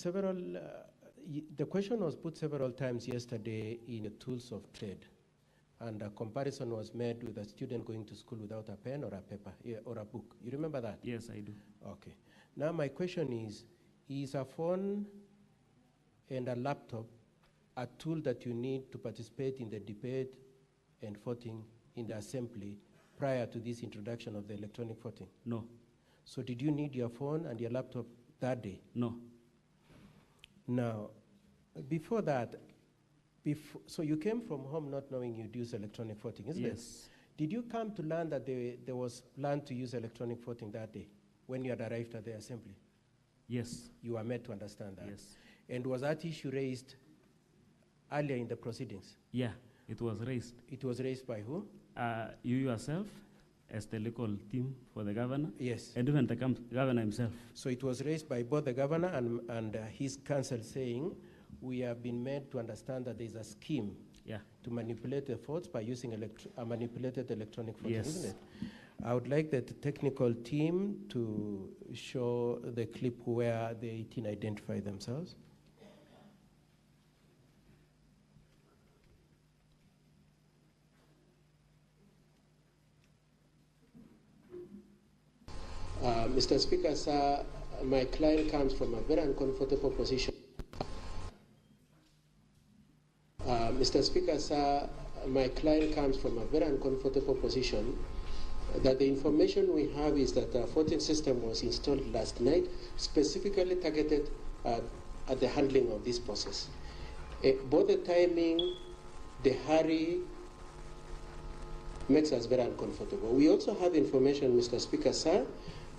the question was put several times yesterday in the tools of trade, and a comparison was made with a student going to school without a pen or a paper or a book. You remember that? Yes, I do. Okay. Now my question is a phone and a laptop a tool that you need to participate in the debate and voting in the assembly prior to this introduction of the electronic voting? No. So did you need your phone and your laptop that day? No. Now, before that, so you came from home not knowing you'd use electronic voting, isn't it? Yes. Did you come to learn that there was plan to use electronic voting that day when you had arrived at the assembly? Yes. You were made to understand that? Yes. And was that issue raised earlier in the proceedings? Yeah, it was raised. It was raised by who? You yourself, as the legal team for the governor. Yes. And even the governor himself. So it was raised by both the governor and his council, saying, we have been made to understand that there's a scheme to manipulate the votes by using a manipulated electronic voting, yes. isn't it? I would like the technical team to show the clip where the 18 identify themselves. Mr. Speaker, sir, my client comes from a very uncomfortable position. Mr. Speaker, sir, my client comes from a very uncomfortable position. That the information we have is that a voting system was installed last night, specifically targeted at the handling of this process. Both the timing, the hurry, makes us very uncomfortable. We also have information, Mr. Speaker, sir,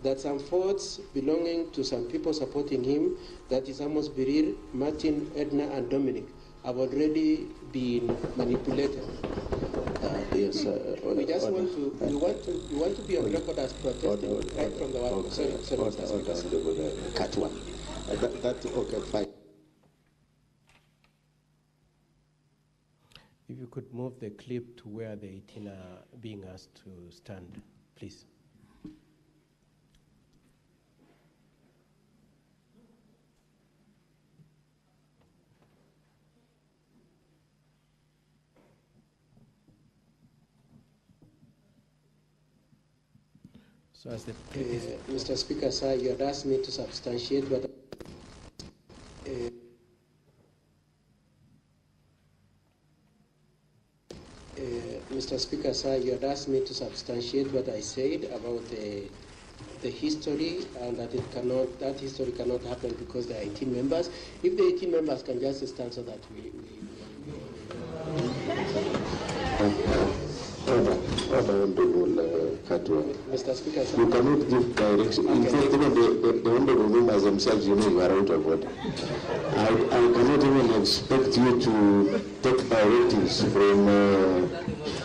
that some votes belonging to some people supporting him, that is Amos Birir, Martin, Edna, and Dominic, have already been manipulated. Yes, we just want to be on record as protesting right from the one. Sorry, Mr. Speaker. Cut one. Okay, fine. If you could move the clip to where the 18 are being asked to stand, please. So as the Mr. Speaker, sir, you had asked me to substantiate, but Mr. Speaker, sir, you had asked me to substantiate what I said about the history, and that that history cannot happen because there are 18 members. If the 18 members can just stand so that we Mr. Speaker, sir. You cannot give direction. In fact, even the honorable members themselves, you know, you are out of order. I cannot even expect you to take directives from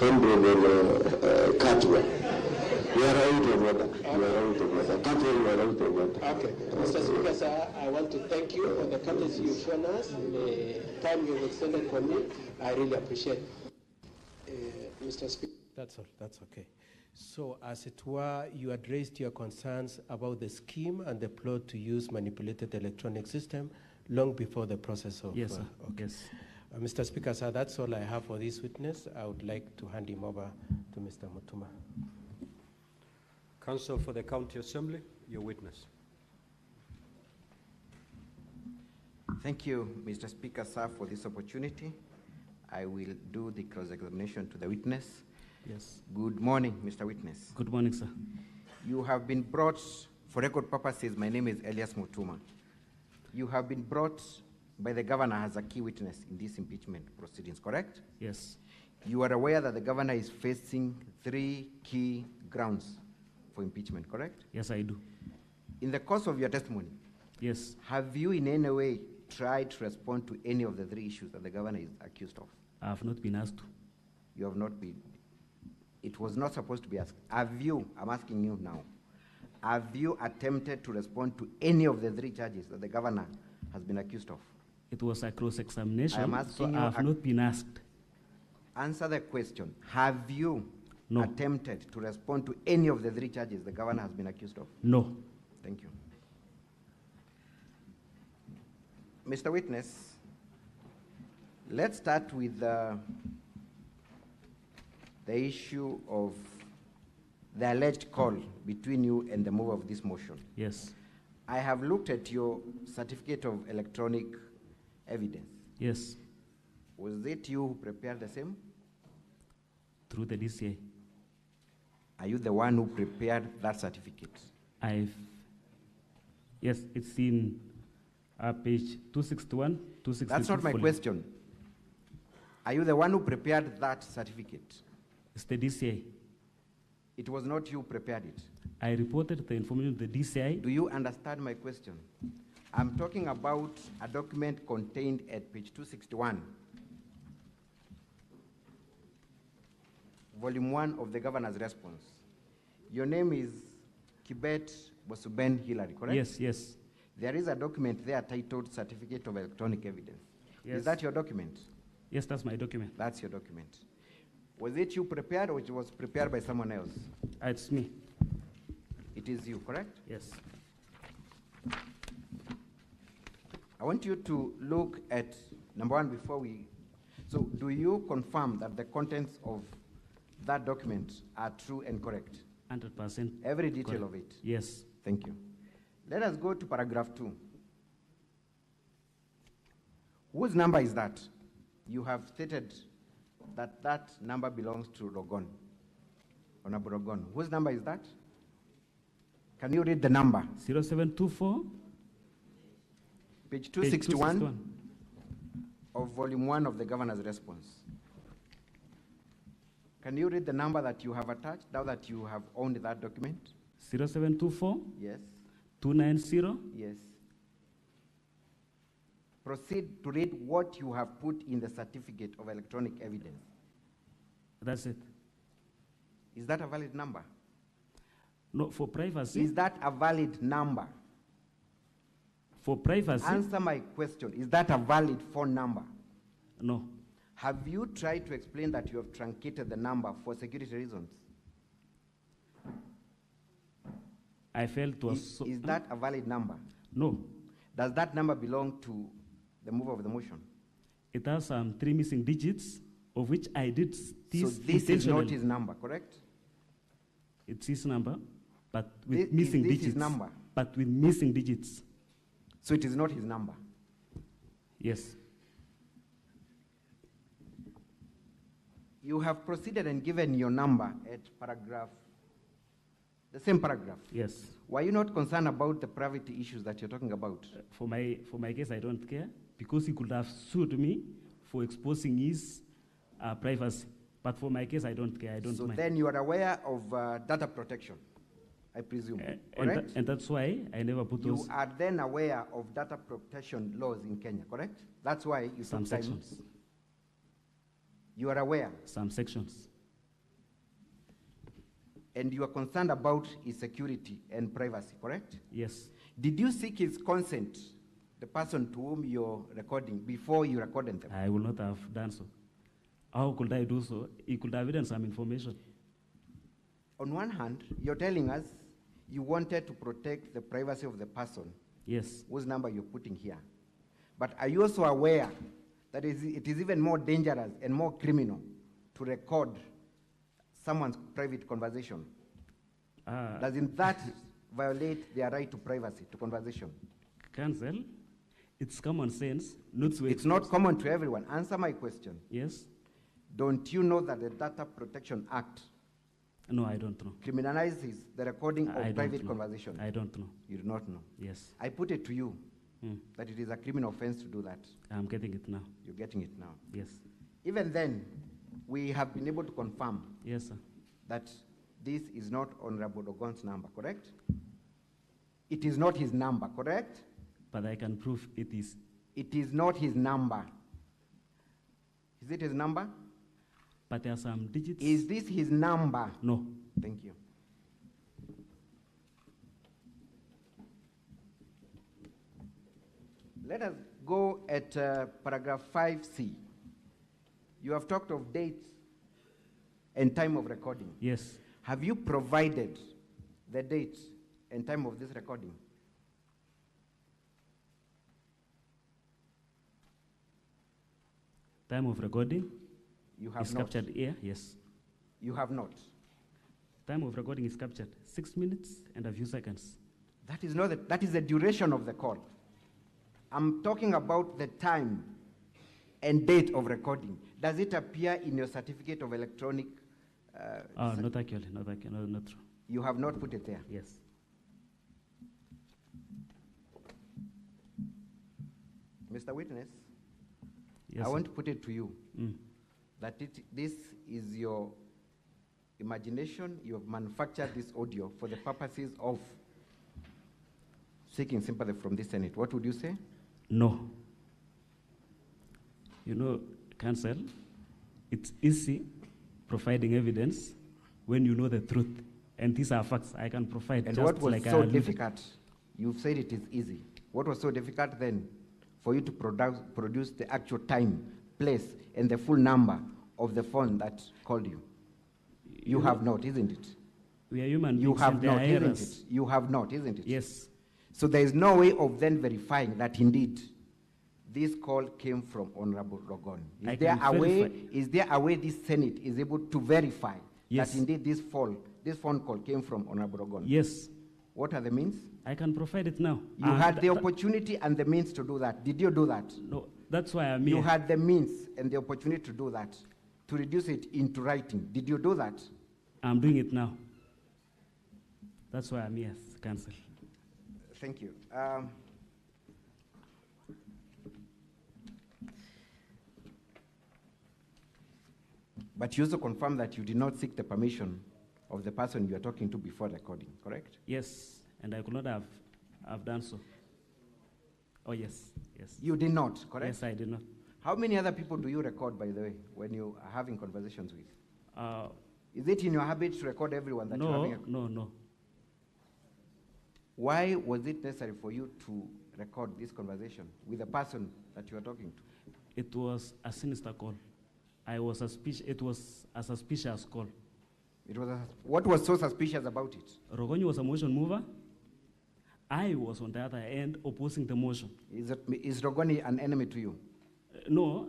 Honorable Katwa. You are out of order. You are out of order. Katwa, you are out of order. Okay. Mr. Speaker, sir, I want to thank you for the courtesy you've shown us, the time you've extended for me. I really appreciate it. Mr. Speaker. That's all. That's okay. So, as it were, you had raised your concerns about the scheme and the plot to use manipulated electronic system long before the process of... Yes, sir. Okay. Yes. Mr. Speaker, sir, that's all I have for this witness. I would like to hand him over to Mr. Mutuma. Counsel for the County Assembly, your witness. Thank you, Mr. Speaker, sir, for this opportunity. I will do the cross-examination to the witness. Yes. Good morning, Mr. Witness. Good morning, sir. You have been brought, for record purposes, my name is Elias Mutuma. You have been brought by the governor as a key witness in these impeachment proceedings, correct? Yes. You are aware that the governor is facing 3 key grounds for impeachment, correct? Yes, I do. In the course of your testimony, yes, have you in any way tried to respond to any of the 3 issues that the governor is accused of? I have not been asked to. You have not been. It was not supposed to be asked. Have you, I'm asking you now, have you attempted to respond to any of the 3 charges that the governor has been accused of? It was a cross-examination, I am so asking I have not been asked. Answer the question. Have you No. attempted to respond to any of the 3 charges the governor has been accused of? No. Thank you. Mr. Witness, let's start with the issue of the alleged call between you and the mover of this motion. Yes. I have looked at your certificate of electronic evidence. Yes. Was it you who prepared the same? Through the DCI. Are you the one who prepared that certificate? Yes, it's in page 261, 262. That's not my question. Are you the one who prepared that certificate? It's the DCI. It was not you who prepared it. I reported the information to the DCI. Do you understand my question? I'm talking about a document contained at page 261, volume 1 of the governor's response. Your name is Kibet Bosuben Hillary, correct? Yes, yes. There is a document there titled Certificate of Electronic Evidence. Yes. Is that your document? Yes, that's my document. That's your document. Was it you prepared or it was prepared by someone else? It's me. It is you, correct? Yes. I want you to look at number one before we. So, do you confirm that the contents of that document are true and correct? 100%. Every detail correct. of it? Yes. Thank you. Let us go to paragraph 2. Whose number is that? You have stated that that number belongs to Rogon, Honorable Rogon. Whose number is that? Can you read the number? 0724. Page 261 of volume 1 of the governor's response. Can you read the number that you have attached now that you have owned that document? 0724. Yes. 290. Yes. Proceed to read what you have put in the certificate of electronic evidence. That's it. Is that a valid number? No, for privacy. Is that a valid number? For privacy. Answer my question. Is that a valid phone number? No. Have you tried to explain that you have truncated the number for security reasons? I felt to Is that a valid number? No. Does that number belong to the mover of the motion? It has 3 missing digits, of which I did this. So this is not his number, correct? It's his number, but with This- missing is this digits. his number? But with missing digits. So it is not his number. Yes. You have proceeded and given your number at paragraph, the same paragraph. Yes. Were you not concerned about the privacy issues that you're talking about? For my case, I don't care, because he could have sued me for exposing his privacy. But for my case, I don't care. I don't So mind. then you are aware of data protection, I presume, correct? And that's why I never put You those. are then aware of data protection laws in Kenya, correct? That's why you Some took time. sections. You are aware, Some sections. and you are concerned about his security and privacy, correct? Yes. Did you seek his consent, the person to whom you're recording, before you recorded them? I will not have done so. How could I do so? He could have hidden some information. On one hand, you're telling us you wanted to protect the privacy of the person Yes. whose number you're putting here. But are you also aware that it is even more dangerous and more criminal to record someone's private conversation? Doesn't that violate their right to privacy, to conversation? Counsel, it's common sense. Not to It's not common to everyone. Answer my question. Yes. Don't you know that the Data Protection Act No, I don't know. criminalizes the recording I of don't private know. conversation? I don't know. You do not know. Yes. I put it to you that it is a criminal offense to do that. I'm getting it now. You're getting it now. Yes. Even then, we have been able to confirm Yes, sir. that this is not Honorable Dogon's number, correct? It is not his number, correct? But I can prove it is. It is not his number. Is it his number? But there are some digits. Is this his number? No. Thank you. Let us go at paragraph 5C. You have talked of dates and time of recording. Yes. Have you provided the date and time of this recording? Time of recording You have is not. captured here, yes. You have not. Time of recording is captured 6 minutes and a few seconds. That is not that is the duration of the call. I'm talking about the time and date of recording. Does it appear in your certificate of electronic? Not actually, not true. You have not put it there. Yes. Mr. Witness, Yes. I want to put it to you Mm. that this is your imagination. You have manufactured this audio for the purposes of seeking sympathy from the Senate. What would you say? No. You know, counsel, it's easy providing evidence when you know the truth. And these are facts I can provide. And just what was like so I alluded. difficult? You've said it is easy. What was so difficult then for you to produce the actual time, place, and the full number of the phone that called you? You know, have not, isn't it? We are human You beings. have and there not, are isn't errors. it? You have not, isn't it? Yes. So there is no way of then verifying that indeed this call came from Honorable Rogon. I Is there can a way? verify. Is there a way this Senate is able to verify Yes. that indeed this phone call came from Honorable Rogon? Yes. What are the means? I can provide it now. You had the opportunity and the means to do that. Did you do that? No, that's why I'm here. You had the means and the opportunity to do that, to reduce it into writing. Did you do that? I'm doing it now. That's why I'm here, counsel. Thank you. But you also confirm that you did not seek the permission of the person you are talking to before recording, correct? Yes, and I could not have done so. Oh, yes, yes. You did not, correct? Yes, I did not. How many other people do you record, by the way, when you are having conversations with? Uh, Is it in your habit to record everyone that you're having no. Why was it necessary for you to record this conversation with the person that you are talking to? It was a sinister call. It was a suspicious call. What was so suspicious about it? Rogoni was a motion mover. I was on the other end opposing the motion. Is Rogoni an enemy to you? No,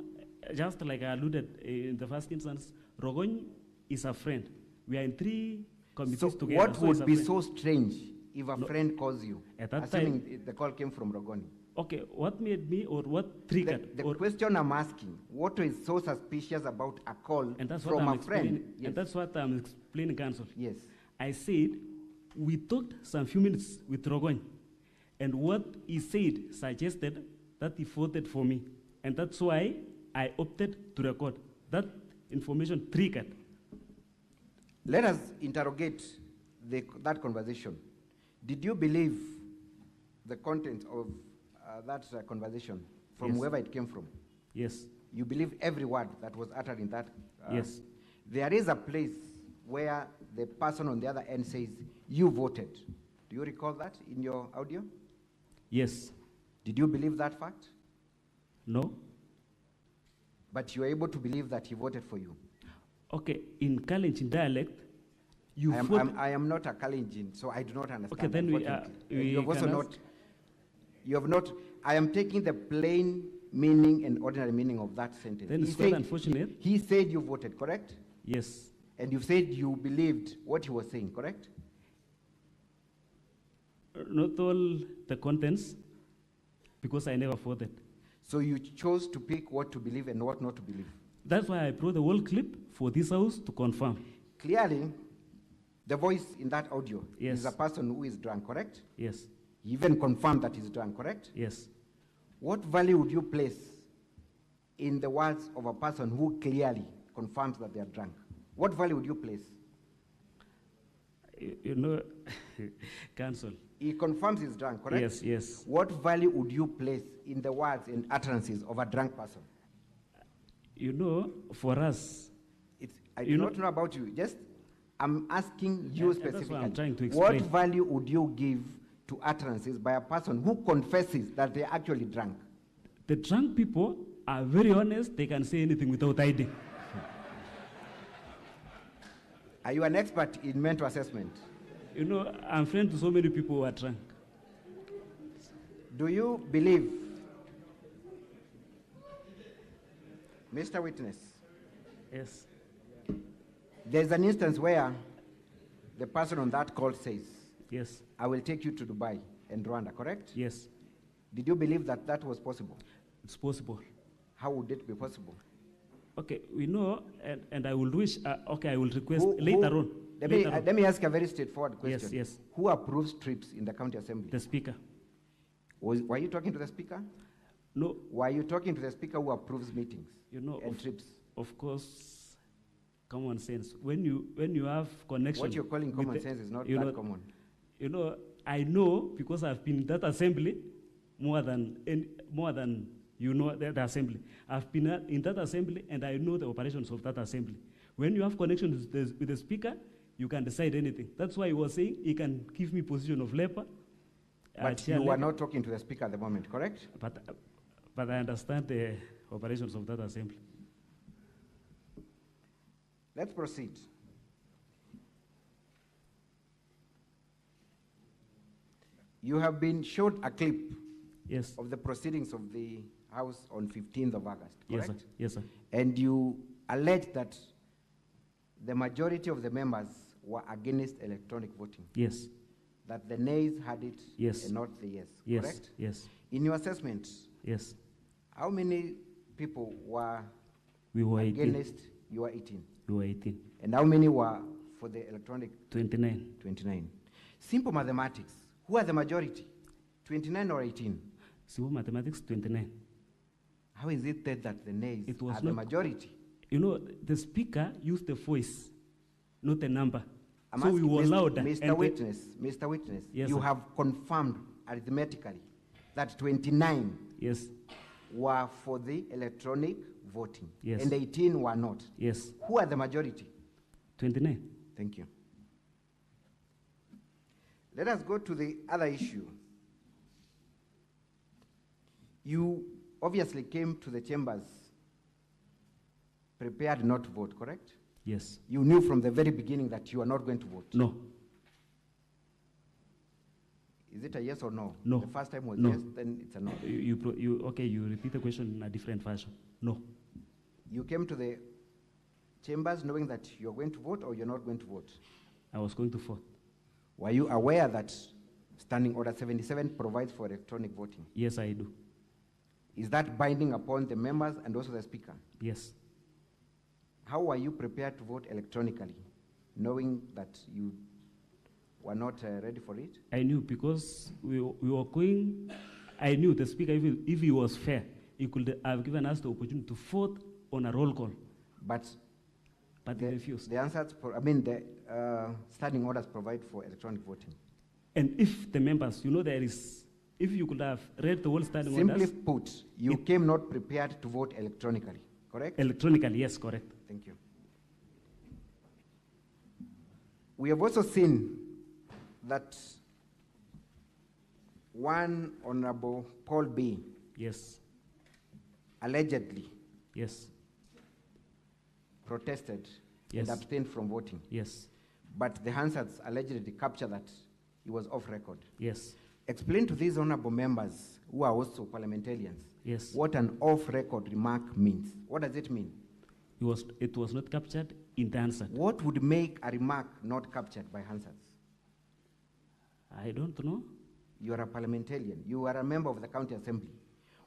just like I alluded in the first instance, Rogoni is a friend. We are in 3 committees So together. what so he's would a be friend. so strange if a friend calls you, At that assuming the call came from Rogoni? Okay, what made me or what triggered? The question I'm asking, what is so suspicious about a call And that's what from I'm a friend? explaining. Yes. And that's what I'm explaining, counsel. Yes. I said we talked some few minutes with Rogoni, and what he said suggested that he voted for me, and that's why I opted to record. That information triggered. Let us interrogate that conversation. Did you believe the content of that conversation from Yes. whoever it came from? Yes. You believe every word that was uttered in that? Yes. There is a place where the person on the other end says, you voted. Do you recall that in your audio? Yes. Did you believe that fact? No. But you are able to believe that he voted for you. Okay. In Kalenjin dialect, you I am not a Kalenjin, so I do not understand. Okay, then you have also can not. You have not. I am taking the plain meaning and ordinary meaning of that sentence. Then it's quite unfortunate. He said you voted, correct? Yes. And you said you believed what he was saying, correct? Not all the contents, because I never voted. So you chose to pick what to believe and what not to believe. That's why I brought the whole clip for this house to confirm. Clearly, the voice in that audio Yes. is a person who is drunk, correct? Yes. He even confirmed that he's drunk, correct? Yes. What value would you place in the words of a person who clearly confirms that they are drunk? What value would you place? You know, counsel. He confirms he's drunk, correct? Yes, yes. What value would you place in the words and utterances of a drunk person? You know, for us, I do not know about you. Just, I'm asking you and that's specifically. what I'm trying to What explain. value would you give to utterances by a person who confesses that they're actually drunk? the drunk people are very honest. They can say anything without ID. Are you an expert in mental assessment? You know, I'm friends to so many people who are drunk. Do you believe Mr. Witness, Yes. there's an instance where the person on that call says, Yes. I will take you to Dubai and Rwanda, correct? Yes. Did you believe that that was possible? It's possible. How would it be possible? Okay, we know, and I will wish, okay, I will request later on. Let me ask a very straightforward question. Yes, yes. Who approves trips in the county assembly? The speaker. Were you talking to the speaker? No. Were you talking to the speaker who approves meetings and trips? Of course, common sense. When you have connection. What you're calling common sense is not that common. You know, I know because I've been in that assembly more than the assembly. I've been in that assembly and I know the operations of that assembly. When you have connection with the speaker, you can decide anything. That's why he was saying he can give me position of leper. But you were not talking to the speaker at the moment, correct? But I understand the operations of that assembly. Let's proceed. You have been showed a clip of the proceedings of the House on 15th of August, correct? Yes, sir. Yes, sir. And you allege that the majority of the members were against electronic voting. Yes. That the nays had it and not the yes, correct? Yes. In your assessment, yes. How many people were against? 18. You were 18. We were 18. And how many were for the electronic? 29. 29. Simple mathematics. Who are the majority? 29 or 18? Simple mathematics, 29. How is it that the nays are the majority? You know, the speaker used the voice, not the number. So we were louder. Mr. Witness, yes, you have confirmed arithmetically that 29 were for the electronic voting. Yes. And 18 were not. Yes. Who are the majority? 29. Thank you. Let us go to the other issue. You obviously came to the chambers prepared not to vote, correct? Yes. You knew from the very beginning that you are not going to vote? No. Is it a yes or no? No. The first time was no. Yes, then it's a no. You repeat the question in a different fashion. No. You came to the chambers knowing that you're going to vote or you're not going to vote? I was going to vote. Were you aware that Standing Order 77 provides for electronic voting? Yes, I do. Is that binding upon the members and also the speaker? Yes. How were you prepared to vote electronically, knowing that you were not ready for it? I knew because we were going, I knew the speaker, if he was fair, he could have given us the opportunity to vote on a roll call. But he refused. The answers, the standing orders provide for electronic voting. And if the members, if you could have read the whole standing orders. Simply put, you came not prepared to vote electronically, correct? Electronically, yes, correct. Thank you. We have also seen that one Honorable Paul B. Yes. Allegedly. Yes. Protested and abstained from voting. Yes. But the Hansards allegedly captured that he was off record. Yes. Explain to these honorable members who are also parliamentarians what an off-record remark means. What does it mean? It was not captured in the Hansard. What would make a remark not captured by Hansards? I don't know. You are a parliamentarian. You are a member of the county assembly.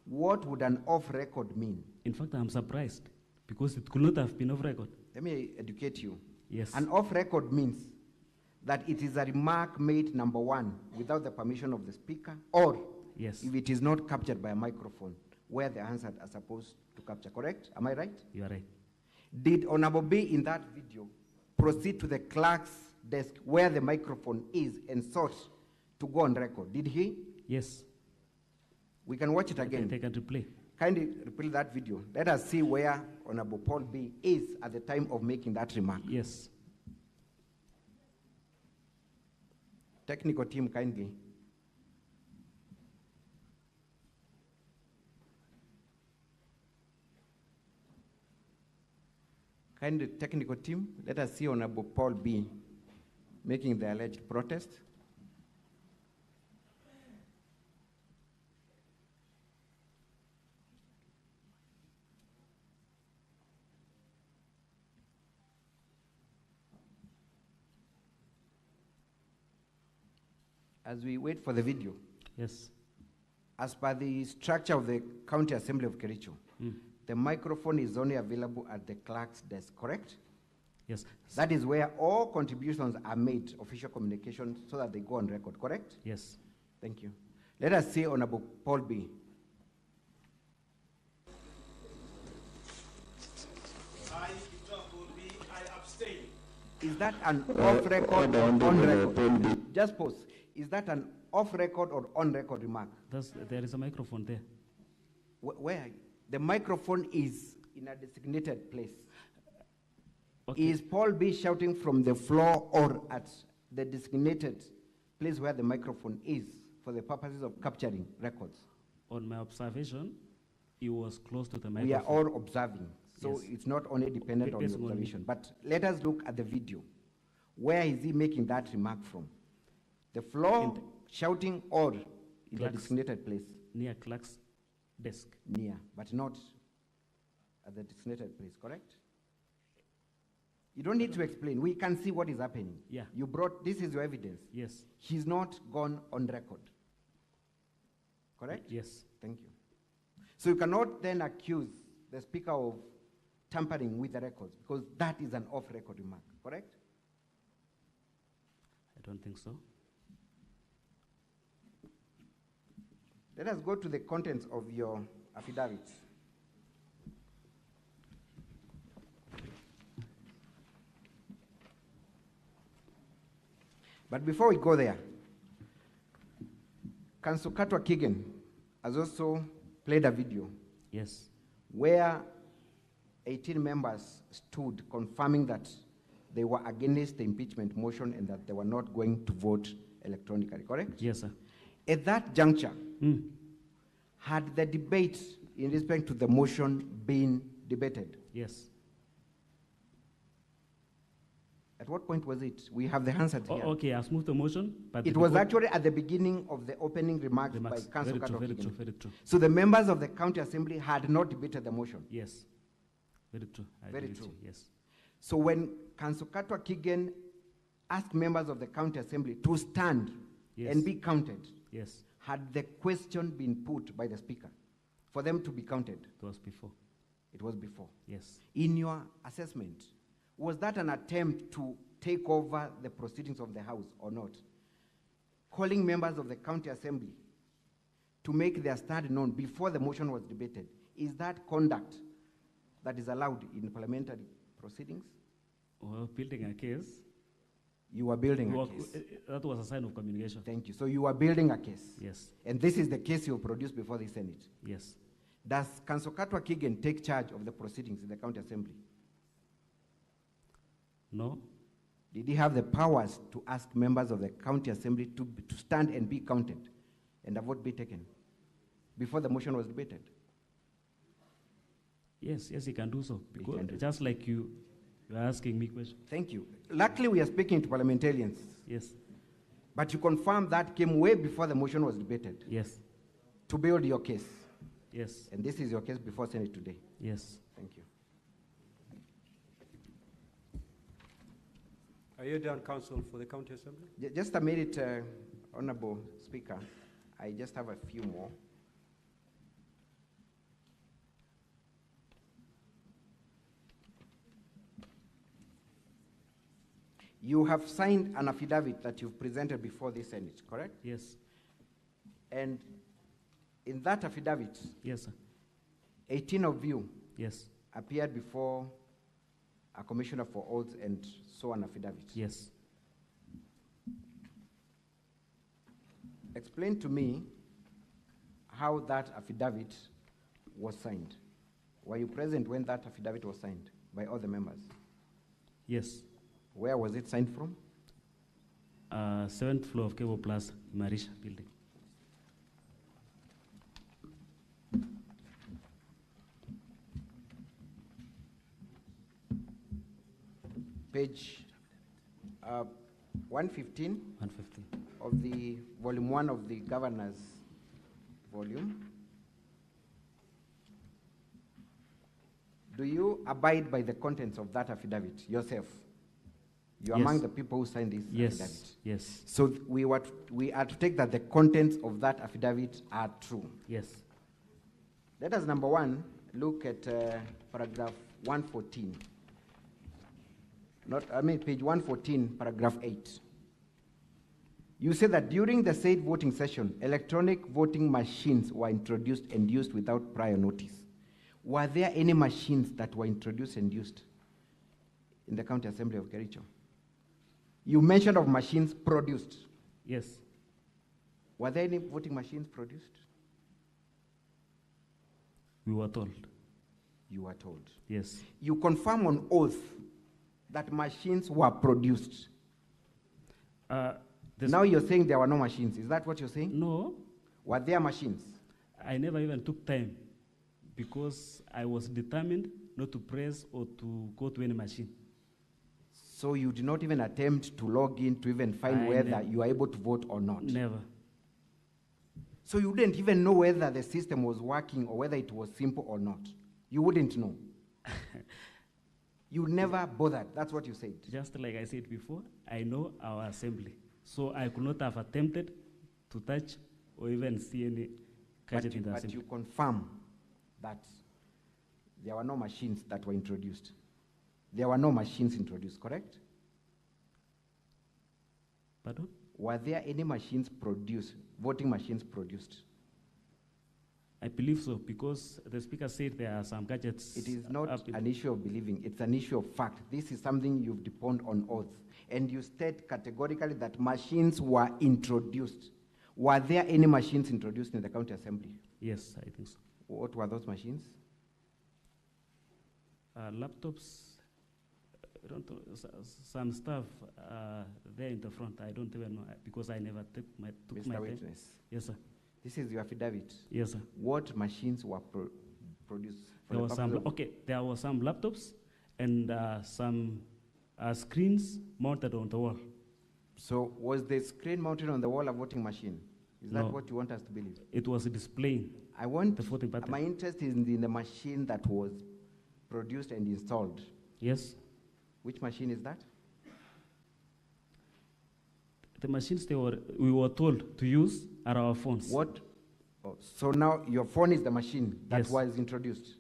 What would an off-record mean? In fact, I'm surprised because it could not have been off-record. Let me educate you. Yes. An off-record means that it is a remark made, number one, without the permission of the speaker, or if it is not captured by a microphone, where the Hansard are supposed to capture, correct? Am I right? You are right. Did Honorable B in that video proceed to the clerk's desk where the microphone is and sought to go on record? Did he? Yes. We can watch it again. They can replay. Kindly replay that video. Let us see where Honorable Paul B is at the time of making that remark. Yes. Technical team, kindly. Kindly, technical team, let us see Honorable Paul B making the alleged protest. as we wait for the video, Yes. as per the structure of the County Assembly of Kericho, the microphone is only available at the clerk's desk, correct? Yes. That is where all contributions are made, official communication, so that they go on record, correct? Yes. Thank you. Let us see Honorable Paul B. I abstain. Is that an off-record or on-record? Just pause. Is that an off-record or on-record remark? There is a microphone there. Where? The microphone is in a designated place. Okay. Is Paul B shouting from the floor or at the designated place where the microphone is for the purposes of capturing records? On my observation, he was close to the We microphone. are all observing, so Yes. it's not only dependent on the Based on me. observation. But let us look at the video. Where is he making that remark from? The floor, shouting, or in the Clerk's- designated place? Near clerk's desk. Near, but not at the designated place, correct? You don't need to explain. We can see what is happening. Yeah. You brought, this is your evidence. Yes. He's not gone on record. Correct? Yes. Thank you. So you cannot then accuse the speaker of tampering with the records, because that is an off-record remark, correct? I don't think so. Let us go to the contents of your affidavit. But before we go there, Council Katwa Kigen has also played a video Yes. where 18 members stood confirming that they were against the impeachment motion and that they were not going to vote electronically, correct? Yes, sir. At that juncture, Mm. had the debate in respect to the motion been debated? Yes. At what point was it? We have the answer here. Okay, I've moved the motion, but It was actually at the beginning of the opening remarks by Council Very true, Katwa very true, Kigen. very true. So the members of the County Assembly had not debated the motion. Yes. Very true. I Very agree with true. you. Yes. So when Council Katwa Kigen asked members of the County Assembly to stand Yes. and be counted, Yes. had the question been put by the Speaker for them to be counted? It was before. It was before. Yes. In your assessment, was that an attempt to take over the proceedings of the House or not? Calling members of the County Assembly to make their stand known before the motion was debated, is that conduct that is allowed in parliamentary proceedings? Well, building a case. You were building a Well, case. that was a sign of communication. Thank you. So you are building a case. Yes. And this is the case you produced before the Senate. Yes. Does Council Katwa Kigen take charge of the proceedings in the County Assembly? No. Did he have the powers to ask members of the County Assembly to stand and be counted and a vote be taken before the motion was debated? Yes, yes, he can do so. He Because can do just like you are asking me questions. Thank you. Luckily, we are speaking to parliamentarians, Yes. but you confirm that came way before the motion was debated Yes. to build your case. Yes. And this is your case before Senate today. Yes. Thank you. Are you done, Council, for the County Assembly? Just a minute, Honorable Speaker. I just have a few more. You have signed an affidavit that you've presented before the Senate, correct? Yes. And in that affidavit, Yes, sir. 18 of you Yes. appeared before a commissioner for oaths and saw an affidavit. Yes. Explain to me how that affidavit was signed. Were you present when that affidavit was signed by all the members? Yes. Where was it signed from? 7th floor of Cable Plus, Marisha building. Page 115 150. of the volume 1 of the governor's volume. Do you abide by the contents of that affidavit yourself? You're among the people who signed this affidavit. Yes. So we are to take that the contents of that affidavit are true. Yes. Let us, number one, look at paragraph 114. Page 114, paragraph 8. You say that during the said voting session, electronic voting machines were introduced and used without prior notice. Were there any machines that were introduced and used in the County Assembly of Kericho? You mentioned of machines produced. Yes. Were there any voting machines produced? We were told. You were told. Yes. You confirm on oath that machines were produced. Now you're saying there were no machines. Is that what you're saying? No. Were there machines? I never even took time because I was determined not to press or to go to any machine. So you did not even attempt to log in to even find whether you are able to vote or not? Never. So you didn't even know whether the system was working or whether it was simple or not? You wouldn't know? You never bothered, that's what you said? Just like I said before, I know our assembly. So I could not have attempted to touch or even see any gadget in the assembly. But you confirm that there were no machines that were introduced. There were no machines introduced, correct? Pardon? Were there any machines produced, voting machines produced? I believe so, because the speaker said there are some gadgets. It is not an issue of believing, it's an issue of fact. This is something you've deponed on oath. And you state categorically that machines were introduced. Were there any machines introduced in the County Assembly? Yes, I think so. What were those machines? Laptops, I don't know, some stuff there in the front. I don't even know because I never took my Mr. Witness. Yes, sir. This is your affidavit. Yes, sir. What machines were produced? There were some. There were some laptops and some screens mounted on the wall. So was the screen mounted on the wall a voting machine? Is that what you want us to believe? It was displaying. I want the voting pattern. My interest is in the machine that was produced and installed. Yes. Which machine is that? The machines we were told to use are our phones. What? Oh, so now your phone is the machine that was introduced?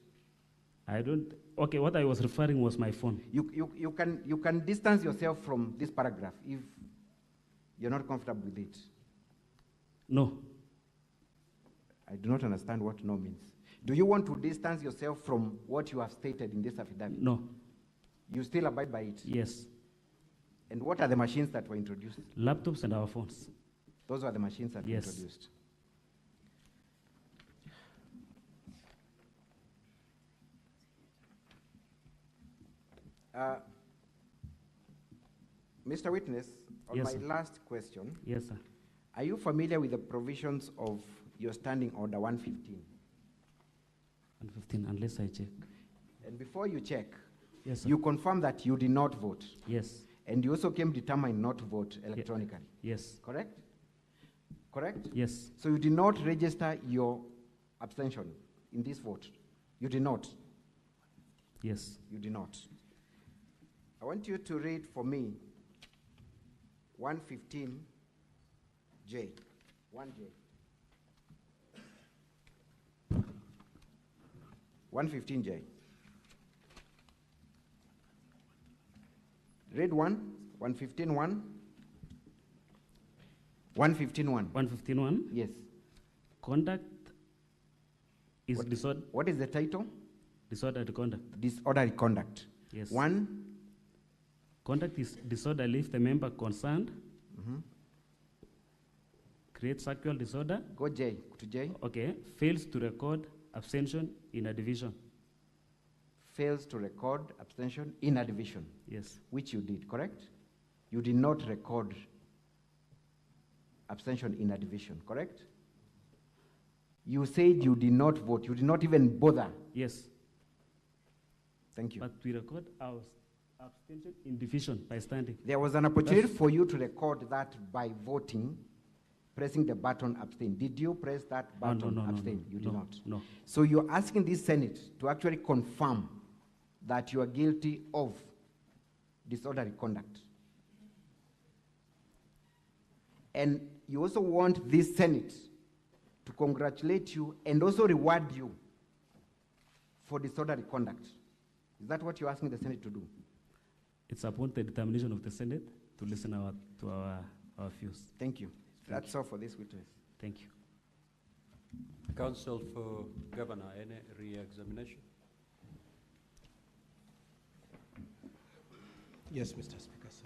I don't. Okay, what I was referring was my phone. You can distance yourself from this paragraph if you're not comfortable with it. No. I do not understand what no means. Do you want to distance yourself from what you have stated in this affidavit? No. You still abide by it? Yes. And what are the machines that were introduced? Laptops and our phones. Those are the machines that were introduced. Mr. Witness, on my last question, yes, sir. Are you familiar with the provisions of your standing order 115? 115, unless I check. And before you check, yes, sir, you confirm that you did not vote. Yes. And you also came determined not to vote electronically. Yes. Correct? Correct? Yes. So you did not register your abstention in this vote. You did not. Yes. You did not. I want you to read for me 115J. 1J. 115J. Read 115 1. 115 1. 115 Yes. Conduct is disorder. What is the title? Disorderly conduct. Disorderly conduct. Yes. 1. Conduct is disorderly if the member concerned creates actual disorder. Go J to J. Okay. Fails to record abstention in a division. Fails to record abstention in a division. Yes. Which you did, correct? You did not record abstention in a division, correct? You said you did not vote. You did not even bother. Yes. Thank you. But we record our abstention in division by standing. There was an opportunity for you to record that by voting, pressing the button abstain. Did you press that button abstain? You did not. No. So you're asking this Senate to actually confirm that you are guilty of disorderly conduct. And you also want this Senate to congratulate you and also reward you for disorderly conduct. Is that what you're asking the Senate to do? It's upon the determination of the Senate to listen to our views. Thank you. That's all for this witness. Thank you. Counsel for Governor, any re-examination? Yes, Mr. Speaker, sir.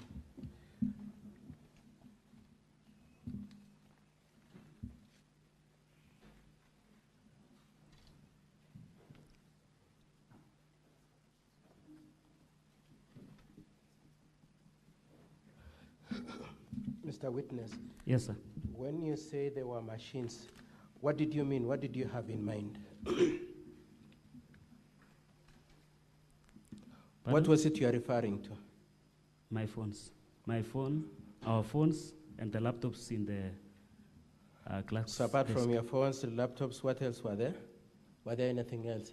Mr. Witness. Yes, sir. When you say there were machines, what did you mean? What did you have in mind? What was it you are referring to? My phones. My phone, our phones, and the laptops in the class. So apart desk. from your phones, the laptops, what else were there? Were there anything else?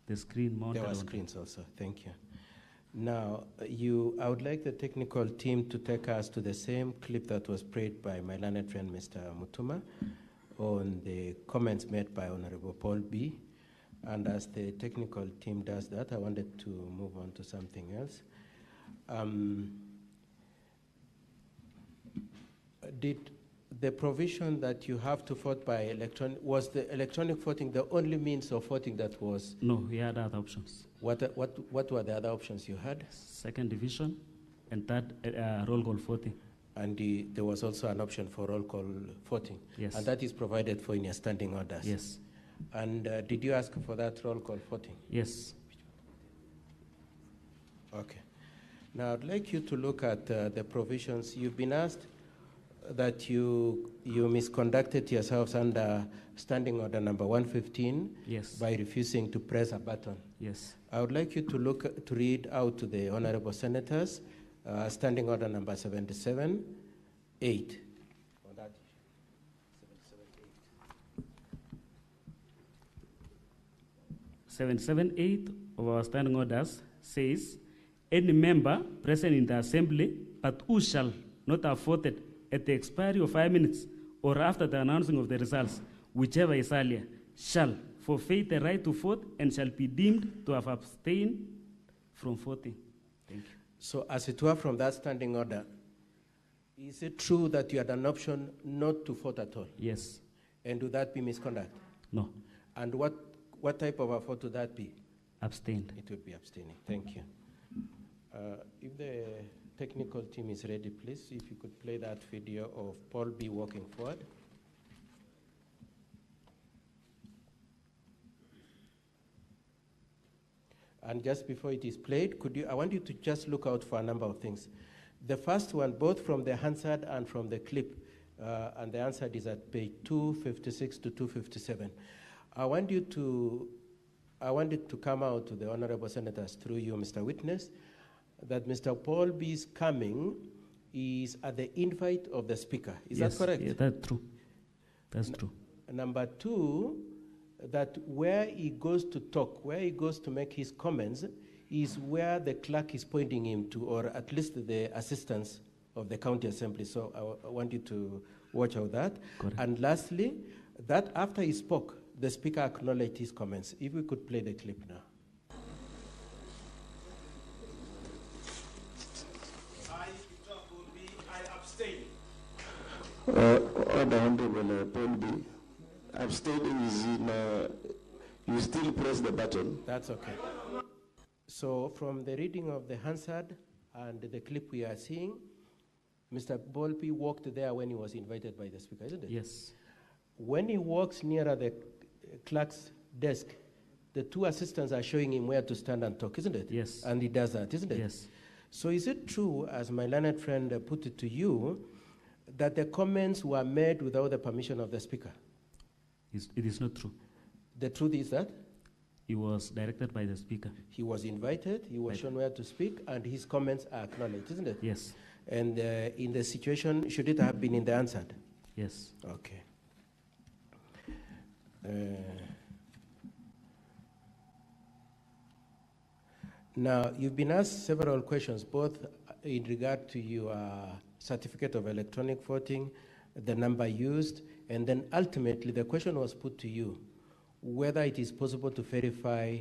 The screen mounted. There were screens also. Thank you. Now, I would like the technical team to take us to the same clip that was played by my learned friend, Mr. Mutuma, on the comments made by Honorable Paul B. And as the technical team does that, I wanted to move on to something else. Did the provision that you have to vote by electronic, was the electronic voting the only means of voting that was? No, we had other options. What were the other options you had? Second division and third roll call voting. And there was also an option for roll call voting. Yes. And that is provided for in your standing orders. Yes. And did you ask for that roll call voting? Yes. Okay. Now I'd like you to look at the provisions. You've been asked that you misconducted yourselves under standing order number 115. Yes. By refusing to press a button. Yes. I would like you to read out to the honorable senators standing order number 77-8. 778 of our standing orders says, any member present in the assembly, but who shall not have voted at the expiry of 5 minutes or after the announcing of the results, whichever is earlier, shall forfeit the right to vote and shall be deemed to have abstained from voting. Thank you. So as it were from that standing order, is it true that you had an option not to vote at all? Yes. And would that be misconduct? No. And what type of a vote would that be? Abstained. It would be abstaining. Thank you. If the technical team is ready, please, if you could play that video of Paul B. walking forward. And just before it is played, I want you to just look out for a number of things. The first one, both from the Hansard and from the clip, and the Hansard is at page 256 to 257. I want it to come out to the honorable senators through you, Mr. Witness, that Mr. Paul B's coming is at the invite of the speaker. Is that correct? Yeah, that's true. That's true. Number two, that where he goes to talk, where he goes to make his comments, is where the clerk is pointing him to, or at least the assistants of the county assembly. So I want you to watch out that. Correct. And lastly, that after he spoke, the speaker acknowledged his comments. If we could play the clip now. I abstain. Order, Honorable Paul B. Abstaining is in, you still press the button. That's okay. So from the reading of the Hansard and the clip we are seeing, Mr. Bolpi walked there when he was invited by the speaker, isn't it? Yes. When he walks nearer the clerk's desk, the two assistants are showing him where to stand and talk, isn't it? Yes. And he does that, isn't it? Yes. So is it true, as my learned friend put it to you, that the comments were made without the permission of the speaker? It is not true. The truth is that? He was directed by the speaker. He was invited, he was shown where to speak, and his comments are acknowledged, isn't it? Yes. And in the situation, should it have been in the Hansard? Yes. Okay. Now, you've been asked several questions, both in regard to your certificate of electronic voting, the number used, and then ultimately the question was put to you whether it is possible to verify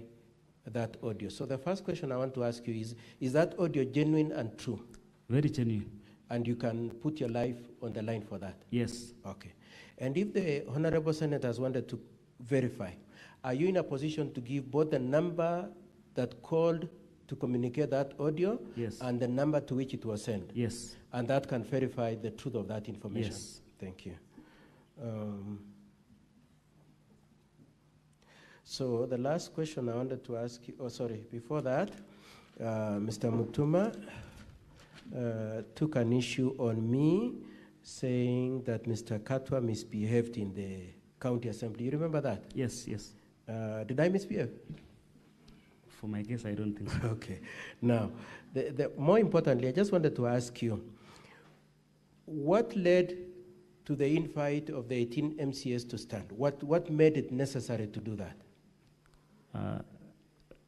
that audio. So the first question I want to ask you is that audio genuine and true? Very genuine. And you can put your life on the line for that? Yes. Okay. And if the honorable senators wanted to verify, are you in a position to give both the number that called to communicate that audio, yes, and the number to which it was sent? Yes. And that can verify the truth of that information? Yes. Thank you. So the last question I wanted to ask you, before that, Mr. Mutuma took an issue on me saying that Mr. Katwa misbehaved in the county assembly. You remember that? Yes, yes. Did I misbehave? For my guess, I don't think so. Okay. Now, more importantly, I just wanted to ask you, what led to the invite of the 18 MCAs to stand? What made it necessary to do that?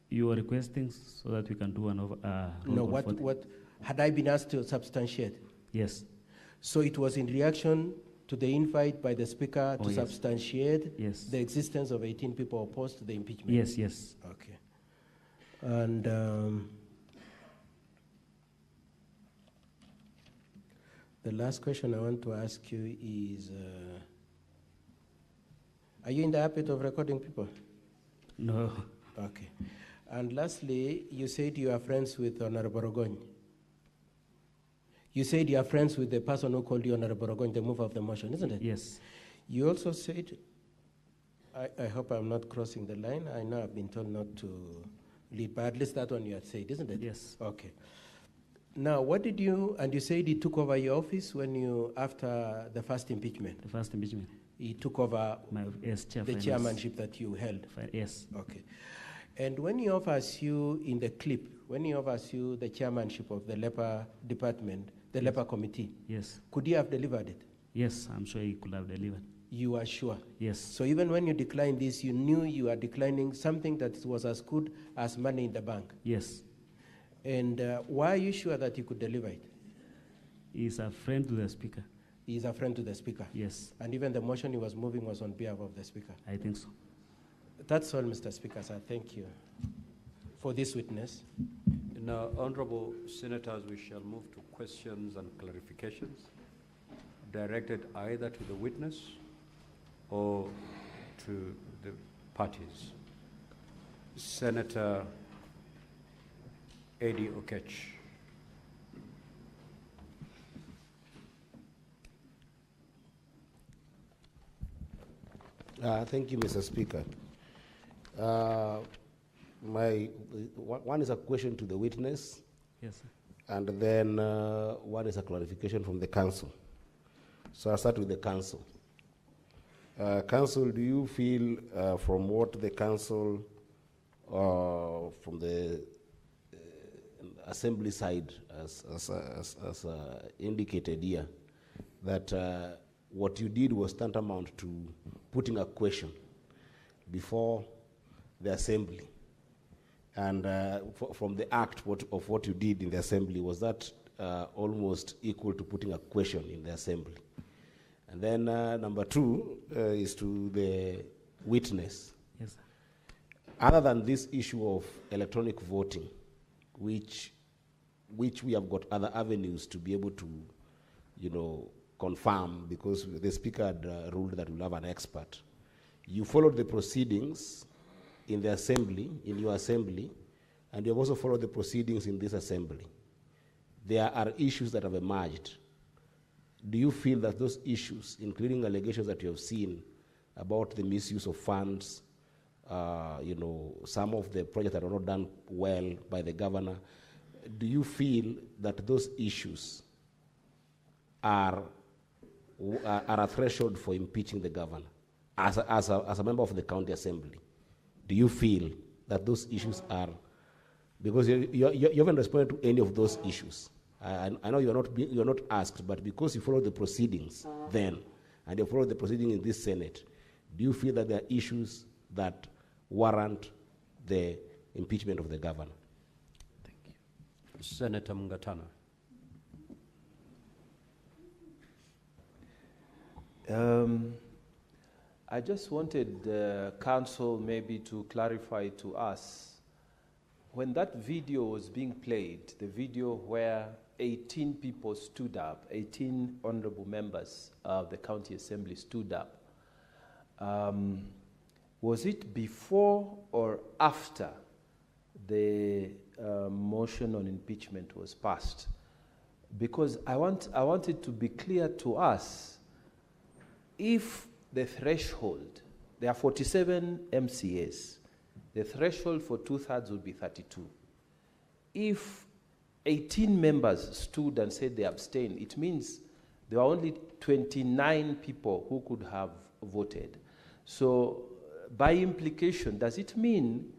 You are requesting so that we can do an over. No, what had I been asked to substantiate? Yes. So it was in reaction to the invite by the Speaker to yes, substantiate yes, the existence of 18 people opposed to the impeachment? Yes, yes. Okay. And the last question I want to ask you is, are you in the habit of recording people? No. Okay. And lastly, you said you are friends with Honorable Bororiet. You said you are friends with the person who called you Honorable Bororiet, the mover of the motion, isn't it? Yes. You also said, I hope I'm not crossing the line. I know I've been told not to lead, but at least that one you had said, isn't it? Yes. Okay. Now, what did you, and you said he took over your office when you, after the first impeachment? The first impeachment. He took over the chairmanship that you held? Yes. Okay. And when he offers you, in the clip, when he offers you the chairmanship of the leper department, the leper committee, yes, could he have delivered it? Yes, I'm sure he could have delivered. You are sure? Yes. So even when you declined this, you knew you were declining something that was as good as money in the bank? Yes. And why are you sure that he could deliver it? He's a friend to the Speaker. He is a friend to the Speaker? Yes. And even the motion he was moving was on behalf of the Speaker? I think so. That's all, Mr. Speaker, sir. Thank you for this witness. Now, honorable senators, we shall move to questions and clarifications directed either to the witness or to the parties. Senator Eddie Okech. Thank you, Mr. Speaker. One is a question to the witness. Yes, sir. And then one is a clarification from the council. So I'll start with the council. Council, do you feel from what the council, from the assembly side as indicated here, that what you did was tantamount to putting a question before the assembly? And from the act of what you did in the assembly, was that almost equal to putting a question in the assembly? And then number two is to the witness. Yes, sir. Other than this issue of electronic voting, which we have got other avenues to be able to, confirm, because the Speaker had ruled that we'll have an expert. You followed the proceedings in the assembly, in your assembly, and you have also followed the proceedings in this assembly. There are issues that have emerged. Do you feel that those issues, including allegations that you have seen about the misuse of funds, some of the projects that are not done well by the governor, do you feel that those issues are a threshold for impeaching the governor as a member of the county assembly? Do you feel that those issues are, because you haven't responded to any of those issues. I know you're not asked, but because you followed the proceedings then, and you followed the proceedings in this Senate, do you feel that there are issues that warrant the impeachment of the governor? Thank you. Senator Mungatana. I just wanted the council maybe to clarify to us, when that video was being played, the video where 18 people stood up, 18 honorable members of the county assembly stood up, was it before or after the motion on impeachment was passed? Because I want it to be clear to us, if the threshold, there are 47 MCAs, the threshold for 2/3 would be 32. If 18 members stood and said they abstained, it means there were only 29 people who could have voted. So by implication, does it mean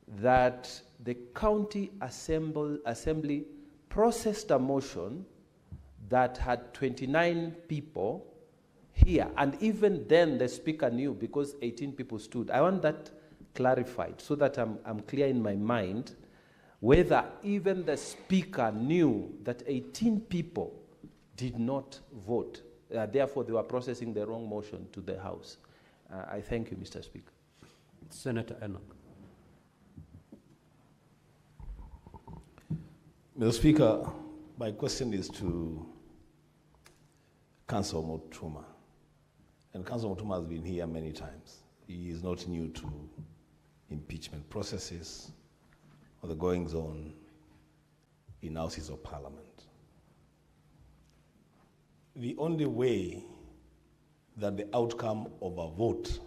that the county assembly processed a motion that had 29 people here, and even then the speaker knew because 18 people stood? I want that clarified so that I'm clear in my mind whether even the speaker knew that 18 people did not vote. Therefore, they were processing the wrong motion to the House. I thank you, Mr. Speaker. Senator Erick. Mr. Speaker, my question is to Councillor Mutuma. And Councillor Mutuma has been here many times. He is not new to impeachment processes or the goings on in houses of parliament. The only way that the outcome of a vote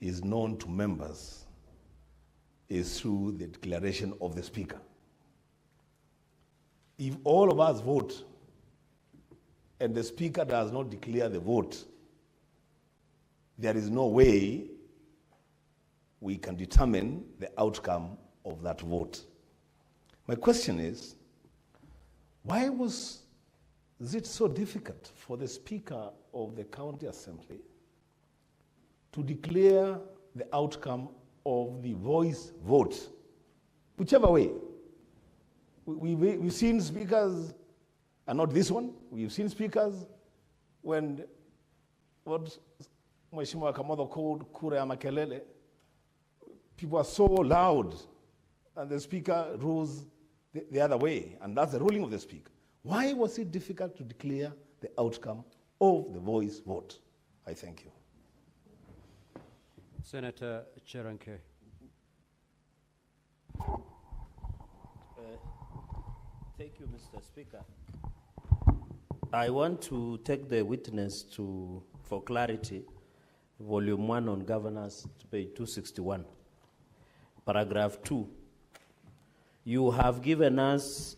is known to members is through the declaration of the speaker. If all of us vote and the speaker does not declare the vote, there is no way we can determine the outcome of that vote. My question is, why was it so difficult for the Speaker of the County Assembly to declare the outcome of the voice vote? Whichever way. We've seen speakers, and not this one, we've seen speakers when what Mheshimiwa Kamodo called kura ya makelele, people are so loud, and the speaker rules the other way, and that's the ruling of the speaker. Why was it difficult to declare the outcome of the voice vote? I thank you. Senator Cheranke. Thank you, Mr. Speaker. I want to take the witness for clarity, Volume 1 on Governance, page 261, paragraph 2. You have given us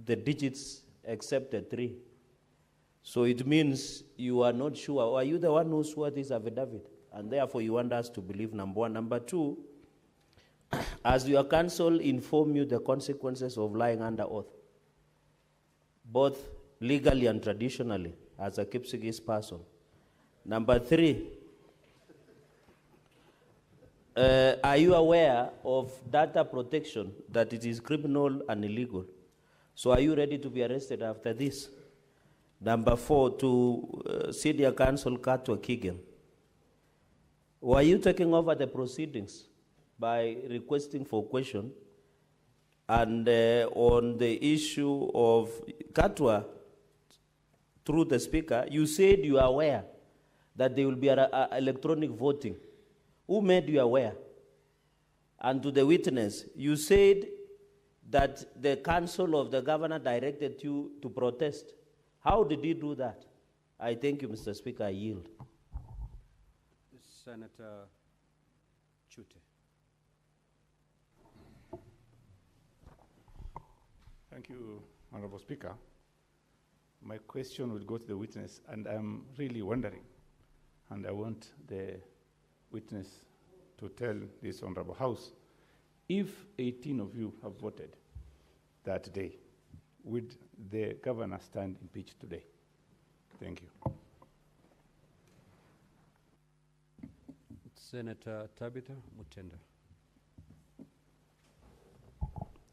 the digits except the 3. So it means you are not sure. Or are you the one who swore this affidavit? And therefore you want us to believe, number 1. Number 2, as your counsel inform you the consequences of lying under oath, both legally and traditionally, as a Kipsigis person. Number 3, are you aware of data protection, that it is criminal and illegal? So are you ready to be arrested after this? Number 4, to Senior Counsel Katwa Kigen. Were you taking over the proceedings by requesting for question? And on the issue of Katwa, through the speaker, you said you are aware that there will be electronic voting. Who made you aware? And to the witness, you said that the council of the governor directed you to protest. How did you do that? I thank you, Mr. Speaker. I yield. Senator Chute. Thank you, Honorable Speaker. My question will go to the witness, and I'm really wondering, and I want the witness to tell this Honorable House, if 18 of you have voted that day, would the governor stand impeached today? Thank you. Senator Tabitha Mutenda.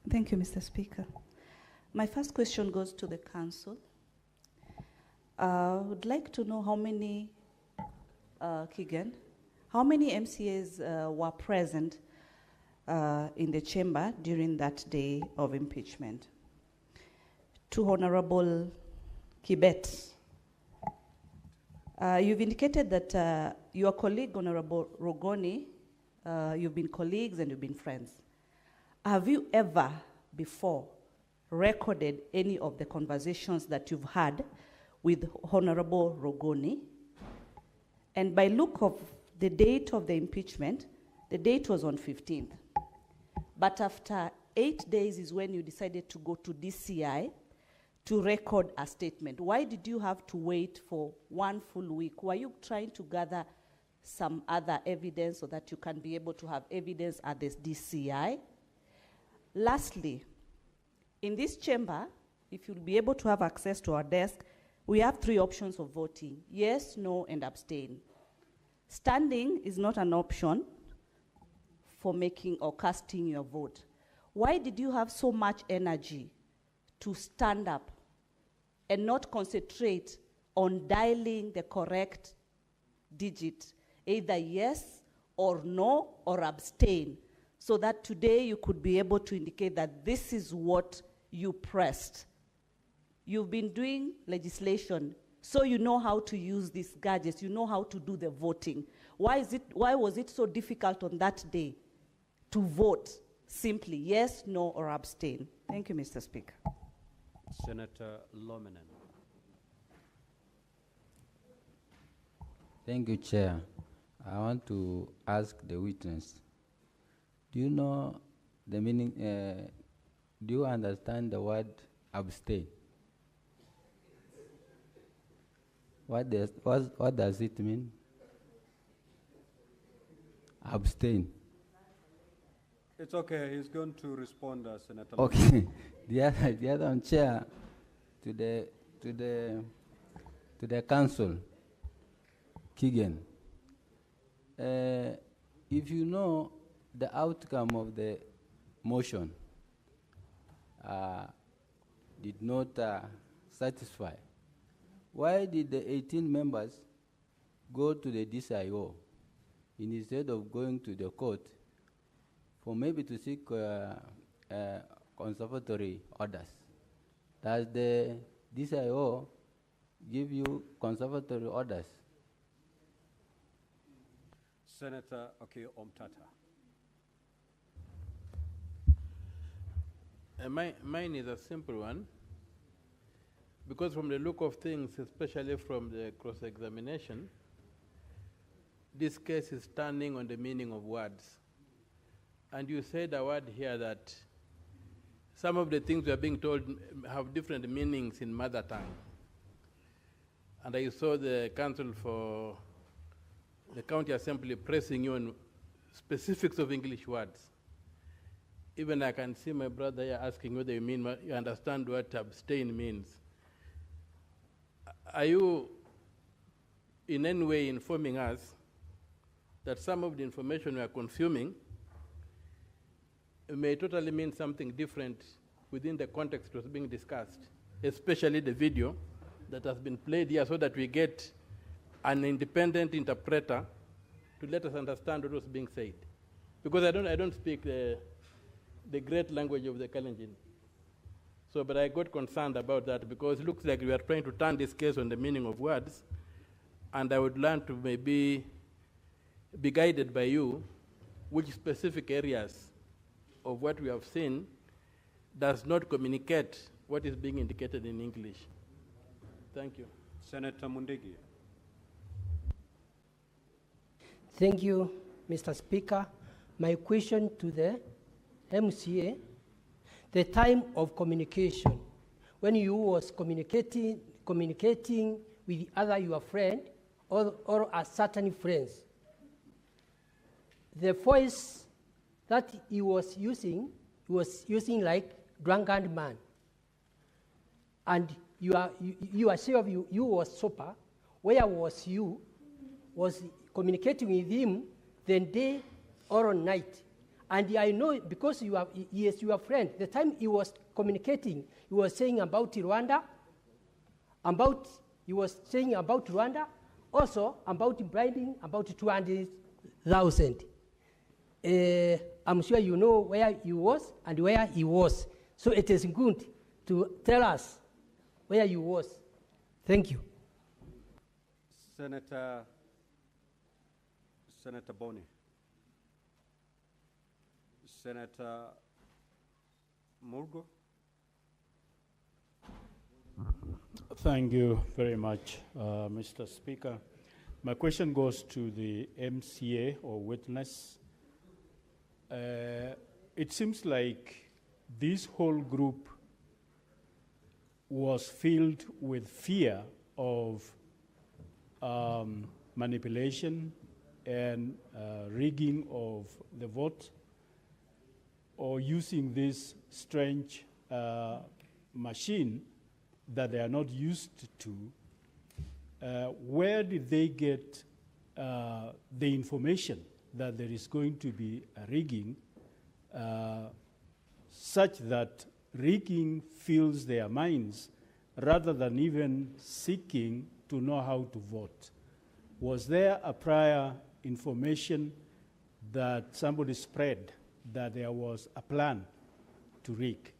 Thank you, Mr. Speaker. My first question goes to the council. I would like to know how many, Keegan, how many MCAs were present in the chamber during that day of impeachment? To Honorable Kibet, you've indicated that your colleague, Honorable Rogoni, you've been colleagues and you've been friends. Have you ever before recorded any of the conversations that you've had with Honorable Rogoni? And by look of the date of the impeachment, the date was on 15th. But after 8 days is when you decided to go to DCI to record a statement. Why did you have to wait for 1 full week? Were you trying to gather some other evidence so that you can be able to have evidence at this DCI? Lastly, in this chamber, if you'll be able to have access to our desk, we have 3 options of voting: yes, no, and abstain. Standing is not an option for making or casting your vote. Why did you have so much energy to stand up and not concentrate on dialing the correct digit, either yes or no or abstain, so that today you could be able to indicate that this is what you pressed? You've been doing legislation, so you know how to use these gadgets, you know how to do the voting. Why was it so difficult on that day to vote simply yes, no, or abstain? Thank you, Mr. Speaker. Senator Lominen. Thank you, Chair. I want to ask the witness, do you know the meaning, do you understand the word abstain? What does it mean? Abstain. It's okay, he's going to respond, Senator. Okay. the other one, Chair, to the council, Keegan. If you know the outcome of the motion did not satisfy, why did the 18 members go to the DCIO instead of going to the court for maybe to seek conservatory orders? Does the DCIO give you conservatory orders? Senator Omtata. Mine is a simple one, because from the look of things, especially from the cross-examination, this case is standing on the meaning of words. And you said a word here that some of the things we are being told have different meanings in mother tongue. And I saw the Council for the County Assembly pressing you on specifics of English words. Even I can see my brother here asking whether you understand what abstain means. Are you in any way informing us that some of the information we are consuming may totally mean something different within the context that was being discussed, especially the video that has been played here, so that we get an independent interpreter to let us understand what was being said? Because I don't speak the great language of the Kalenjin. So, but I got concerned about that, because it looks like we are trying to turn this case on the meaning of words, and I would learn to maybe be guided by you which specific areas of what we have seen does not communicate what is being indicated in English. Thank you. Senator Mundigi. Thank you, Mr. Speaker. My question to the MCA, the time of communication, when you was communicating with the other your friend or a certain friends, the voice that he was using like drunken man, and you are sure you was sober. Where was you? Was communicating with him the day or night? And I know, because he is your friend, the time he was communicating, he was saying about Rwanda, about He was saying about Rwanda, also about bribing about 200,000. I'm sure you know where he was and where he was. So it is good to tell us where he was. Thank you. Senator Boni. Senator Murgo. Thank you very much, Mr. Speaker. My question goes to the MCA or witness. It seems like this whole group was filled with fear of manipulation and rigging of the vote, or using this strange machine that they are not used to. Where did they get the information that there is going to be a rigging such that rigging fills their minds rather than even seeking to know how to vote? Was there a prior information that somebody spread that there was a plan to rig?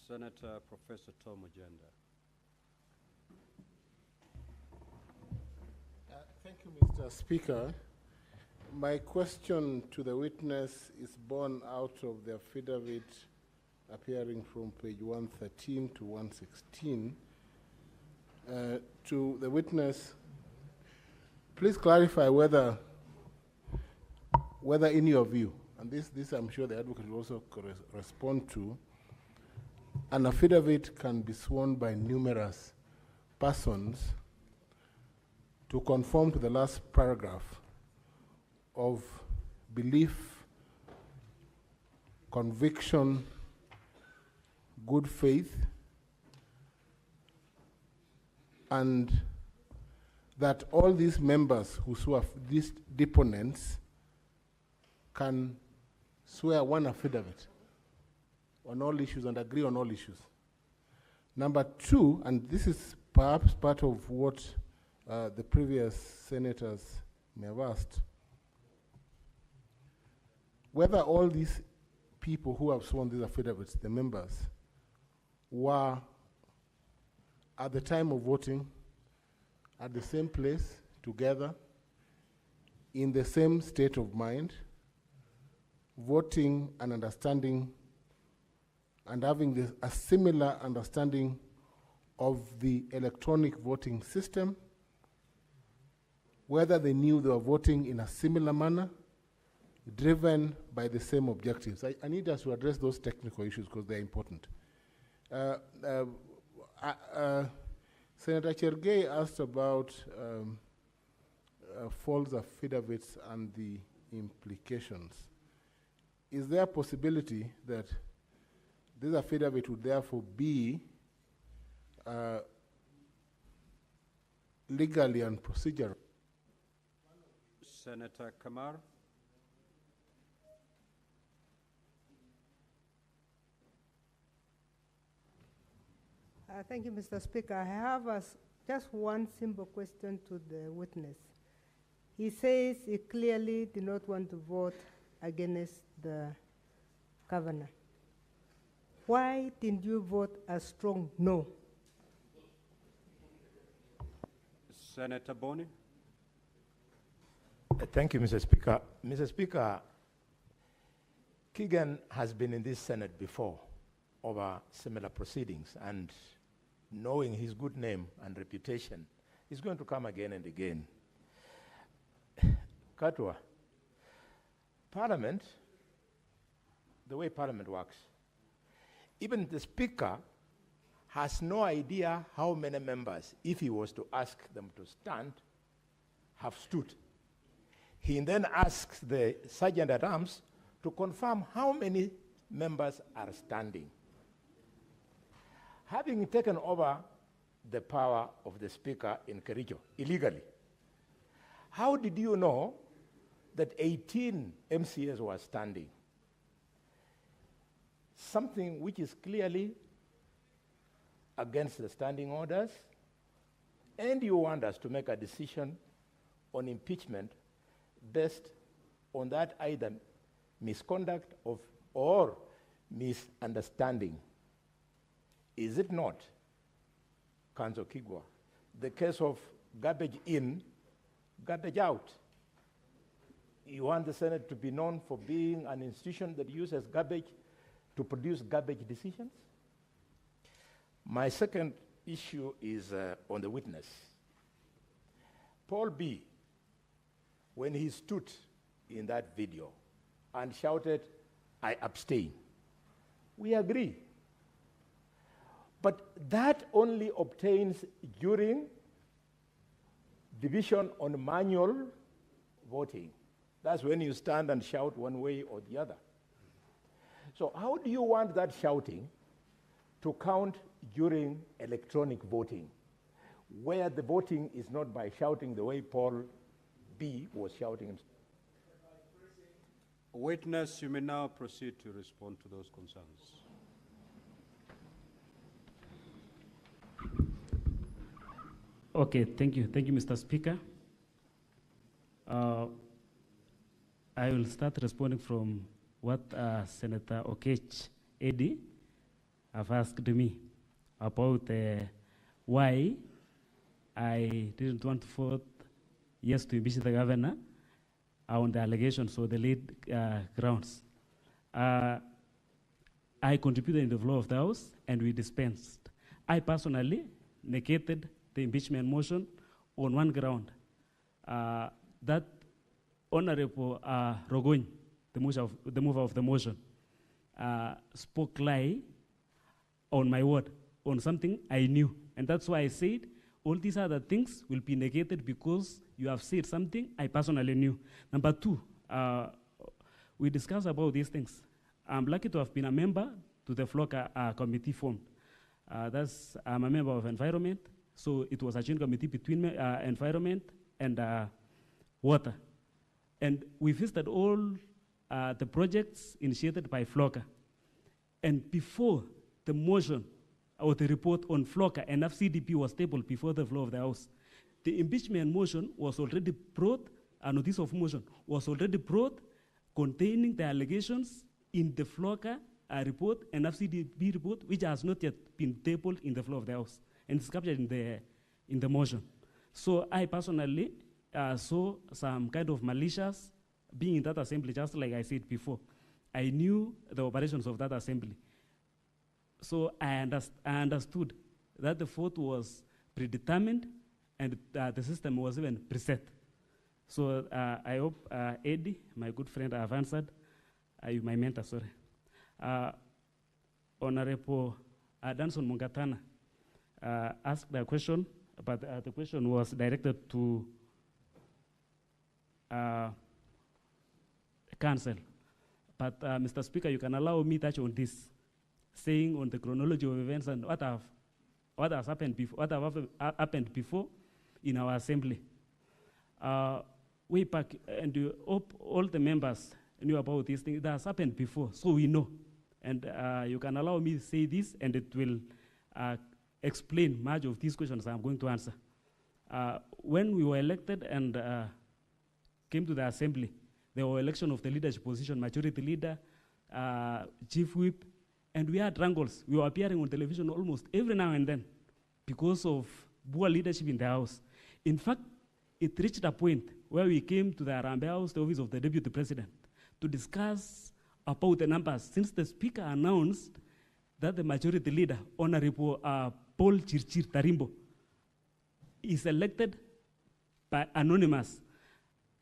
Senator Professor Tom Ojenda. Thank you, Mr. Speaker. My question to the witness is born out of the affidavit appearing from page 113 to 116. To the witness, please clarify whether in your view, and this I'm sure the advocate will also respond to, an affidavit can be sworn by numerous persons to conform to the last paragraph of belief, conviction, good faith, and that all these members who swear, these deponents, can swear one affidavit on all issues and agree on all issues. Number two, and this is perhaps part of what the previous senators may have asked, whether all these people who have sworn these affidavits, the members, were at the time of voting at the same place, together, in the same state of mind, voting and understanding and having a similar understanding of the electronic voting system, whether they knew they were voting in a similar manner, driven by the same objectives. I need us to address those technical issues because they're important. Senator Chergey asked about false affidavits and the implications. Is there a possibility that this affidavit would therefore be legally and procedural? Senator Kamar. Thank you, Mr. Speaker. I have just one simple question to the witness. He says he clearly did not want to vote against the governor. Why didn't you vote a strong no? Senator Boni. Thank you, Mr. Speaker. Mr. Speaker, Keegan has been in this Senate before over similar proceedings, and knowing his good name and reputation, he's going to come again and again. Katwa, Parliament, the way Parliament works, even the Speaker has no idea how many members, if he was to ask them to stand, have stood. He then asks the Sergeant at Arms to confirm how many members are standing. Having taken over the power of the Speaker in Kericho illegally, how did you know that 18 MCAs were standing? Something which is clearly against the standing orders, and you want us to make a decision on impeachment based on that either misconduct or misunderstanding. Is it not, Council Kigwa, the case of garbage in, garbage out? You want the Senate to be known for being an institution that uses garbage to produce garbage decisions? My second issue is on the witness. Paul B., when he stood in that video and shouted, "I abstain," we agree. But that only obtains during division on manual voting. That's when you stand and shout one way or the other. So how do you want that shouting to count during electronic voting, where the voting is not by shouting the way Paul B. was shouting? Witness, you may now proceed to respond to those concerns. Okay, thank you. Thank you, Mr. Speaker. I will start responding from what Senator Okech Eddie have asked me about why I didn't want to vote yes to impeach the governor on the allegations or the lead grounds. I contributed in the floor of the House and we dispensed. I personally negated the impeachment motion on one ground, that Honorable Rogony, the mover of the motion, spoke lie on my word, on something I knew. And that's why I said all these other things will be negated because you have said something I personally knew. Number two, we discussed about these things. I'm lucky to have been a member to the FLOCA committee formed. I'm a member of environment, so it was a joint committee between environment and water. And we visited all the projects initiated by FLOCA. And before the motion or the report on FLOCA and FCDP was tabled before the floor of the House, the impeachment motion was already brought, a notice of motion was already brought containing the allegations in the FLOCA report and FCDP report, which has not yet been tabled in the floor of the House. And it's captured in the motion. So I personally saw some kind of malicious being in that assembly, just like I said before. I knew the operations of that assembly. So I understood that the vote was predetermined and the system was even preset. So I hope Eddie, my good friend, I have answered. My mentor, sorry. Honorable Danson Mungatana asked a question, but the question was directed to council. But Mr. Speaker, you can allow me to touch on this, saying on the chronology of events and what has happened happened before in our assembly. Way back, and all the members knew about this thing. It has happened before, so we know. And you can allow me to say this, and it will explain much of these questions I'm going to answer. When we were elected and came to the assembly, there were election of the leadership position, majority leader, chief whip, and we had wrangles. We were appearing on television almost every now and then because of poor leadership in the House. In fact, it reached a point where we came to the Arambe House, the office of the Deputy President, to discuss about the numbers, since the Speaker announced that the majority leader, Honorable Paul Chirchir Tarimbo, is elected by anonymous.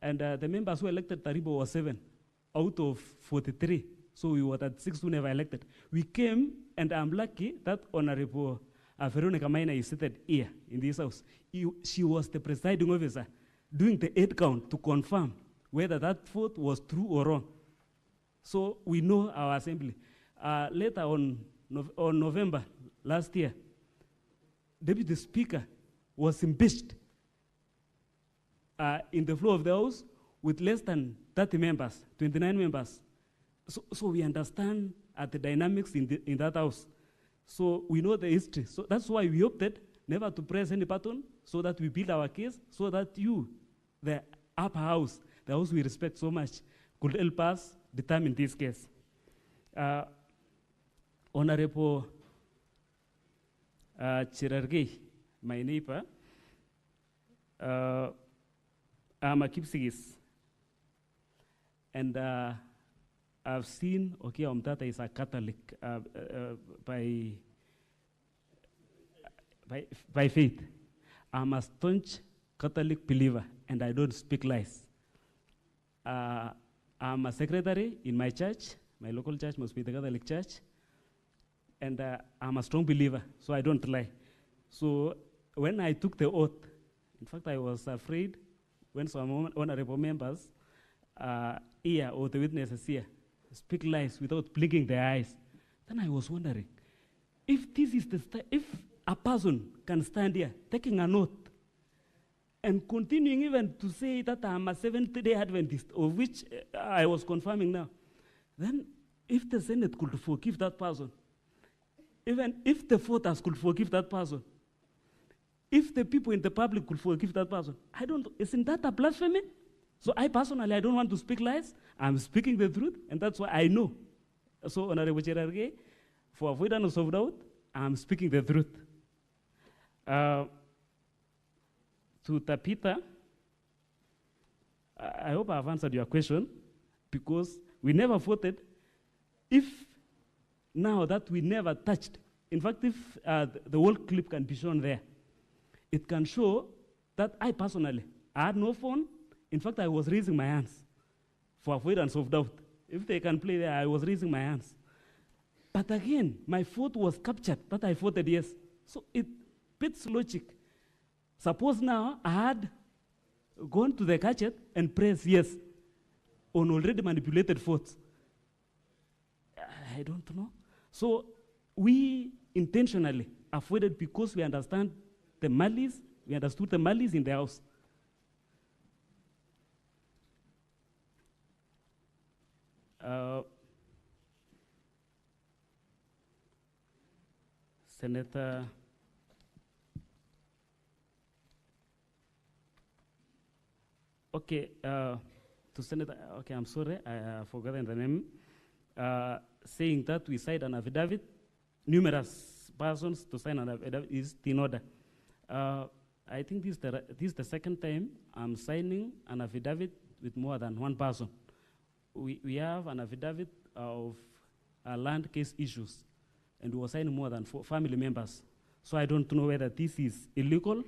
And the members who elected Tarimbo were 7 out of 43. So we were at 6 who never elected. We came, and I'm lucky that Honorable Veronica Maina is seated here in this house. She was the presiding officer doing the 8 count to confirm whether that vote was true or wrong. So we know our assembly. Later on November last year, Deputy Speaker was impeached in the floor of the House with less than 30 members, 29 members. So we understand the dynamics in that House. So we know the history. So that's why we opted never to press any button, so that we build our case, so that you, the upper house, the house we respect so much, could help us determine this case. Honorable Cherargei, my neighbor, I'm a Kipsigis. And I've seen Okia is a Catholic by faith. I'm a staunch Catholic believer, and I don't speak lies. I'm a secretary in my church. My local church must be the Catholic church. And I'm a strong believer, so I don't lie. So when I took the oath, in fact, I was afraid when some honorable members here, or the witnesses here, speak lies without blinking their eyes. Then I was wondering, if this is if a person can stand here taking an oath and continuing even to say that I'm a Seventh-day Adventist, of which I was confirming now, then if the Senate could forgive that person, even if the voters could forgive that person, if the people in the public could forgive that person, isn't that a blasphemy? So I personally, I don't want to speak lies. I'm speaking the truth, and that's why I know. So, Honorable Cherargei, for avoidance of doubt, I'm speaking the truth. To Tapita, I hope I've answered your question, because we never voted. If now that we never touched, in fact, if the whole clip can be shown there, it can show that I personally, I had no phone. In fact, I was raising my hands for avoidance of doubt. If they can play there, I was raising my hands. But again, my vote was captured that I voted yes. So it fits logic. Suppose now I had gone to the gadget and pressed yes on already manipulated votes. I don't know. So we intentionally avoided because we understand the malice, we understood the malice in the house. Senator to Senator, I'm sorry, I forgotten the name, saying that we signed an affidavit, numerous persons to sign an affidavit is in order. I think this is the second time I'm signing an affidavit with more than one person. We have an affidavit of land case issues, and we were signing more than 4 family members. So I don't know whether this is illegal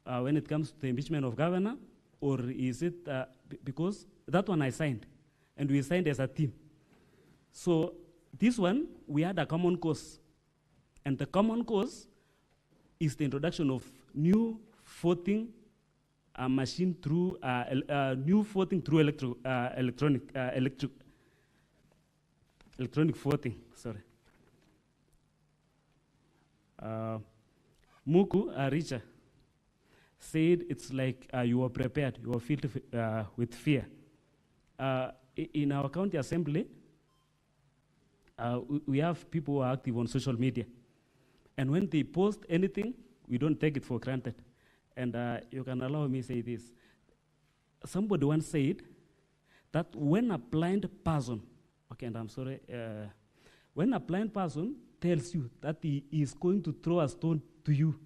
when it comes to the impeachment of governor, or is it because that one I signed, and we signed as a team. So this one, we had a common cause, and the common cause is the introduction of new voting machine through new voting through electronic voting. Sorry. Muku Richard said it's like you were prepared, you were filled with fear. In our county assembly, we have people who are active on social media, and when they post anything, we don't take it for granted. And you can allow me to say this. Somebody once said that when a blind person, and I'm sorry, when a blind person tells you that he is going to throw a stone to you,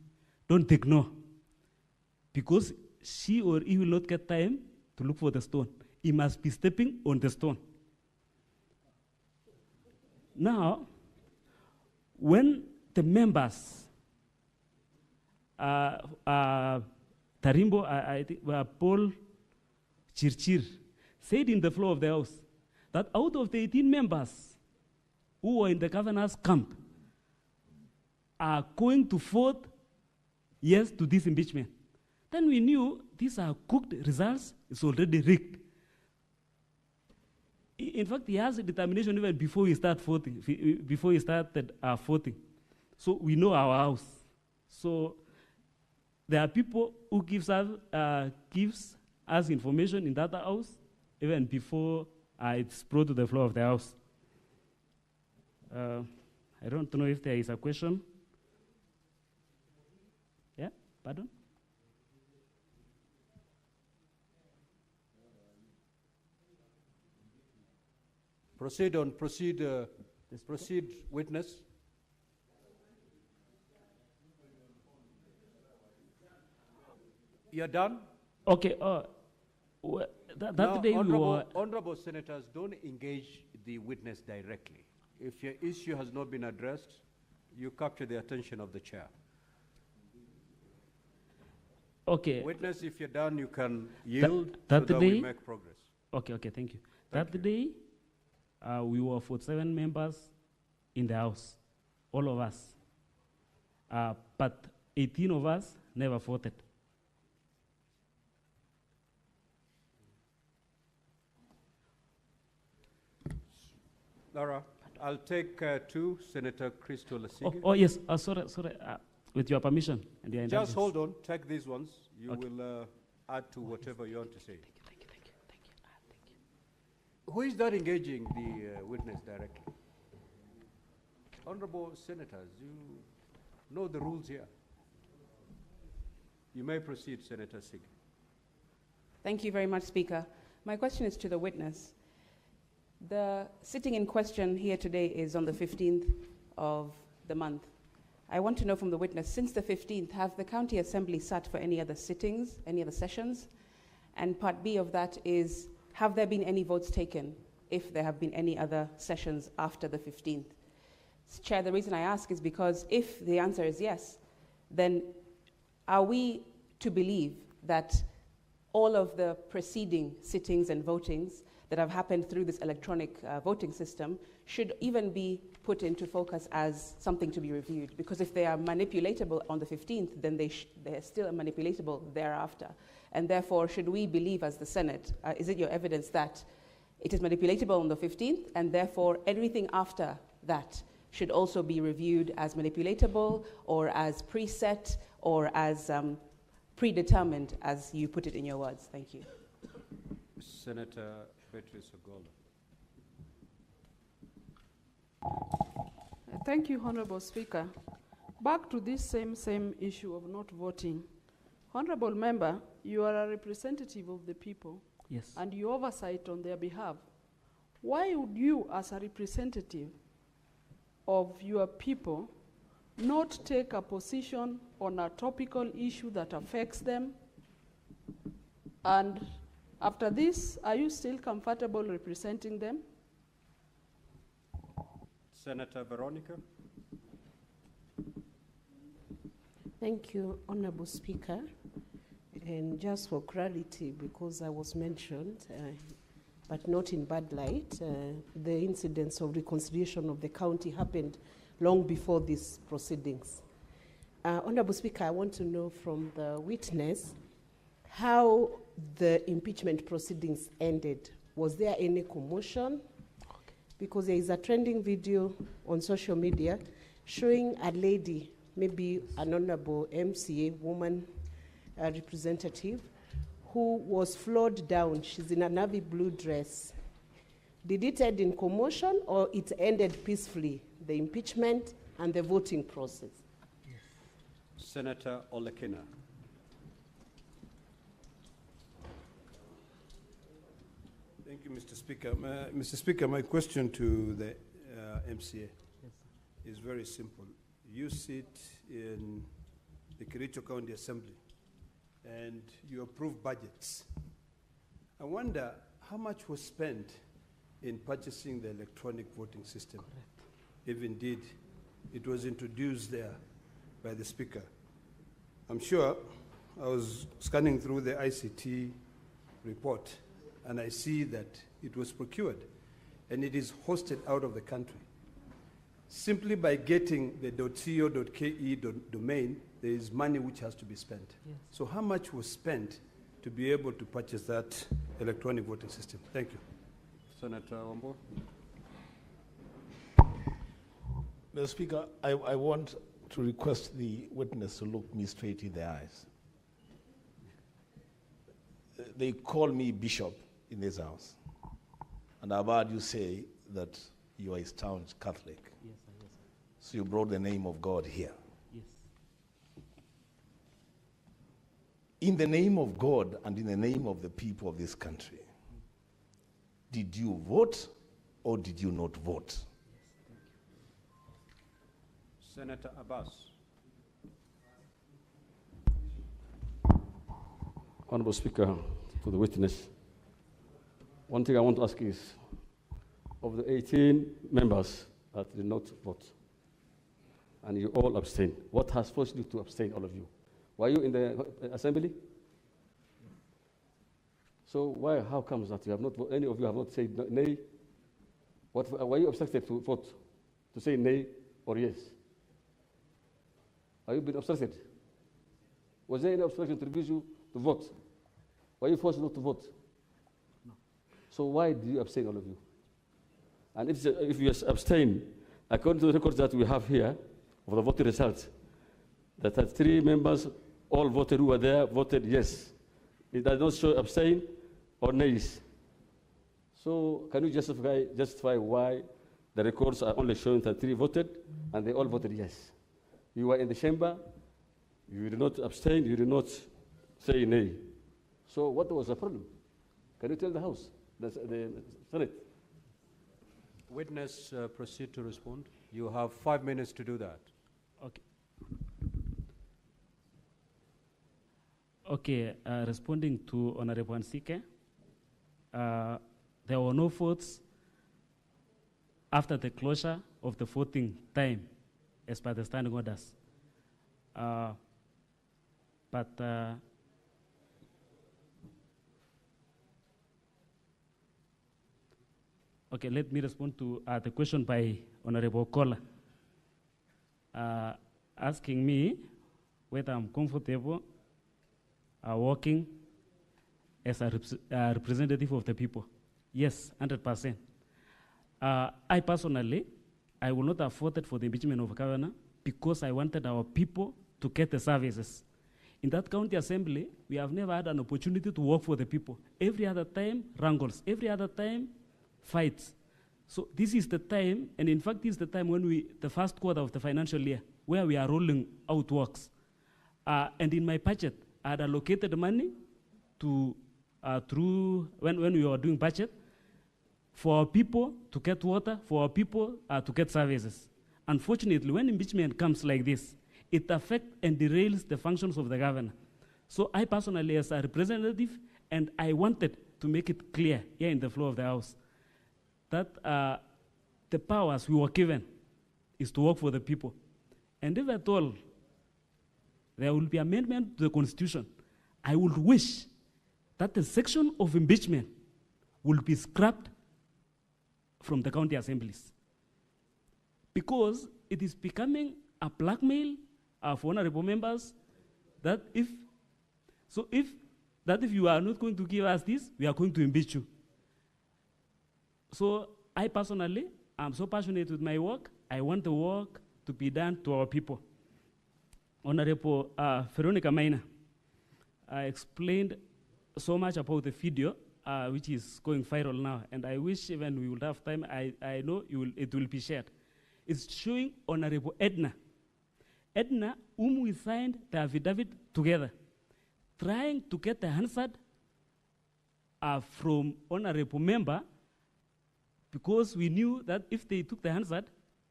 don't ignore. Because she or he will not get time to look for the stone. He must be stepping on the stone. Now, when the members, Tarimbo, I think, Paul Chirchir, said in the floor of the house that out of the 18 members who were in the governor's camp are going to vote yes to this impeachment. Then we knew these are cooked results, it's already rigged. In fact, he has a determination even before he started voting. So we know our house. So there are people who gives us information in that house even before it's brought to the floor of the house. I don't know if there is a question. Yeah, pardon? Proceed, witness. You're done? Okay, that Now, day we were... honorable senators, don't engage the witness directly. If your issue has not been addressed, you capture the attention of the chair. Okay. Witness, if you're done, you can yield that so that day, we make progress. Okay, thank you. That day, we were 47 members in the House, all of us. But 18 of us never voted. Laura, I'll take two, Senator Christo Lasigi. Oh, yes, sorry, with your permission. And your Just hold on, take these ones. You will add to whatever you want to say. Thank you. Who is that engaging the witness directly? Honorable senators, you know the rules here. You may proceed, Senator Sig. Thank you very much, Speaker. My question is to the witness. The sitting in question here today is on the 15th of the month. I want to know from the witness, since the 15th, have the County Assembly sat for any other sittings, any other sessions? And part B of that is, have there been any votes taken if there have been any other sessions after the 15th? Chair, the reason I ask is because if the answer is yes, then are we to believe that all of the preceding sittings and votings that have happened through this electronic voting system should even be put into focus as something to be reviewed? Because if they are manipulatable on the 15th, then they're still manipulatable thereafter. And therefore, should we believe as the Senate, is it your evidence that it is manipulatable on the 15th, and therefore everything after that should also be reviewed as manipulatable or as preset or as predetermined, as you put it in your words? Thank you. Senator Beatrice Ogola. Thank you, Honorable Speaker. Back to this same issue of not voting. Honorable Member, you are a representative of the people. Yes. And you oversight on their behalf. Why would you, as a representative of your people, not take a position on a topical issue that affects them? And after this, are you still comfortable representing them? Senator Veronica. Thank you, Honorable Speaker. And just for clarity, because I was mentioned, but not in bad light, the incidents of reconciliation of the county happened long before these proceedings. Honorable Speaker, I want to know from the witness how the impeachment proceedings ended. Was there any commotion? Because there is a trending video on social media showing a lady, maybe an honorable MCA woman representative, who was floored down. She's in a navy blue dress. Did it end in commotion or it ended peacefully, the impeachment and the voting process? Yes. Senator Olekina. Thank you, Mr. Speaker. Mr. Speaker, my question to the MCA is very simple. You sit in the Kericho County Assembly and you approve budgets. I wonder how much was spent in purchasing the electronic voting system, if indeed it was introduced there by the Speaker. I'm sure I was scanning through the ICT report and I see that it was procured and it is hosted out of the country. Simply by getting the .co.ke domain, there is money which has to be spent. Yes. So how much was spent to be able to purchase that electronic voting system? Thank you. Senator Wambo. Mr. Speaker, I want to request the witness to look me straight in the eyes. They call me bishop in this house, and I've heard you say that you are a staunch Catholic. Yes, sir. So you brought the name of God here. Yes. In the name of God and in the name of the people of this country, did you vote or did you not vote? Senator Abbas. Honorable Speaker, to the witness, one thing I want to ask is, of the 18 members that did not vote, and you all abstained, what has forced you to abstain, all of you? Were you in the assembly? So why, how comes that you have not, any of you have not said nay? Were you obstructed to vote, to say nay or yes? Have you been obstructed? Was there any obstruction to refuse you to vote? Were you forced not to vote? No. So why did you abstain, all of you? And if you abstain, according to the records that we have here, of the voting results, that 3 members, all voted who were there, voted yes. It does not show abstain or nays. So can you justify why the records are only showing that 3 voted and they all voted yes? You were in the chamber, you did not abstain, you did not say nay. So what was the problem? Can you tell the House, the Senate? Witness, proceed to respond. You have 5 minutes to do that. Okay. Okay, responding to Honorable Nsike, there were no votes after the closure of the voting time as per the standing orders. Okay, let me respond to the question by Honorable Kola, asking me whether I'm comfortable working as a representative of the people. Yes, 100%. I personally, I will not have voted for the impeachment of governor because I wanted our people to get the services. In that county assembly, we have never had an opportunity to work for the people. Every other time, wrangles. Every other time, fights. So this is the time, and in fact, this is the time when the first quarter of the financial year, where we are rolling out works. And in my budget, I had allocated money to, when we were doing budget, for our people to get water, for our people to get services. Unfortunately, when impeachment comes like this, it affects and derails the functions of the governor. So I personally, as a representative, and I wanted to make it clear here in the floor of the House, that the powers we were given is to work for the people. And if at all there will be amendment to the Constitution, I would wish that the section of impeachment will be scrapped from the county assemblies, because it is becoming a blackmail for honorable members that if you are not going to give us this, we are going to impeach you. So I personally, I'm so passionate with my work. I want the work to be done to our people. Honorable Veronica Maina explained so much about the video, which is going viral now, and I wish even we would have time, I know it will be shared. It's showing Honorable Edna, whom we signed the affidavit together, trying to get the answer from Honorable Member, because we knew that if they took the answer,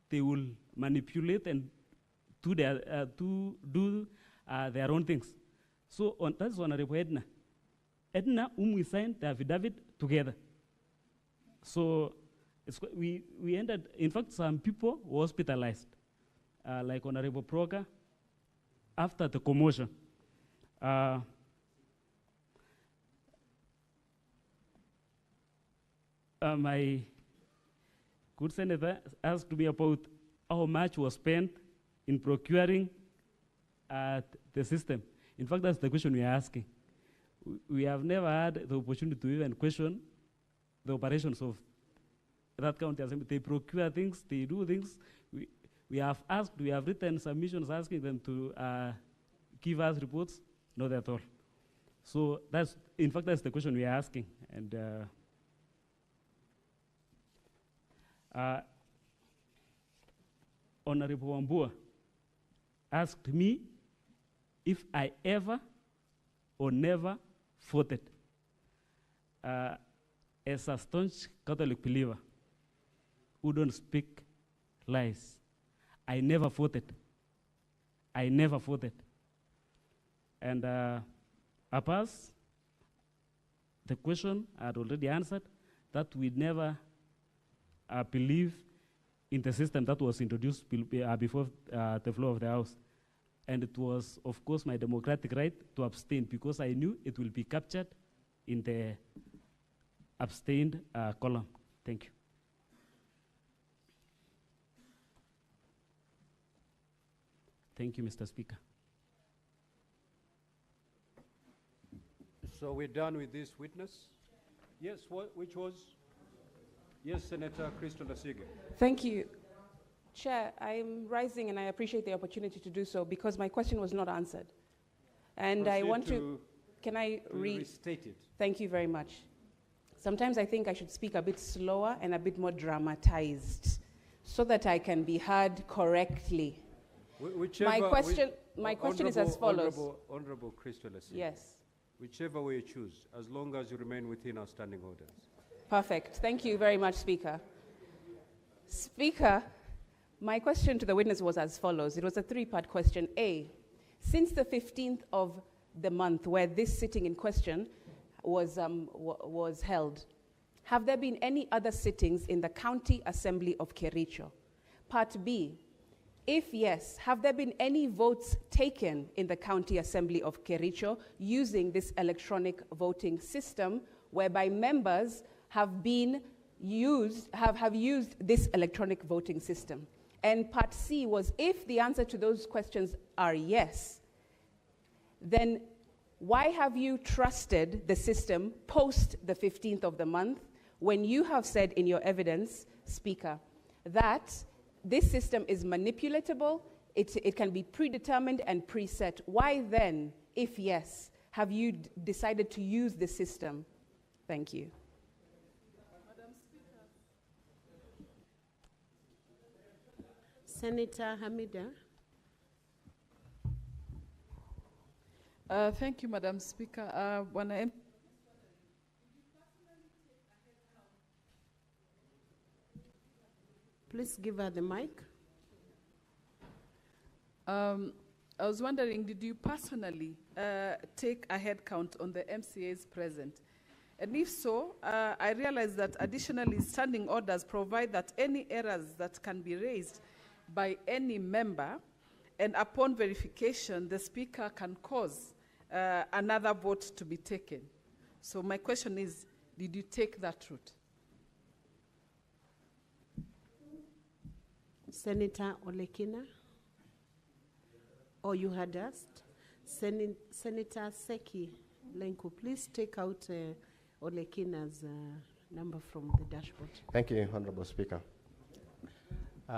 they will manipulate and do their own things. So that's Honorable Edna, whom we signed the affidavit together. So we ended, in fact, some people were hospitalized, like Honorable Proga, after the commotion. My good senator asked me about how much was spent in procuring the system. In fact, that's the question we are asking. We have never had the opportunity to even question the operations of that county assembly. They procure things, they do things. We have asked, we have written submissions asking them to give us reports, not at all. So that's, in fact, that's the question we are asking. And Honorable Wambua asked me if I ever or never voted. As a staunch Catholic believer who don't speak lies, I never voted. I never voted. And Abbas, the question I had already answered, that we never believe in the system that was introduced before the floor of the House. And it was, of course, my democratic right to abstain because I knew it will be captured in the abstained column. Thank you. Thank you, Mr. Speaker. So we're done with this witness? Yes, which was? Yes, Senator Crystal Asige. Thank you. Chair, I'm rising and I appreciate the opportunity to do so because my question was not answered. And I want to, can I restate it? Thank you very much. Sometimes I think I should speak a bit slower and a bit more dramatized so that I can be heard correctly. My question is as follows. Honorable Crystal Asige. Yes. Whichever way you choose, as long as you remain within our standing orders. Perfect. Thank you very much, Speaker. Speaker, my question to the witness was as follows. It was a three-part question. A, since the 15th of the month where this sitting in question was held, have there been any other sittings in the County Assembly of Kericho? Part B, if yes, have there been any votes taken in the County Assembly of Kericho using this electronic voting system whereby members have used this electronic voting system? And part C was, if the answer to those questions are yes, then why have you trusted the system post the 15th of the month when you have said in your evidence, Speaker, that this system is manipulatable, it can be predetermined and preset? Why then, if yes, have you decided to use the system? Thank you. Senator Hamida. Thank you, Madam Speaker. Please give her the mic. I was wondering, did you personally take a head count on the MCAs present? And if so, I realize that additionally standing orders provide that any errors that can be raised by any member, and upon verification, the Speaker can cause another vote to be taken. So my question is, did you take that route? Senator Olekina? Or you had asked? Senator Seki Lenku, please take out Olekina's number from the dashboard. Thank you, Honorable Speaker.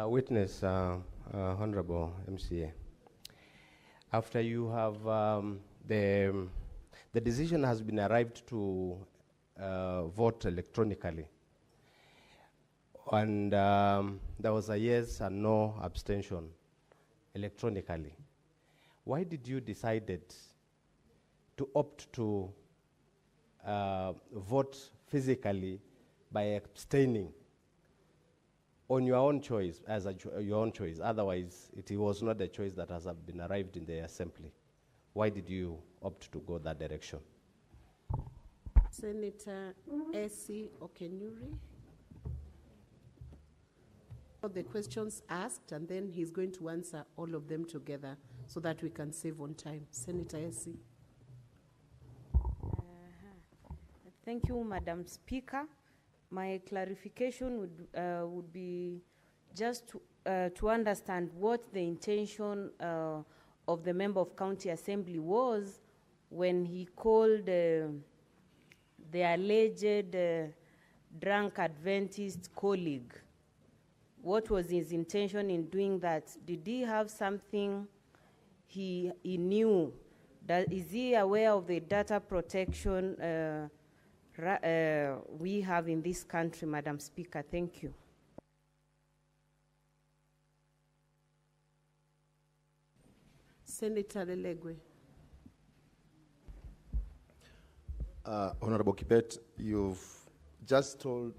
Witness, Honorable MCA. After you have, the decision has been arrived to vote electronically. And there was a yes and no abstention electronically. Why did you decide to opt to vote physically by abstaining on your own choice, your own choice? Otherwise, it was not a choice that has been arrived in the assembly. Why did you opt to go that direction? Senator Essie Okenyuri. The questions asked, and then he's going to answer all of them together so that we can save on time. Senator Essie. Thank you, Madam Speaker. My clarification would be just to understand what the intention of the member of County Assembly was when he called the alleged drunk Adventist colleague. What was his intention in doing that? Did he have something he knew? Is he aware of the data protection we have in this country, Madam Speaker? Thank you. Senator Lelegwe. Honorable Kibet, you've just told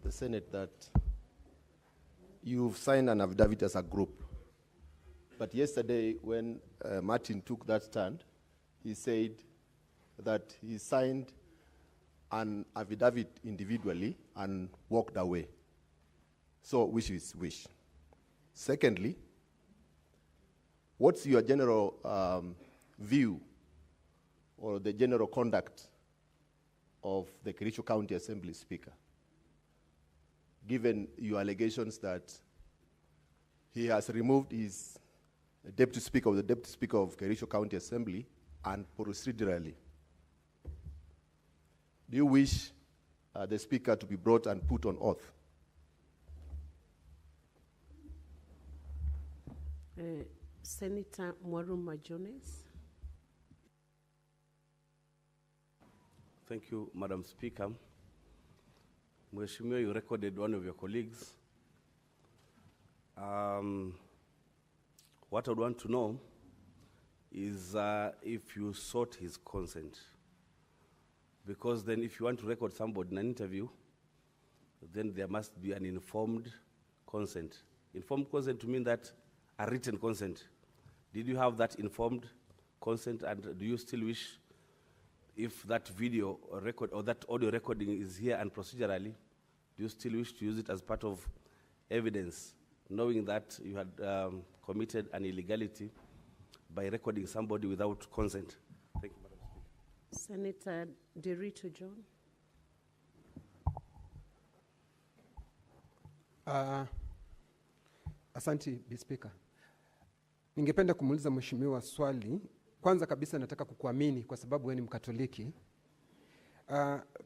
the Senate that you've signed an affidavit as a group. But yesterday, when Martin took that stand, he said that he signed an affidavit individually and walked away. So, which is which? Secondly, what's your general view or the general conduct of the Kericho County Assembly Speaker, given your allegations that he has removed his Deputy Speaker of the Deputy Speaker of Kericho County Assembly and procedurally? Do you wish the Speaker to be brought and put on oath? Senator Mwaruma Jones. Thank you, Madam Speaker. Mheshimiwa, you recorded one of your colleagues. What I would want to know is if you sought his consent. Because then if you want to record somebody in an interview, then there must be an informed consent. Informed consent to mean that a written consent. Did you have that informed consent, and do you still wish, if that video or record or that audio recording is here and procedurally, do you still wish to use it as part of evidence, knowing that you had committed an illegality by recording somebody without consent? Thank you, Madam Speaker. Senator Derito John. Asante, Bi Speaker. Ningependa kumuuliza mheshimiwa swali. Kwanza kabisa nataka kukuamini kwa sababu wewe ni Mkatoliki.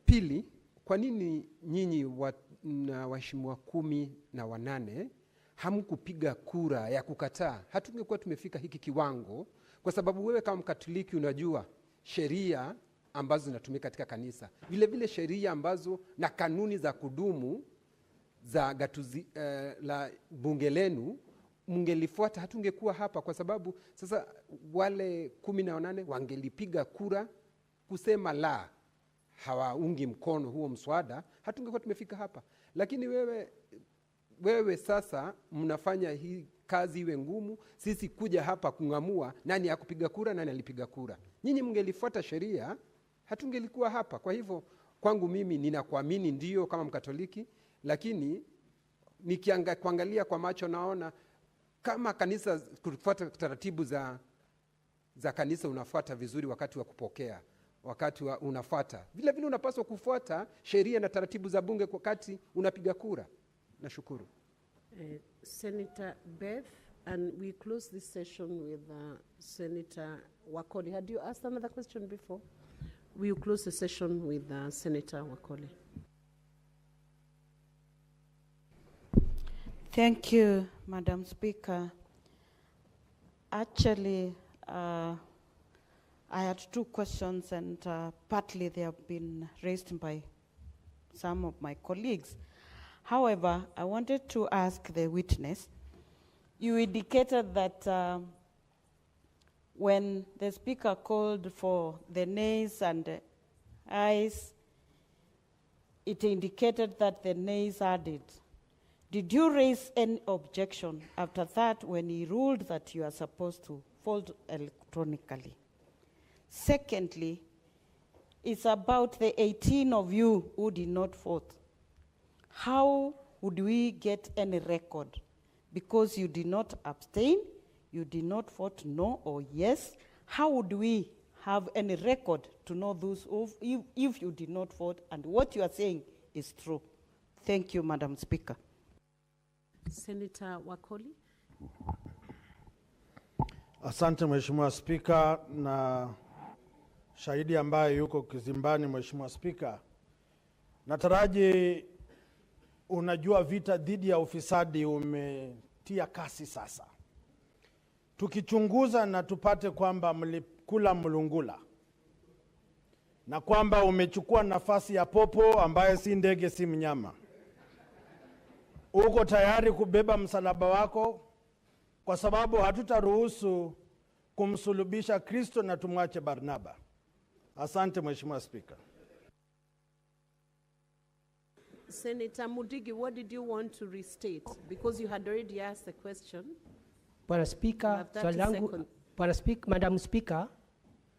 Pili, kwa nini nyinyi na waheshimiwa 18 hamkupiga kura ya kukataa? Hatungekuwa tumefika hiki kiwango, kwa sababu wewe kama Mkatoliki unajua sheria ambazo zinatumika katika kanisa, vile vile sheria ambazo na kanuni za kudumu za gatuzi la bunge lenu mngelifuata, hatungekuwa hapa, kwa sababu sasa wale 18 wangelipiga kura kusema la, hawaungi mkono huo mswada, hatungekuwa tumefika hapa. Lakini wewe sasa mnafanya hii kazi iwe ngumu, sisi kuja hapa kungamua nani akupiga kura, nani alipiga kura. Nyinyi mngelifuata sheria, hatungelikuwa hapa. Kwa hivyo kwangu mimi ninakuamini ndio kama Mkatoliki, lakini kuangalia kwa macho naona kama kanisa kufuata taratibu za kanisa, unafuata vizuri wakati wa kupokea, wakati unafuata. Vile vile unapaswa kufuata sheria na taratibu za bunge wakati unapiga kura. Nashukuru. Senator Beth, and we close this session with Senator Wakoli. Had you asked another question before? We will close the session with Senator Wakoli. Thank you, Madam Speaker. Actually, I had 2 questions, and partly they have been raised by some of my colleagues. However, I wanted to ask the witness, you indicated that when the Speaker called for the nays and the ayes, it indicated that the nays added. Did you raise any objection after that when he ruled that you are supposed to vote electronically? Secondly, it's about the 18 of you who did not vote. How would we get any record? Because you did not abstain, you did not vote no or yes. How would we have any record to know those if you did not vote and what you are saying is true? Thank you, Madam Speaker. Senator Wakoli. Asante Mheshimiwa Spika, na shahidi ambaye yuko kizimbani. Mheshimiwa Spika, nataraji unajua vita dhidi ya ufisadi umetia kasi sasa. Tukichunguza na tupate kwamba mlikula mlungula na kwamba umechukua nafasi ya popo ambaye si ndege si mnyama, uko tayari kubeba msalaba wako, kwa sababu hatutaruhusu kumsulubisha Kristo na tumwache Barnaba. Asante Mheshimiwa Spika. Senator Mudigi, what did you want to restate? Because you had already asked the question. Bwana Spika, swali langu, Madam Speaker,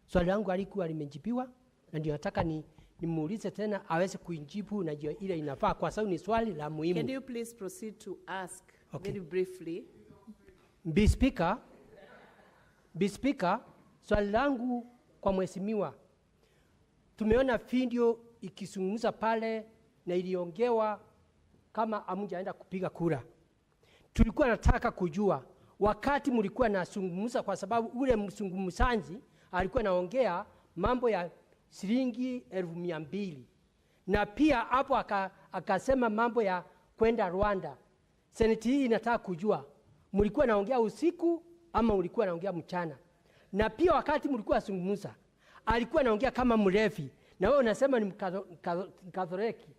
swali langu alikuwa limejibiwa na ndio nataka nimuulize tena aweze kuijibu na ndio ile inafaa kwa sababu ni swali la muhimu. Can you please proceed to ask very briefly? Bi Speaker, swali langu kwa mheshimiwa. Tumeona video ikizungumza pale na iliongewa kama hamjaenda kupiga kura. Tulikuwa nataka kujua wakati mlikuwa nazungumza, kwa sababu ule mzungumzaji alikuwa naongea mambo ya shilingi 200,000 na pia hapo akasema mambo ya kwenda Rwanda. Seneti hii inataka kujua mlikuwa naongea usiku ama mlikuwa naongea mchana, na pia wakati mlikuwa zungumza alikuwa naongea kama mrefi na wewe unasema ni Mkatholiki.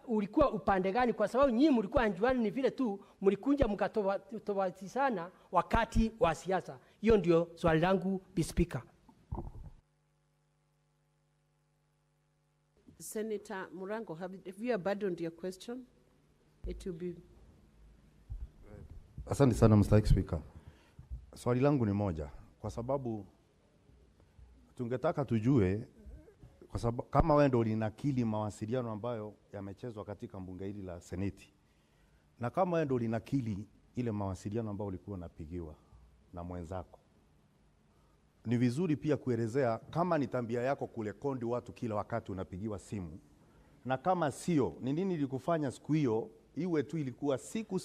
Ulikuwa upande gani? Kwa sababu nyinyi mlikuwa anjuani, ni vile tu mlikunja mkatofautiana wakati wa siasa. Hiyo ndio swali langu, Bi Speaker. Senator Murango, have you abandoned your question? It will be... Asante sana Mr. Speaker. Swali langu ni moja, kwa sababu tungetaka tujue, kwa sababu kama wewe ndio ulinakili mawasiliano ambayo yamechezwa katika bunge hili la Seneti, na kama wewe ndio ulinakili ile mawasiliano ambayo ulikuwa unapigiwa na mwenzako, ni vizuri pia kuelezea kama ni tabia yako kulekondi watu kila wakati unapigiwa simu, na kama sio, ni nini ilikufanya siku hiyo iwe tu ilikuwa siku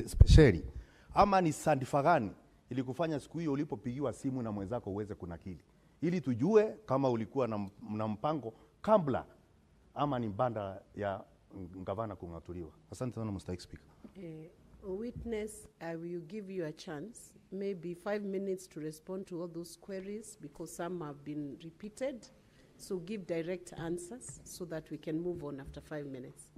speciali, ama ni sandifa gani ilikufanya siku hiyo ulipopigiwa simu na mwenzako uweze kunakili, ili tujue kama ulikuwa na mpango kabla ama ni banda ya gavana kung'atuliwa. Asante sana Mr. Speaker. Witness, I will give you a chance, maybe 5 minutes to respond to all those queries because some have been repeated. So give direct answers so that we can move on after 5 minutes.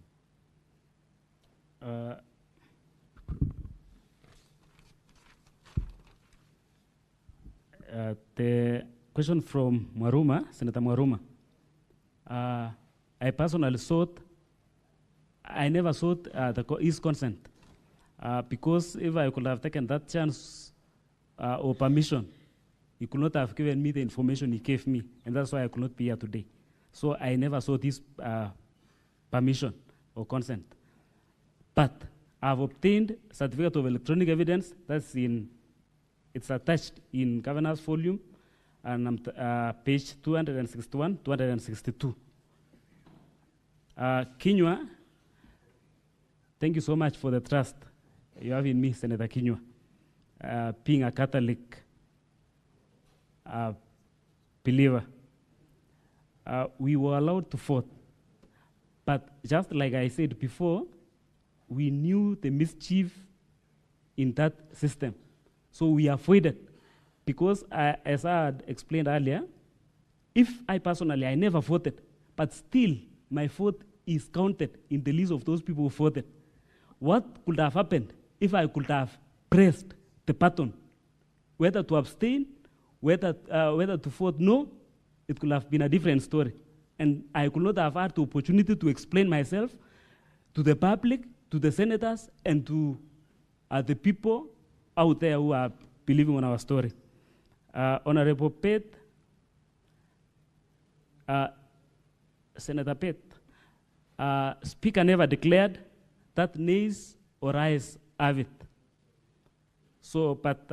The question from Mwaruma, Senator Mwaruma. I personally thought, I never sought his consent because if I could have taken that chance or permission, he could not have given me the information he gave me, and that's why I could not be here today. So I never sought his permission or consent. But I've obtained certificate of electronic evidence it's attached in governor's volume, and page 261, 262. Kinyua, thank you so much for the trust you have in me, Senator Kinyua. Being a Catholic believer, we were allowed to vote. But just like I said before, we knew the mischief in that system. So we avoided, because as I had explained earlier, if I personally, I never voted, but still my vote is counted in the list of those people who voted. What could have happened if I could have pressed the button, whether to abstain, whether to vote no? It could have been a different story. And I could not have had the opportunity to explain myself to the public, to the senators, and to the people out there who are believing on our story. Honorable Pate, Senator Pate, Speaker never declared that nays or ayes have it. So, but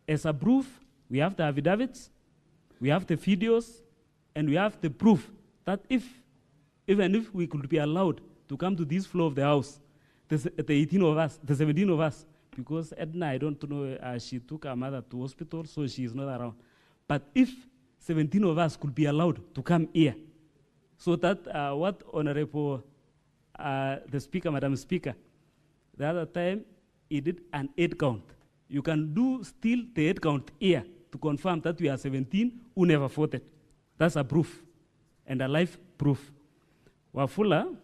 as a proof, we have the affidavits, we have the videos, and we have the proof that even if we could be allowed to come to this floor of the House, the 18 of us, the 17 of us, because Edna, I don't know, she took her mother to hospital, so she is not around. But if 17 of us could be allowed to come here, so that what Honorable the Speaker, Madam Speaker, the other time he did an 8 count. You can do still the 8 count here to confirm that we are 17 who never voted. That's a proof, and a live proof. Wafula,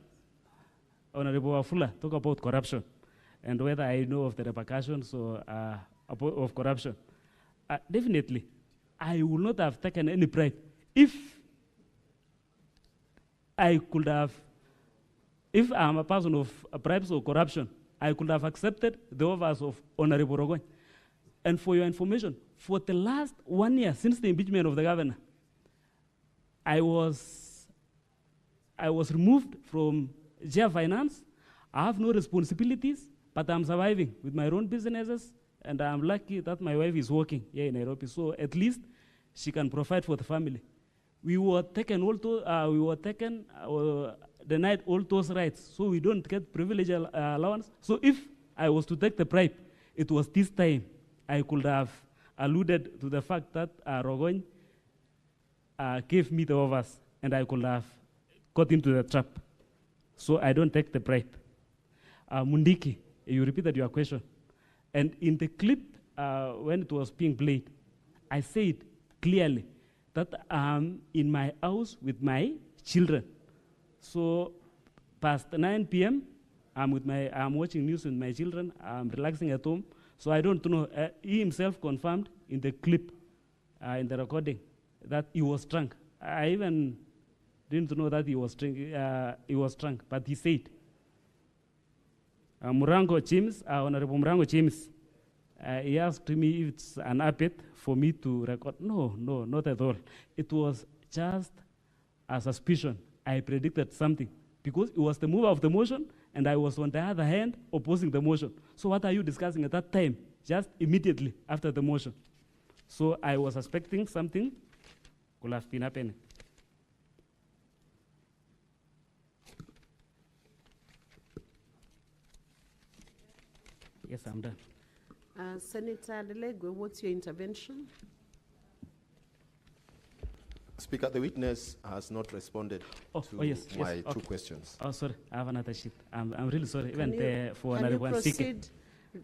Honorable Wafula, talk about corruption and whether I know of the repercussions of corruption. definitely, I would not have taken any bribe. If I could have, if I'm a person of bribes or corruption, I could have accepted the offers of Honorable Rogoy. And for your information, for the last 1 year since the impeachment of the governor, I was removed from jail finance. I have no responsibilities, but I'm surviving with my own businesses, and I'm lucky that my wife is working here in Nairobi, so at least she can provide for the family. We were taken denied all those rights, so we don't get privilege allowance. So if I was to take the bribe, it was this time I could have alluded to the fact that Rogoy gave me the offers, and I could have got into the trap. So I don't take the bribe. Mundiki, you repeated your question. And in the clip, when it was being played, I said clearly that I'm in my house with my children. So past 9 p.m., I'm watching news with my children. I'm relaxing at home. So I don't know. He himself confirmed in the clip, in the recording, that he was drunk. I even didn't know that he was drunk, but he said. Murango James, Honorable Murango James, he asked me if it's an habit for me to record. No, not at all. It was just a suspicion. I predicted something because it was the mover of the motion, and I was on the other hand opposing the motion. So what are you discussing at that time? Just immediately after the motion. So I was suspecting something could have been happening. Yes, I'm done. Senator Lelegwe, what's your intervention? Speaker, the witness has not responded to my two questions. Oh, sorry, I have another sheet. I'm really sorry. Can Even for you another one speaking.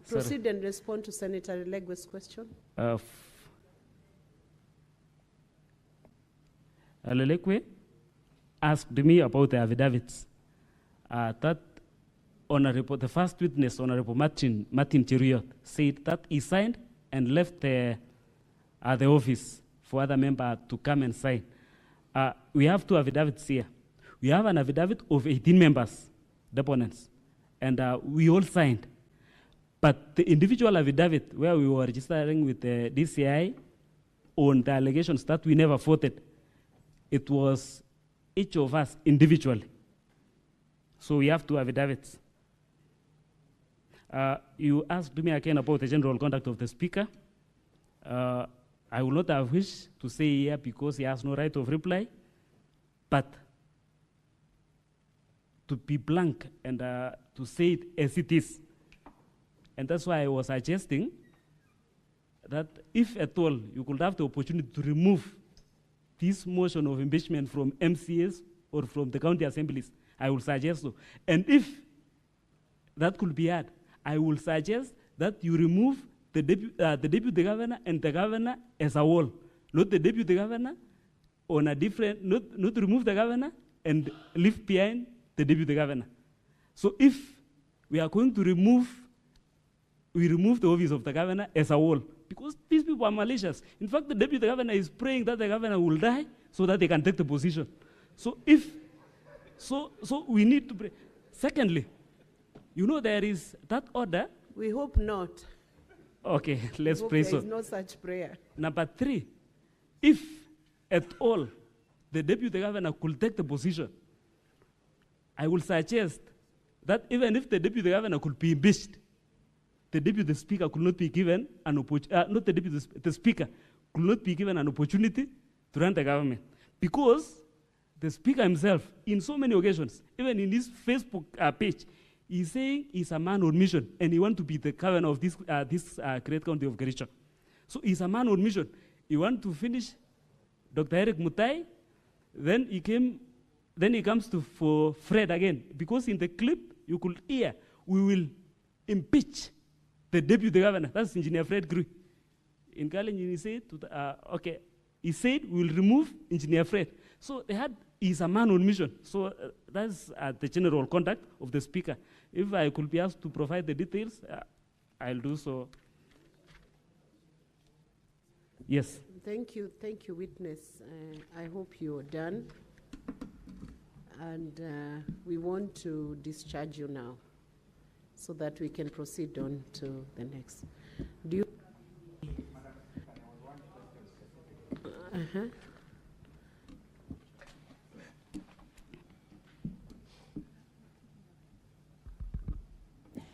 proceed and respond to Senator Lelegwe's question? Lelegwe asked me about the affidavits. That Honorable, the first witness, Honorable Martin Cheriot, said that he signed and left the office for other members to come and sign. We have two affidavits here. We have an affidavit of 18 members, deponents, and we all signed. But the individual affidavit where we were registering with the DCI on the allegations that we never voted, it was each of us individually. So we have two affidavits. You asked me again about the general conduct of the speaker. I would not have wished to say here because he has no right of reply, but to be blank and to say it as it is. And that's why I was suggesting that if at all you could have the opportunity to remove this motion of impeachment from MCAs or from the county assemblies, I will suggest so. And if that could be had, I will suggest that you remove the deputy governor and the governor as a whole, not the deputy governor on a different, not remove the governor and leave behind the deputy governor. So if we are going to remove the office of the governor as a whole, because these people are malicious. In fact, the deputy governor is praying that the governor will die so that they can take the position. So we need to pray. Secondly, you know there is that order. We hope not. Okay, let's pray so. There is no such prayer. Number 3, if at all the deputy governor could take the position, I will suggest that even if the deputy governor could be impeached, the deputy speaker could not be given an opportunity, the speaker could not be given an opportunity to run the government. Because the speaker himself, in so many occasions, even in his Facebook page, he's saying he's a man on mission and he wants to be the governor of this great county of Kericho. So he's a man on mission. He wants to finish Dr. Erick Mutai, then he comes for Fred again. Because in the clip, you could hear, we will impeach the deputy governor. That's Engineer Fred Grue. In Kalenjin, he said, he said, we will remove Engineer Fred. So he's a man on mission. So that's the general conduct of the speaker. If I could be asked to provide the details, I'll do so. Yes. Thank you, witness. I hope you're done. And we want to discharge you now so that we can proceed on to the next. Do you?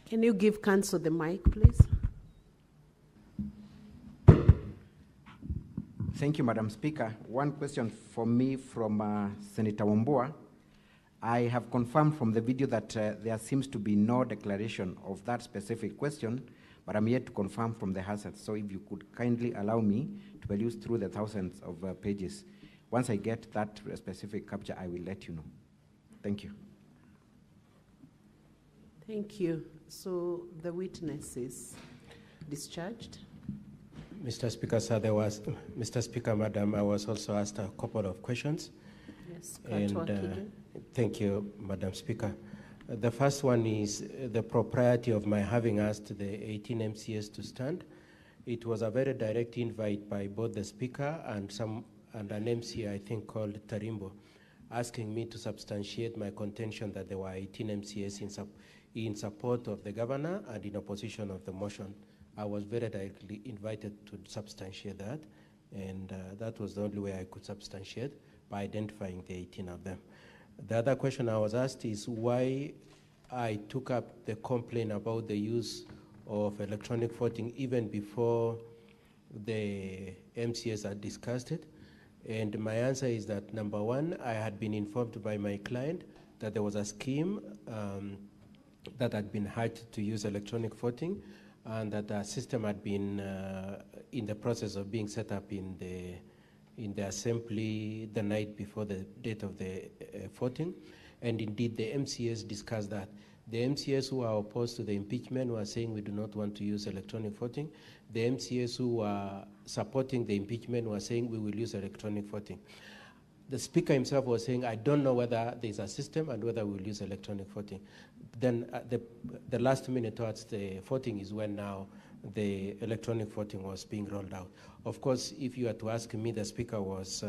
Can you give counsel the mic, please? Thank you, Madam Speaker. One question for me from Senator Wambua. I have confirmed from the video that there seems to be no declaration of that specific question, but I'm yet to confirm from the hazard. So if you could kindly allow me to peruse through the thousands of pages. Once I get that specific capture, I will let you know. Thank you. Thank you. So the witness is discharged. Mr. Speaker, sir, Mr. Speaker, Madam, I was also asked a couple of questions. Yes, thank you, Madam Speaker. The first one is the propriety of my having asked the 18 MCAs to stand. It was a very direct invite by both the Speaker and an MCA, I think, called Tarimbo, asking me to substantiate my contention that there were 18 MCAs in support of the governor and in opposition of the motion. I was very directly invited to substantiate that, and that was the only way I could substantiate, by identifying the 18 of them. The other question I was asked is why I took up the complaint about the use of electronic voting even before the MCAs had discussed it. And my answer is that, number one, I had been informed by my client that there was a scheme that had been hatched to use electronic voting, and that a system had been in the process of being set up in the assembly the night before the date of the voting. And indeed, the MCAs discussed that. The MCAs who are opposed to the impeachment were saying we do not want to use electronic voting. The MCAs who were supporting the impeachment were saying we will use electronic voting. The Speaker himself was saying, I don't know whether there's a system and whether we'll use electronic voting. Then the last minute towards the voting is when now the electronic voting was being rolled out. Of course, if you were to ask me, the Speaker was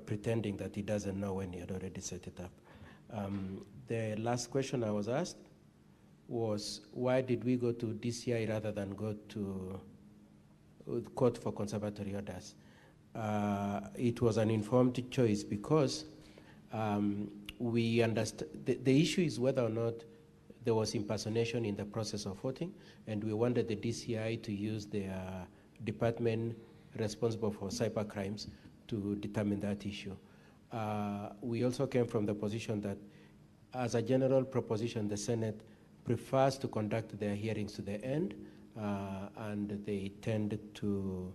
pretending that he doesn't know when he had already set it up. The last question I was asked was, why did we go to DCI rather than go to court for conservatory orders? It was an informed choice because we understand the issue is whether or not there was impersonation in the process of voting, and we wanted the DCI to use their department responsible for cyber crimes to determine that issue. We also came from the position that, as a general proposition, the Senate prefers to conduct their hearings to the end, and they tend to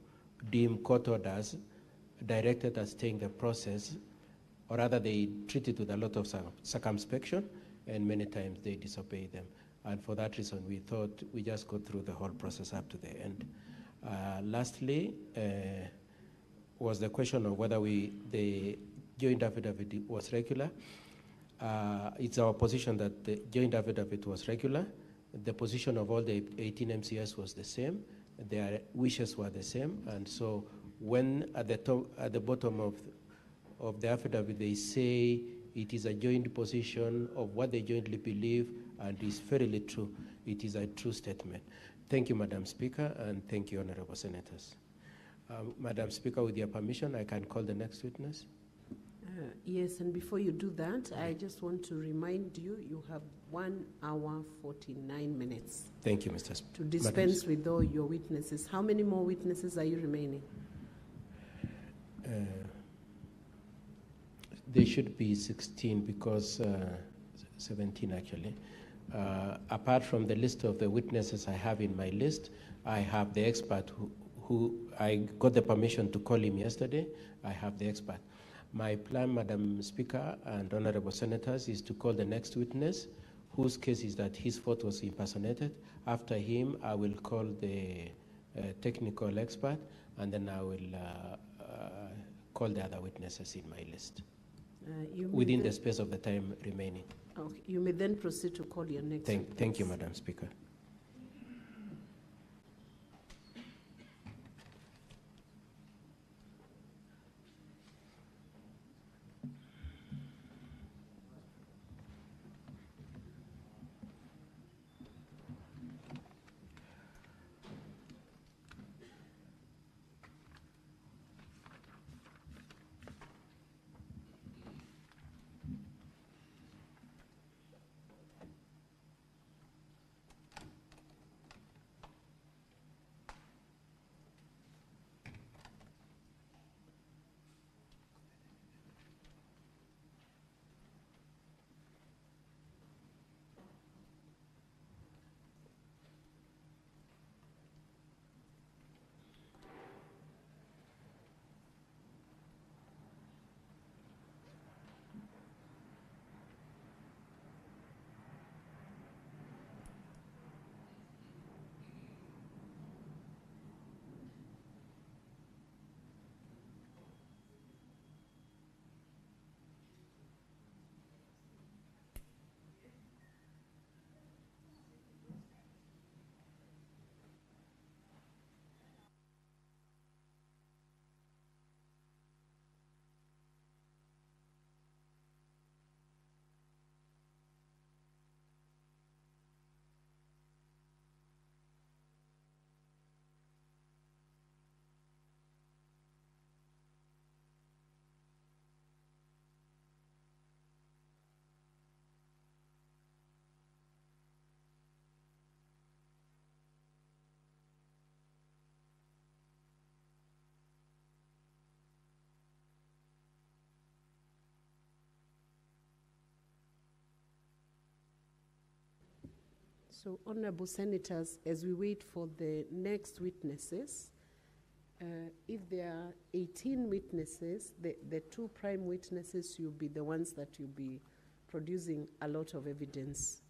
deem court orders directed as staying the process, or rather they treat it with a lot of circumspection, and many times they disobey them. And for that reason, we thought we just go through the whole process up to the end. Lastly, was the question of whether the joint affidavit was regular. It's our position that the joint affidavit was regular. The position of all the 18 MCS was the same. Their wishes were the same. And so when at the bottom of the affidavit, they say it is a joint position of what they jointly believe, and is fairly true. It is a true statement. Thank you, Madam Speaker, and thank you, Honorable Senators. Madam Speaker, with your permission, I can call the next witness. Yes, and before you do that, I just want to remind you, you have 1 hour, 49 minutes. Thank you, Mr. Speaker. To dispense with all your witnesses. How many more witnesses are you remaining? There should be 16 because 17 actually. Apart from the list of the witnesses I have in my list, I have the expert who I got the permission to call him yesterday. I have the expert. My plan, Madam Speaker and Honorable Senators, is to call the next witness, whose case is that his vote was impersonated. After him, I will call the technical expert, and then I will call the other witnesses in my list within the space of the time remaining. Okay. You may then proceed to call your next witness. Thank you, Madam Speaker. So, honorable senators, as we wait for the next witnesses, if there are 18 witnesses, the two prime witnesses, you'll be the ones that you'll be producing a lot of evidence.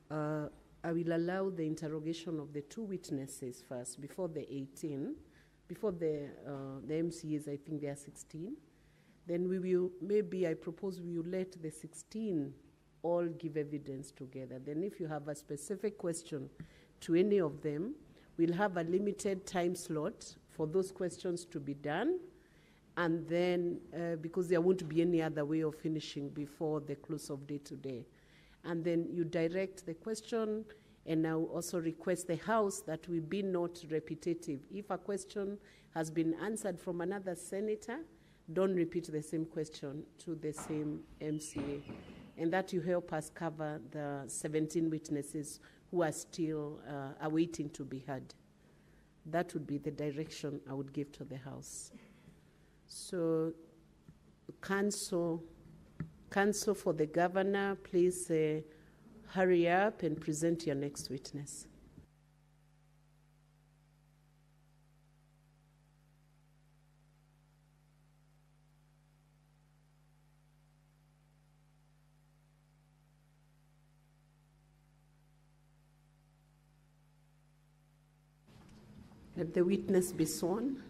I will allow the interrogation of the two witnesses first before the 18, before the MCAs, I think there are 16. Then we will, maybe I propose we will let the 16 all give evidence together. Then if you have a specific question to any of them, we'll have a limited time slot for those questions to be done. And then, because there won't be any other way of finishing before the close of day today. And then you direct the question, and I'll also request the House that we be not repetitive. If a question has been answered from another senator, don't repeat the same question to the same MCA. And that you help us cover the 17 witnesses who are still awaiting to be heard. That would be the direction I would give to the House. So, Council for the Governor, please hurry up and present your next witness. Let the witness be sworn.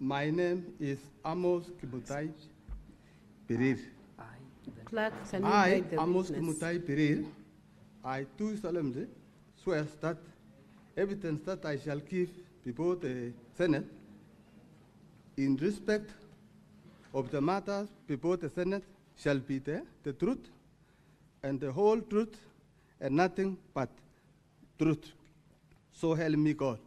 My name is Amos Kimutai Pereir. Clerk, can you I, guide the Amos witness? Kimutai Pereir, I do solemnly swear that evidence that I shall give before the Senate in respect of the matters before the Senate shall be the truth and the whole truth and nothing but truth. So help me God.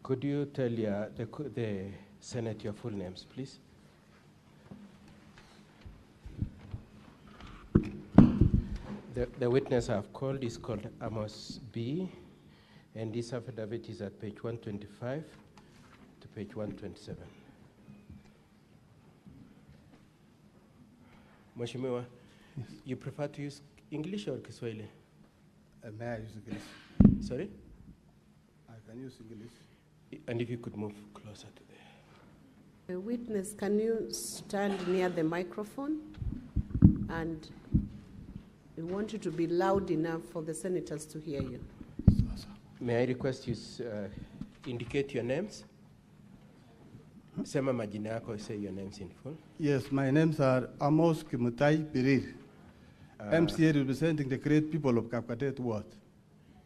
Could you tell the Senate your full names, please? The witness I've called is called Amos B., and this affidavit is at page 125 to page 127. Mheshimiwa, you prefer to use English or Kiswahili? May I use English? Sorry? I can use English. And if you could move closer to The witness, can you stand near the microphone? And we want you to be loud enough for the senators to hear you. May I request you indicate your names? Sema majina yako, say your names in full. Yes, my names are Amos Kimutai Pereir, MCA representing the great people of Kapkatet Ward.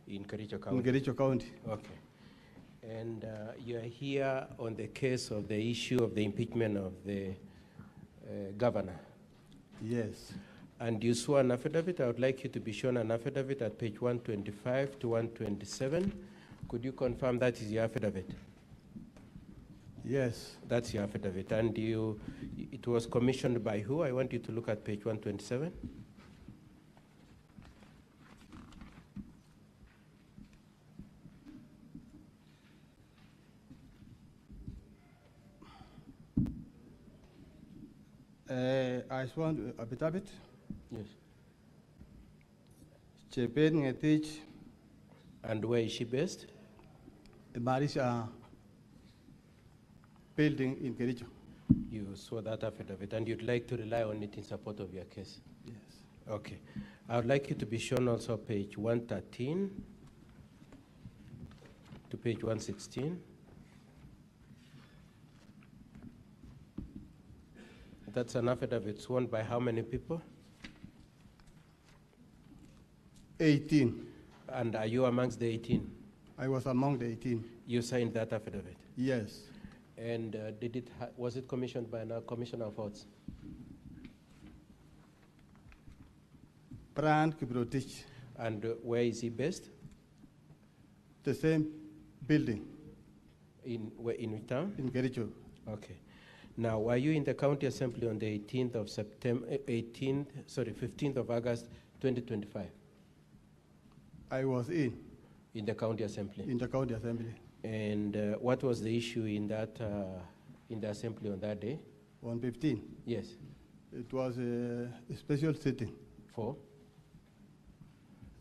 In Kericho County? In Kericho County. Okay. And you are here on the case of the issue of the impeachment of the governor? Yes. And you swore an affidavit. I would like you to be shown an affidavit at page 125 to 127. Could you confirm that is your affidavit? Yes. That's your affidavit. And it was commissioned by who? I want you to look at page 127. I sworn affidavit. Yes. Chepen Ngetich And where is she based? The Marisha building in Kericho. You saw that affidavit, and you'd like to rely on it in support of your case? Yes. Okay. I would like you to be shown also page 113 to page 116. That's an affidavit sworn by how many people? 18. And are you amongst the 18? I was among the 18. You signed that affidavit? Yes. And was it commissioned by a commissioner of oaths? Brand Kiprotich. And where is he based? The same building. In which town? In Kericho. Okay. Now, were you in the county assembly on the 15th of August, 2025? I was in. In the county assembly? In the county assembly. And what was the issue in that in the assembly on that day? On 15? Yes. It was a special sitting. For?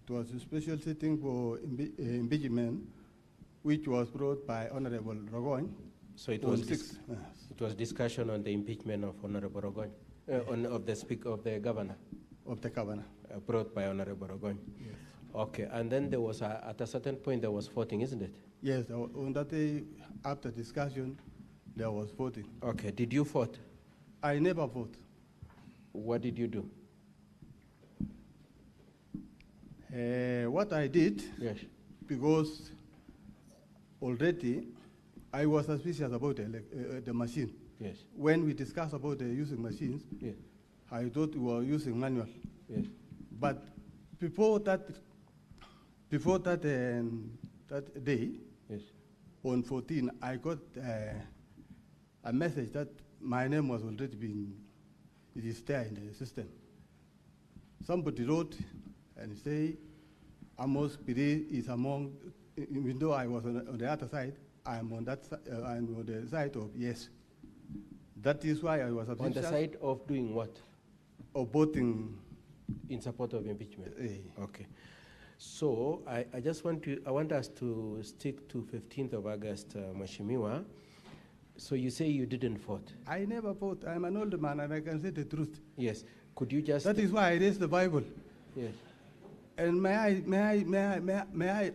It was a special sitting for impeachment, which was brought by Honorable Rogoin. So it was it was discussion on the impeachment of Honorable Rogoin, of the governor. Of the governor. Brought by Honorable Rogoin. Yes. Okay, and then there was at a certain point there was voting, isn't it? Yes, on that day after discussion, there was voting. Okay, did you vote? I never vote. What did you do? What I did, yes, because already I was suspicious about the machine. Yes. When we discussed about using machines, yes, I thought we were using manual. Yes. But before that day, yes, on 14, I got a message that my name was already it is there in the system. Somebody wrote and say, Amos Piri is among, even though I was on the other side, I'm on that. I'm on the side of yes. That is why I was on the side of doing what? Of voting in support of impeachment. Okay. So I want us to stick to 15th of August, Mheshimiwa. So you say you didn't vote? I never vote. I'm an old man and I can say the truth. Yes. Could you just? That is why I raised the Bible. Yes. And may I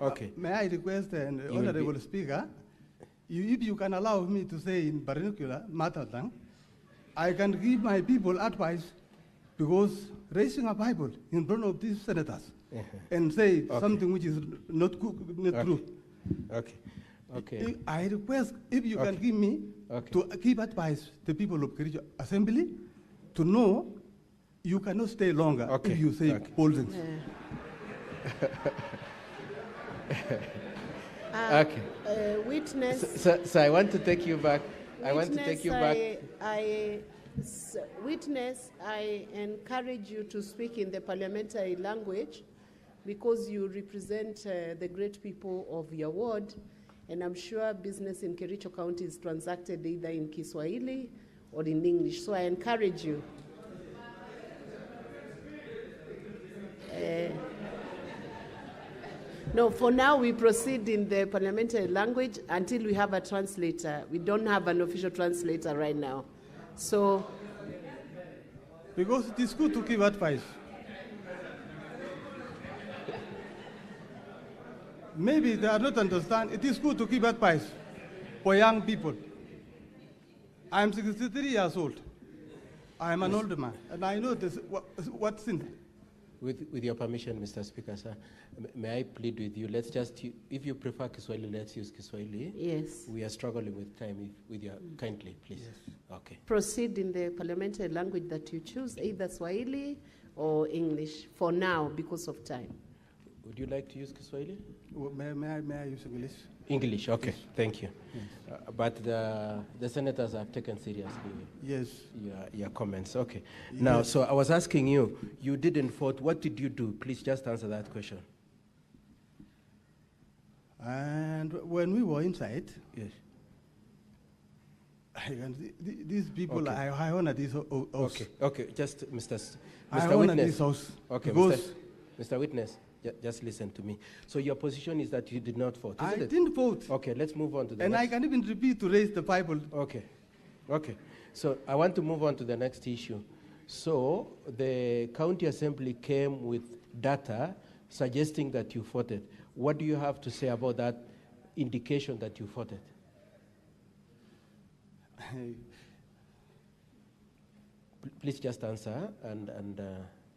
okay. May I request an honorable speaker, if you can allow me to say in vernacular mother tongue, I can give my people advice, because raising a Bible in front of these senators and say something which is not true. Okay. Okay. I request if you can give me to give advice to people of Kericho Assembly to know you cannot stay longer if you say bold things. Witness. So I want to take you back. Witness, I encourage you to speak in the parliamentary language, because you represent the great people of your ward, and I'm sure business in Kericho County is transacted either in Kiswahili or in English. So I encourage you. No, for now we proceed in the parliamentary language until we have a translator. We don't have an official translator right now. So, because it is good to give advice. Maybe they are not understand. It is good to give advice for young people. I am 63 years old. I am an older man, and I know this, what's in. With your permission, Mr. Speaker, sir, may I plead with you? Let's just, if you prefer Kiswahili, let's use Kiswahili. Yes. We are struggling with time. With your kindly, please. Yes. Okay. Proceed in the parliamentary language that you choose, either Swahili or English, for now, because of time. Would you like to use Kiswahili? Well, may I use English? English, okay. Yes. Thank you. Yes. But the senators have taken seriously your comments. Okay. Yes. Now, so I was asking you, you didn't vote. What did you do? Please just answer that question. And when we were inside, yes, I can see these people, okay. I honor this house. Okay, just Mr. I honor Witness. this house. Okay, because Mr. Witness, just listen to me. So your position is that you did not vote, I isn't it? didn't vote. Okay, let's move on to the And next. I can even repeat to raise the Bible. Okay, okay. So I want to move on to the next issue. So the county assembly came with data suggesting that you voted. What do you have to say about that indication that you voted? Please just answer, and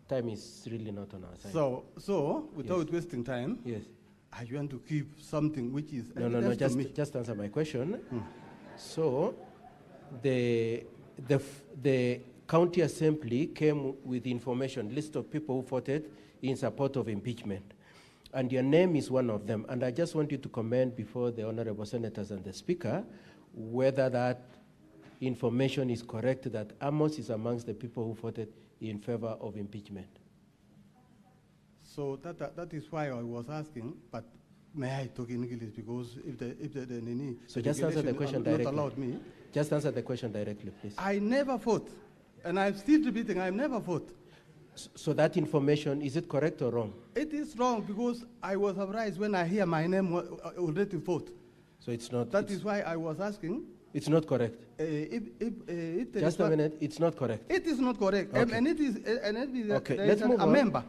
time is really not on our side. So without wasting time, yes, I want to keep something which is no. evidence to me. Just answer my question. So, the county assembly came with information, list of people who voted in support of impeachment, and your name is one of them. And I just want you to comment before the honorable senators and the speaker whether that information is correct, that Amos is amongst the people who voted in favor of impeachment. So that is why I was asking, but may I talk in English, because if the So just answer the question directly. not allowed me. Just answer the question directly, please. I never vote, and I'm still repeating, I never vote. So that information, is it correct or wrong? It is wrong, because I was surprised when I hear my name already vote. So it's not. That is why I was asking. It's not correct. Just a minute. It's not correct. It is not correct, Okay. and it is Okay, there let's is move a on. member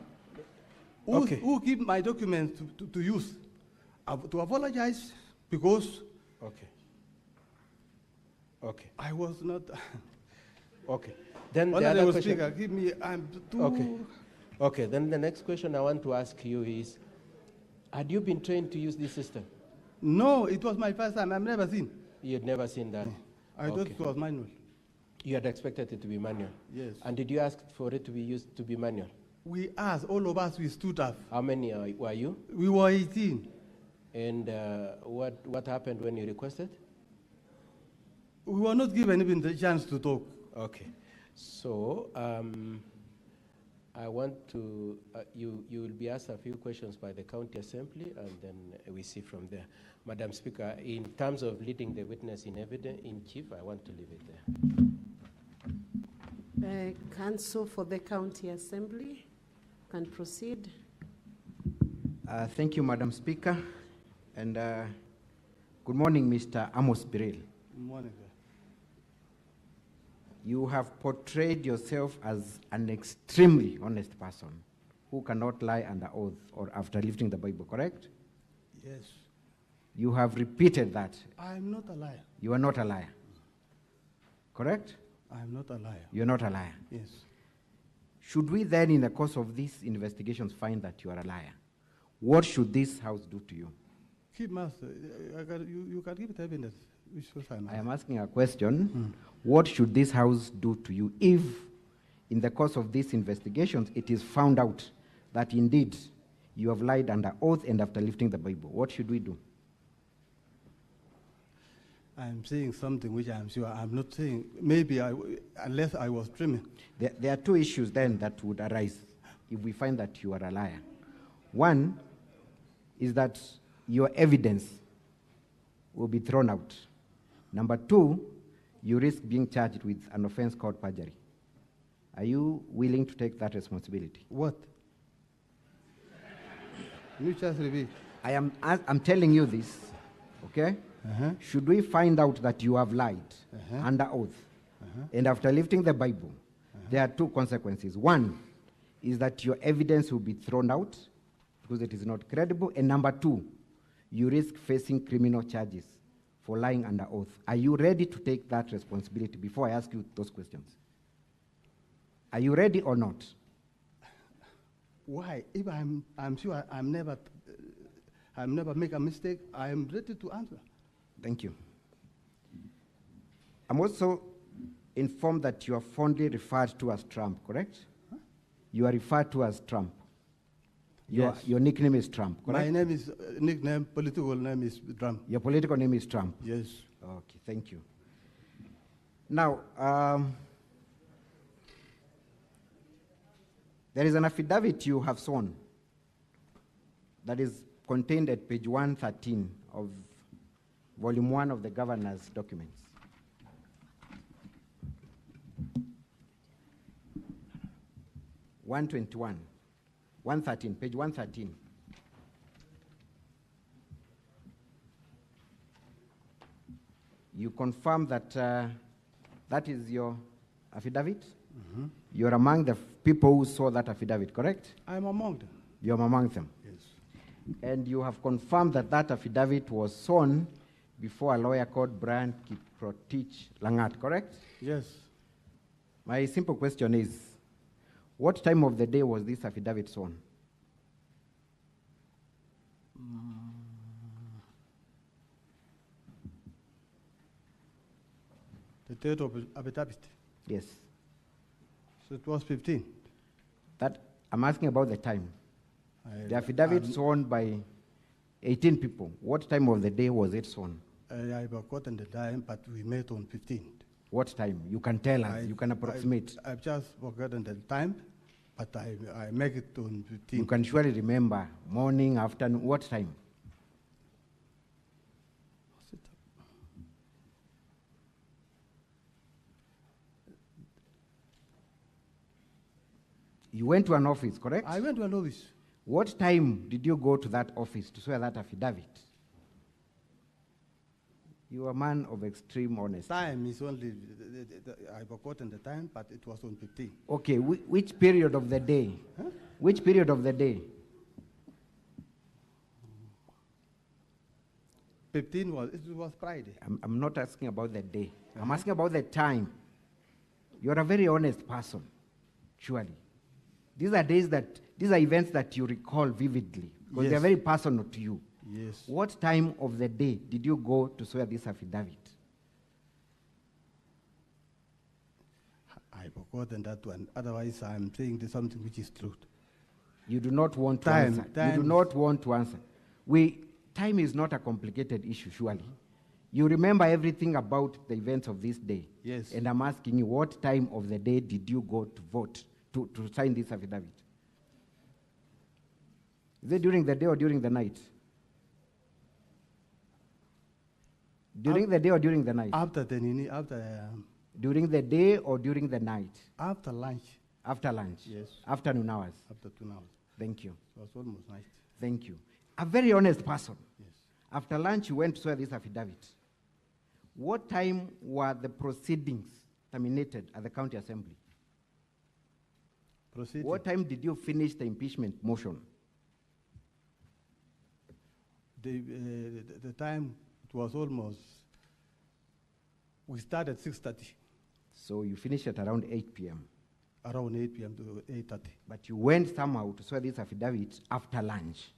who, Okay. who give my documents to use to apologize because. Okay. Okay. I was not. Okay. Then the Honorable other question. Speaker, give me. I'm too. Okay. Okay. Then the next question I want to ask you is, had you been trained to use this system? No, it was my first time. I've never seen. You had never seen that. I thought it was manual. You had expected it to be manual. Yes. And did you ask for it to be used to be manual? We asked, all of us, we stood up. How many were you? We were 18. And what happened when you requested? We were not given even the chance to talk. Okay. So I want to, you will be asked a few questions by the county assembly, and then we see from there. Madam Speaker, in terms of leading the witness in evidence in chief, I want to leave it there. Counsel for the county assembly can proceed. Thank you, Madam Speaker. And good morning, Mr. Amos Biril. Good morning, sir. You have portrayed yourself as an extremely honest person who cannot lie under oath or after lifting the Bible, correct? Yes. You have repeated that. I'm not a liar. You are not a liar, correct? I'm not a liar. You're not a liar. Yes. Should we then, in the course of these investigations, find that you are a liar, what should this House do to you? Keep master. You can give it evidence. Which was I am asking a question. What should this House do to you if, in the course of these investigations, it is found out that indeed you have lied under oath and after lifting the Bible? What should we do? I'm saying something which I'm sure I'm not saying. Maybe unless I was dreaming. There are two issues then that would arise if we find that you are a liar. One is that your evidence will be thrown out. Number two, you risk being charged with an offense called perjury. Are you willing to take that responsibility? What? You just repeat. I'm telling you this, okay? Should we find out that you have lied under oath, and after lifting the Bible, there are two consequences. One is that your evidence will be thrown out because it is not credible, and number two, you risk facing criminal charges for lying under oath. Are you ready to take that responsibility before I ask you those questions? Are you ready or not? Why? If I'm sure I'm never make a mistake, I am ready to answer. Thank you. I'm also informed that you are fondly referred to as Trump, correct? Huh? You are referred to as Trump. Your nickname is Trump, correct? My name is, political name is Trump. Your political name is Trump? Yes. Okay, thank you. Now, there is an affidavit you have sworn that is contained at page 113 of volume 1 of the governor's documents. page 113. You confirm that that is your affidavit? Mm-hmm. You're among the people who saw that affidavit, correct? I'm among them. You're among them? Yes. And you have confirmed that that affidavit was sworn before a lawyer called Brian Kiprotich Langat, correct? Yes. My simple question is, what time of the day was this affidavit sworn? The date of affidavit. Yes. So it was 15. That I'm asking about the time. The affidavit I'm- sworn by 18 people. What time of the day was it sworn? I've forgotten the time, but we met on 15th. What time? You can tell us. You can approximate. I've just forgotten the time, but I make it on 15th. You can surely remember morning, afternoon. What time? You went to an office, correct? I went to an office. What time did you go to that office to swear that affidavit? You are a man of extreme honesty. Time is only, I've forgotten the time, but it was on 15. Okay, which period of the day? Huh? Which period of the day? 15 was, it was Friday. I'm not asking about the day. I'm asking about the time. You're a very honest person, surely. These are events that you recall vividly, because Yes. they're very personal to you. Yes. What time of the day did you go to swear this affidavit? I've forgotten that one. Otherwise, I'm saying there's something which is truth. You do not want to Time- answer. time You do is- not want to answer. Time is not a complicated issue, surely. You remember everything about the events of this day. Yes. And I'm asking you, what time of the day did you go to vote, to sign this affidavit? Is it during the day or during the night? During the day or during the night? After During the day or during the night? After lunch. After lunch? Yes. Afternoon hours? After 2 hours. Thank you. It was almost night. Thank you. A very honest person. Yes. After lunch, you went to swear this affidavit. What time were the proceedings terminated at the county assembly? Proceeding. What time did you finish the impeachment motion? The time, it was almost, we started at 6:30. So you finished at around 8 p.m. Around 8 p.m. to 8:30. But you went somehow to swear this affidavit after lunch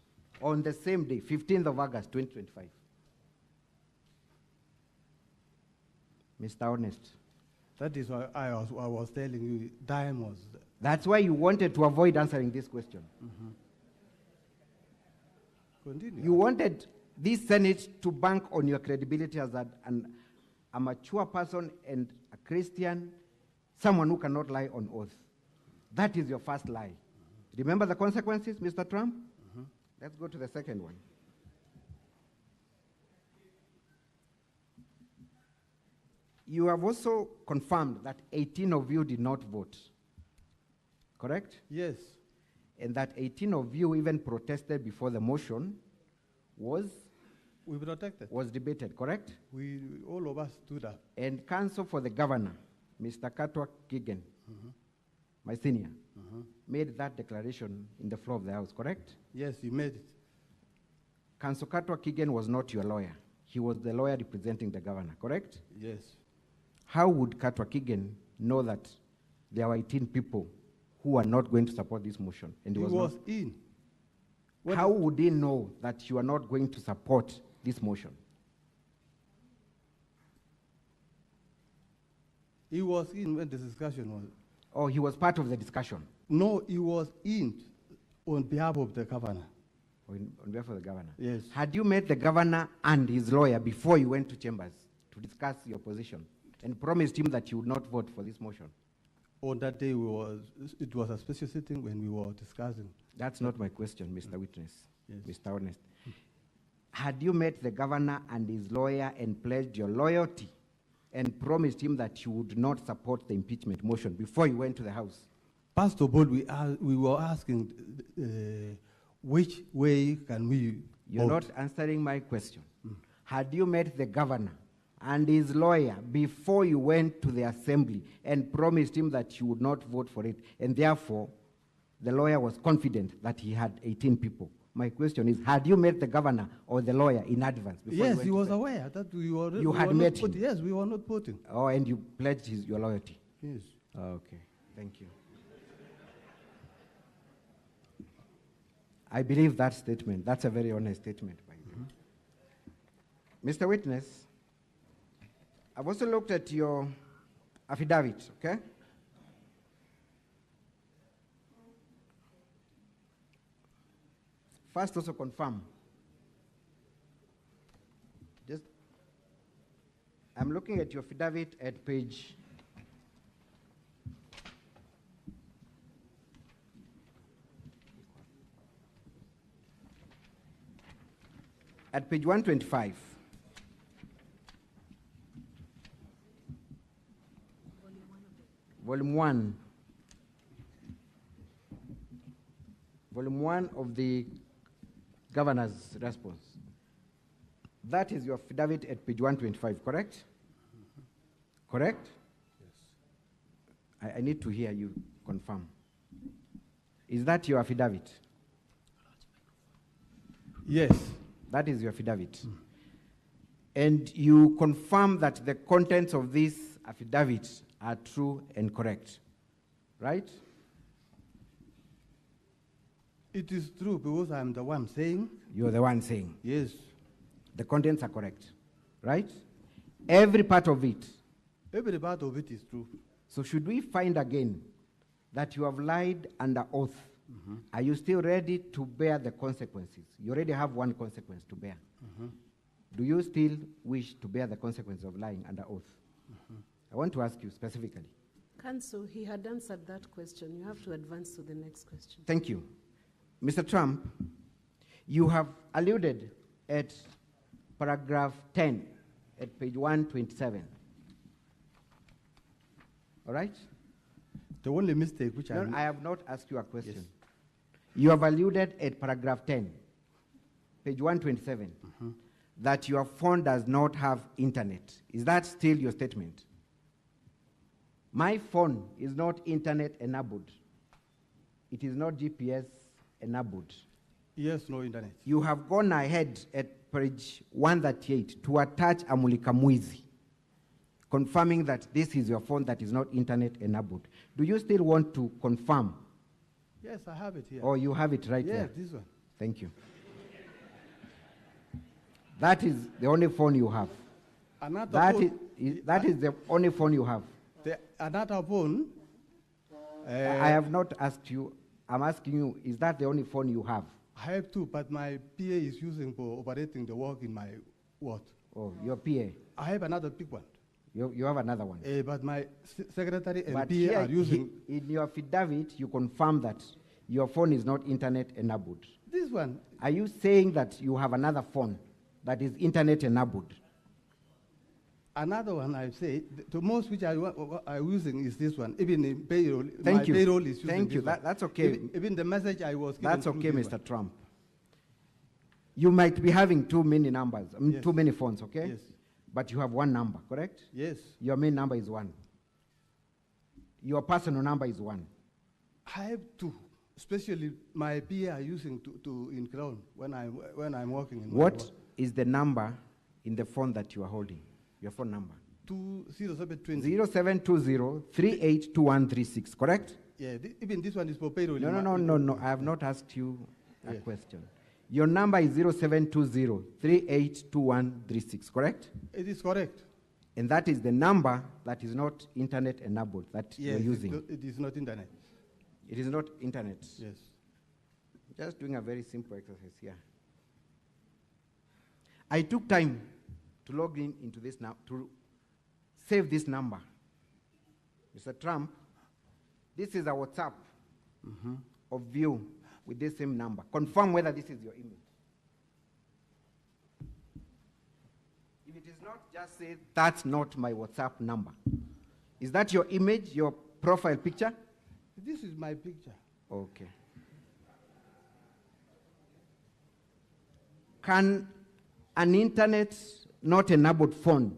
on the same day, 15th of August, 2025. Mr. Honest. That is why I was telling you, time was. That's why you wanted to avoid answering this question. Continue. You wanted this Senate to bank on your credibility as a mature person and a Christian, someone who cannot lie on oath. That is your first lie. Remember the consequences, Mr. Trump? Let's go to the second one. You have also confirmed that 18 of you did not vote, correct? Yes. And that 18 of you even protested before the motion was debated, correct? All of us stood up. And counsel for the governor, Mr. Katwa Kigen, my senior, made that declaration in the floor of the House, correct? Yes, he made it. Counsel Katwa Kigen was not your lawyer. He was the lawyer representing the governor, correct? Yes. How would Katwa Kigen know that there were 18 people who are not going to support this motion? And He was in. How would he know that you are not going to support this motion? He was in when the discussion was. Oh, he was part of the discussion? No, he was in on behalf of the governor. On behalf of the governor? Yes. Had you met the governor and his lawyer before you went to chambers to discuss your position and promised him that you would not vote for this motion? On that day, it was a special sitting when we were discussing. That's not my question, Mr. Witness, Yes. Mr. Honest. Had you met the governor and his lawyer and pledged your loyalty and promised him that you would not support the impeachment motion before you went to the House? First of all, we were asking which way can we You're vote? not answering my question. Had you met the governor and his lawyer before you went to the assembly and promised him that you would not vote for it, and therefore the lawyer was confident that he had 18 people. My question is, had you met the governor or the lawyer in advance? Before Yes, he was aware that we were. You we had were met not voting. him? Yes, we were not voting. Oh, and you pledged your loyalty? Yes. Okay, thank you. I believe that statement. That's a very honest statement by you. Mr. Witness, I've also looked at your affidavit, okay? First, also confirm. I'm looking at your affidavit at page 125. Volume 1. Volume 1 of the governor's response. That is your affidavit at page 125, correct? Correct? Yes. I need to hear you confirm. Is that your affidavit? Yes. That is your affidavit. And you confirm that the contents of this affidavit are true and correct, right? It is true because I'm the one saying. You're the one saying. Yes. The contents are correct, right? Every part of it. Every part of it is true. So should we find again that you have lied under oath, are you still ready to bear the consequences? You already have one consequence to bear. Do you still wish to bear the consequences of lying under oath? I want to ask you specifically. Counsel, he had answered that question. You have to advance to the next question. Thank you. Mr. Trump, you have alluded at paragraph 10 at page 127. All right? The only mistake which I have not asked you a question. Yes. You have alluded at paragraph 10, page 127, that your phone does not have internet. Is that still your statement? My phone is not internet enabled. It is not GPS enabled. Yes, no internet. You have gone ahead at page 138 to attach a Mulikamwizi, confirming that this is your phone that is not internet enabled. Do you still want to confirm? Yes, I have it here. Or you have it right there? Yes, this one. Thank you. That is the only phone you have. That is the only phone you have. Another phone? I have not asked you. I'm asking you, is that the only phone you have? I have two, but my PA is using for operating the work in my ward. Oh, your PA? I have another big one. You have another one? But my secretary and but PA are using... In your affidavit, you confirm that your phone is not internet enabled. This one? Are you saying that you have another phone that is internet enabled? Another one, I say, the most which I'm using is this one. Even in payroll, Thank you. Payroll is using Thank you. this one. That's okay. Even the message I was given. That's okay, Mr. Trump. You might be having too many numbers, Yes. too many phones, okay? Yes. But you have one number, correct? Yes. Your main number is 1. Your personal number is 1. I have two, especially my PA are using to in Crown when I'm working in. What is the number in the phone that you are holding? Your phone number? 0720. 0720-382136, correct? Yeah, even this one is for payroll. No. I have not asked you a question. Your number is 0720-382136, correct? It is correct. And that is the number that is not internet enabled that you're using. It is not internet. It is not internet. Yes. Just doing a very simple exercise here. I took time to log into this now, to save this number. Mr. Trump, this is a WhatsApp of you with this same number. Confirm whether this is your image. If it is not, just say, that's not my WhatsApp number. Is that your image, your profile picture? This is my picture. Okay. Can an internet not enabled phone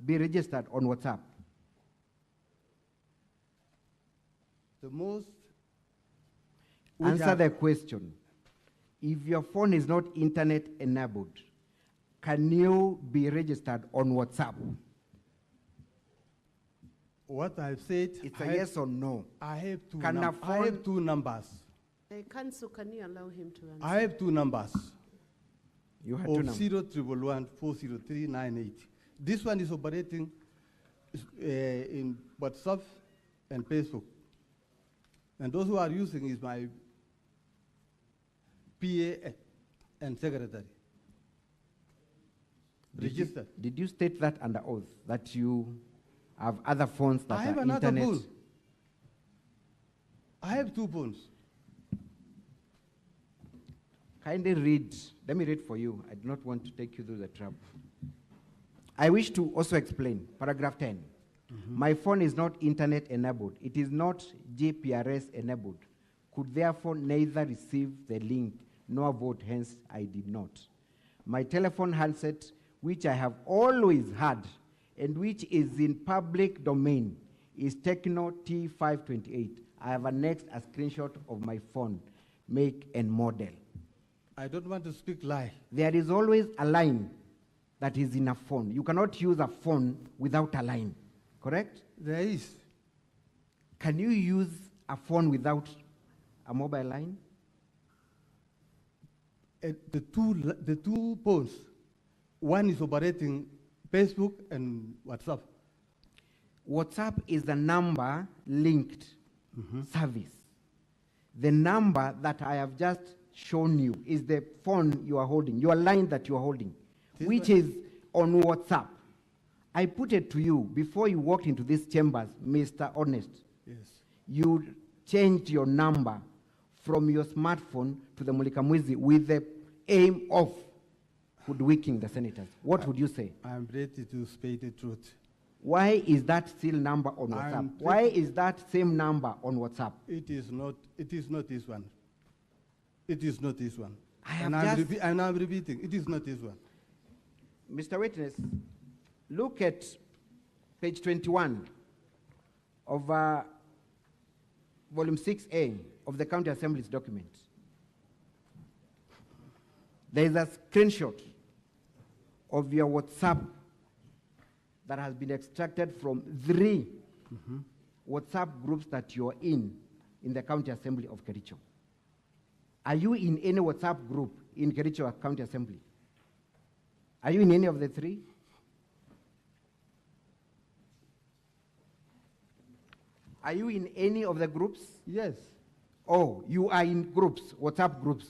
be registered on WhatsApp? The most... Answer the question. If your phone is not internet enabled, can you be registered on WhatsApp? What I've said... It's a yes or no. I have two, I have two numbers. Council, can you allow him to answer? I have two numbers. You have of two numbers. 0111 403 980. This one is operating in WhatsApp and Facebook. And those who are using is my PA and secretary. Registered. Did you state that under oath, that you have other phones that I have are another internet? phone. I have two phones. Kindly read. Let me read for you. I do not want to take you through the trap. I wish to also explain paragraph 10. My phone is not internet enabled. It is not GPRS enabled. Could therefore neither receive the link nor vote, hence I did not. My telephone handset, which I have always had and which is in public domain, is Tecno T528. I have annexed a screenshot of my phone, make and model. I don't want to speak lie. There is always a line that is in a phone. You cannot use a phone without a line, correct? There is. Can you use a phone without a mobile line? The two phones, one is operating Facebook and WhatsApp. WhatsApp is the number linked service. The number that I have just shown you is the phone you are holding, your line that you are holding, which is on WhatsApp. I put it to you before you walked into these chambers, Mr. Honest. Yes. You changed your number from your smartphone to the Mulikamwizi with the aim of hoodwinking the senators. What would you say? I'm ready to speak the truth. Why is that still number on WhatsApp? Why is that same number on WhatsApp? It is not this one. It is not this one. I'm repeating, it is not this one. Mr. Witness, look at page 21 of volume 6A of the County Assembly's document. There is a screenshot of your WhatsApp that has been extracted from 3 WhatsApp groups that you're in the County Assembly of Kericho. Are you in any WhatsApp group in Kericho County Assembly? Are you in any of the 3? Are you in any of the groups? Yes. Oh, you are in groups, WhatsApp groups,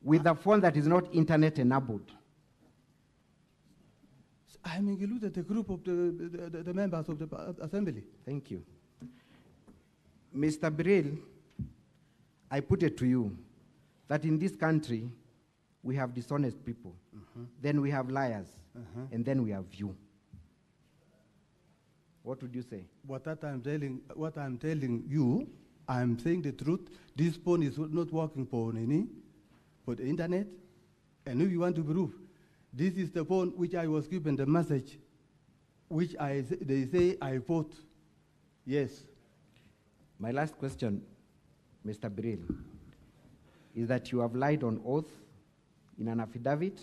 with a phone that is not internet enabled. I'm included the group of the members of the assembly. Thank you. Mr. Biril, I put it to you that in this country, we have dishonest people, then we have liars, and then we have you. What would you say? What I'm telling you, I'm saying the truth. This phone is not working for the internet. And if you want to prove, this is the phone which I was given the message, which they say I vote. Yes. My last question, Mr. Biril, is that you have lied on oath in an affidavit.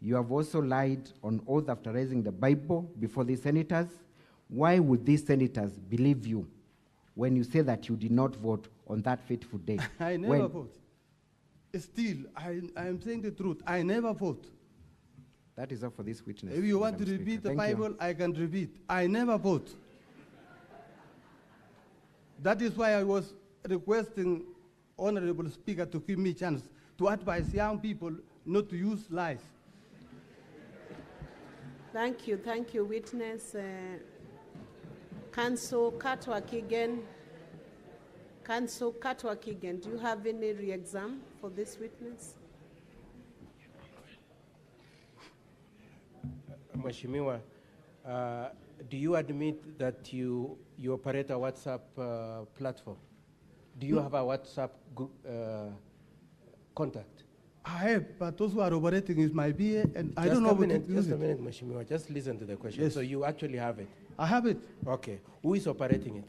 You have also lied on oath after raising the Bible before these senators. Why would these senators believe you when you say that you did not vote on that fateful day? I never vote. Still, I am saying the truth. I never vote. That is all for this witness. If you want to repeat the Bible, I can repeat. I never vote. That is why I was requesting Honorable Speaker to give me a chance to advise young people not to use lies. Thank you, witness. Council Katwa Kigen. Council Katwa Kigen, do you have any re-exam for this witness? Mheshimiwa, do you admit that you operate a WhatsApp platform? Do you have a WhatsApp group, contact? I have, but those who are operating is my BA, and I Just don't know a what minute, to use just a it. minute, Mheshimiwa. Just listen to the question. Yes. So you actually have it? I have it. Okay. Who is operating it?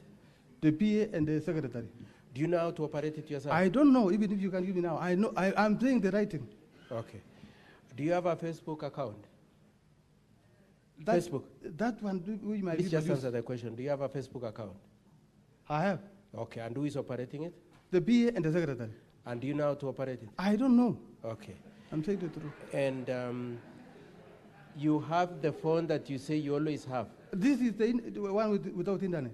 The PA and the secretary. Do you know how to operate it yourself? I don't know, even if you can give me now. I know, I'm saying the right thing. Okay. Do you have a Facebook account? That, Facebook? That one, we might Please just answer the question. Do you have a Facebook account? I have. Okay. And who is operating it? The PA and the secretary. And do you know how to operate it? I don't know. Okay. I'm saying the truth. And you have the phone that you say you always have? This is the one without internet.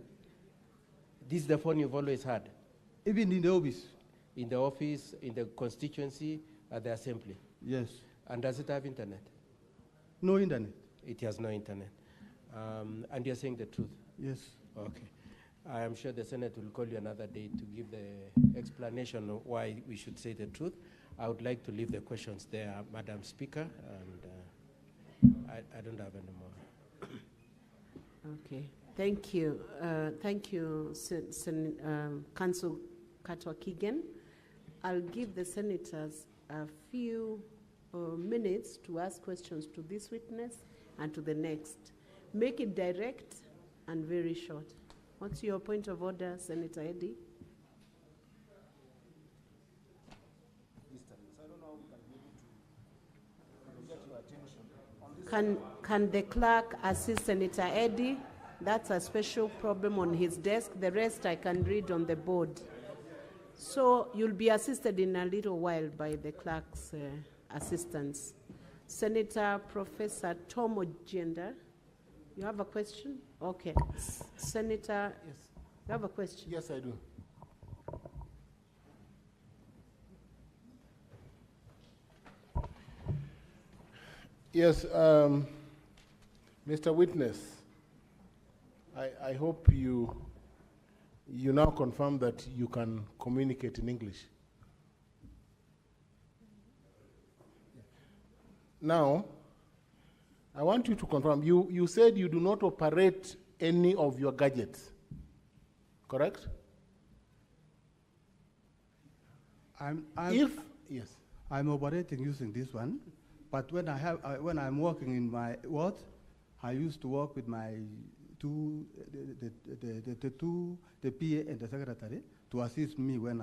This is the phone you've always had? Even in the office. In the office, in the constituency, at the assembly? Yes. And does it have internet? No internet. It has no internet. And you're saying the truth? Yes. Okay. I am sure the Senate will call you another day to give the explanation of why we should say the truth. I would like to leave the questions there, Madam Speaker, and I don't have any more. Okay, thank you. Thank you, Council Katwa Kigen. I'll give the senators a few minutes to ask questions to this witness and to the next. Make it direct and very short. What's your point of order, Senator Eddy? Can the clerk assist Senator Eddy? That's a special problem on his desk. The rest I can read on the board. So you'll be assisted in a little while by the clerk's assistance. Senator Professor Tom Ojenda, you have a question? Okay. Senator, yes. You have a question? Yes, I do. Yes, Mr. Witness, I hope you now confirm that you can communicate in English. Now, I want you to confirm, you said you do not operate any of your gadgets, correct? Yes. I'm operating using this one, but when I'm working in my ward, I used to work with my the PA and the secretary to assist me when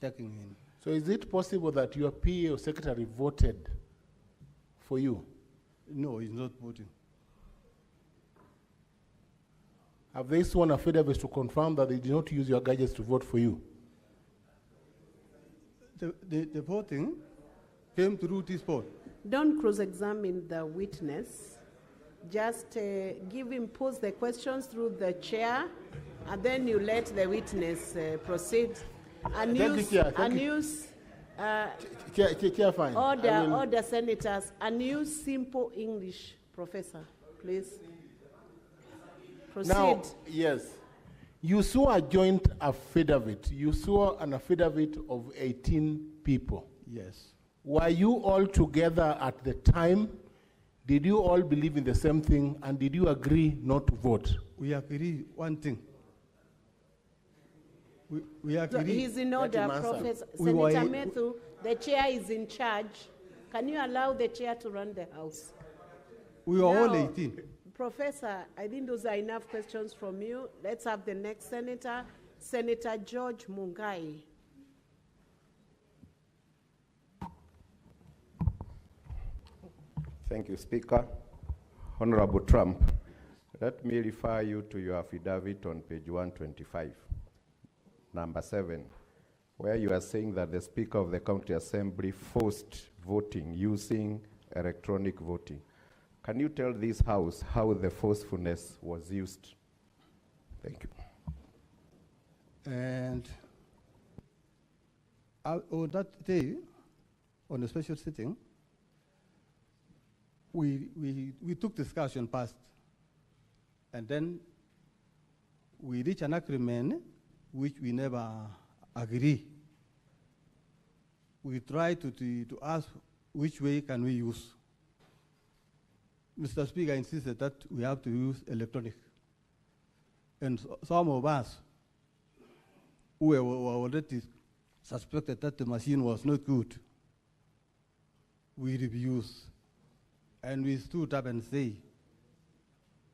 taking in. So is it possible that your PA or secretary voted for you? No, he's not voting. Have they sworn affidavits to confirm that they did not use your gadgets to vote for you? The voting came through this poll. Don't cross-examine the witness. Just give him, pose the questions through the chair, and then you let the witness proceed. Order, senators, and use simple English, Professor, please. Proceed. Now, yes, you saw a joint affidavit. You saw an affidavit of 18 people. Yes. Were you all together at the time? Did you all believe in the same thing, and did you agree not to vote? We agree one thing. We agree. So he's in order, Professor. Senator Methu, the chair is in charge. Can you allow the chair to run the House? We are all 18. Professor, I think those are enough questions from you. Let's have the next senator, Senator George Mungai. Thank you, Speaker. Honorable Trump, let me refer you to your affidavit on page 125, number 7, where you are saying that the Speaker of the County Assembly forced voting using electronic voting. Can you tell this House how the forcefulness was used? Thank you. And on that day, on a special sitting, we took discussion past, and then we reached an agreement which we never agree. We tried to ask which way can we use. Mr. Speaker insisted that we have to use electronic. And some of us who were already suspected that the machine was not good, we refused. And we stood up and say,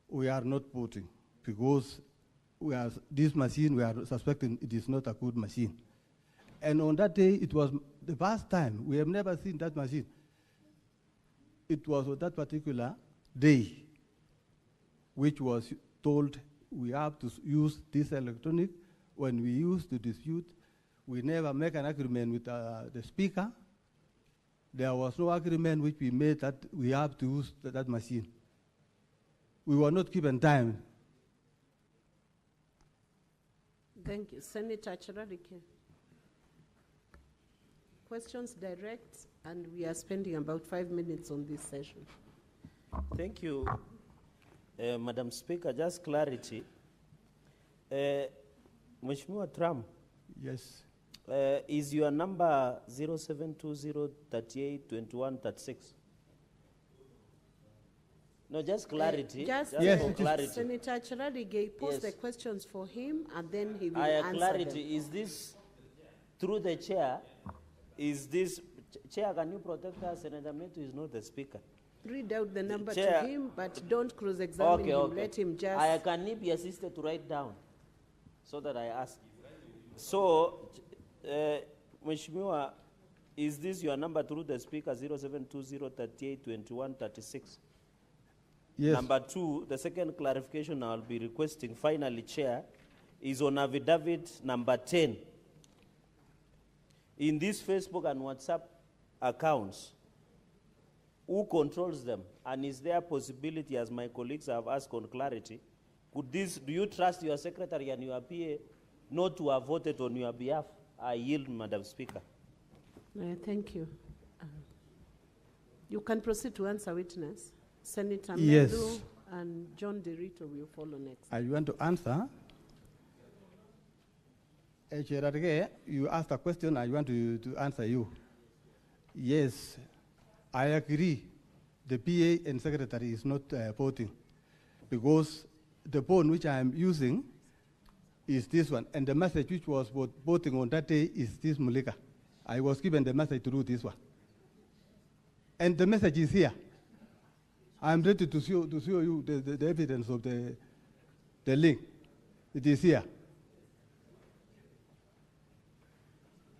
we are not voting because this machine, we are suspecting it is not a good machine. And on that day, it was the first time. We have never seen that machine. It was on that particular day which was told we have to use this electronic. When we use to dispute, we never make an agreement with the speaker. There was no agreement which we made that we have to use that machine. We were not given time. Thank you. Senator Chararike. Questions direct, and we are spending about 5 minutes on this session. Thank you, Madam Speaker. Just clarity. Mheshimiwa Trump. Yes. Is your number 0720382136? No, just clarity. Just yes, for clarity. Senator Chararike, pose the questions for him, and then he will answer clarity. them. Is this through the chair? Is this chair? Can you protect us? Senator Metu is not the speaker. Read out the number chair, to him, but don't cross-examine him. Okay. Let him just... I can be assisted to write down so that I ask. So, Mheshimiwa, is this your number through the speaker, 0720382136? Yes. Number two, the second clarification I'll be requesting, finally, Chair, is on affidavit number 10. In these Facebook and WhatsApp accounts, who controls them? And is there a possibility, as my colleagues have asked on clarity, do you trust your secretary and your PA not to have voted on your behalf? I yield, Madam Speaker. Thank you. You can proceed to answer, witness. Senator Yes. Medu and John Derito will follow next. I want to answer. You asked a question, I want to answer you. Yes, I agree. The PA and secretary is not voting because the phone which I am using is this one, and the message which was voting on that day is this Mulika. I was given the message to do this one. And the message is here. I'm ready to show you the evidence of the link. It is here.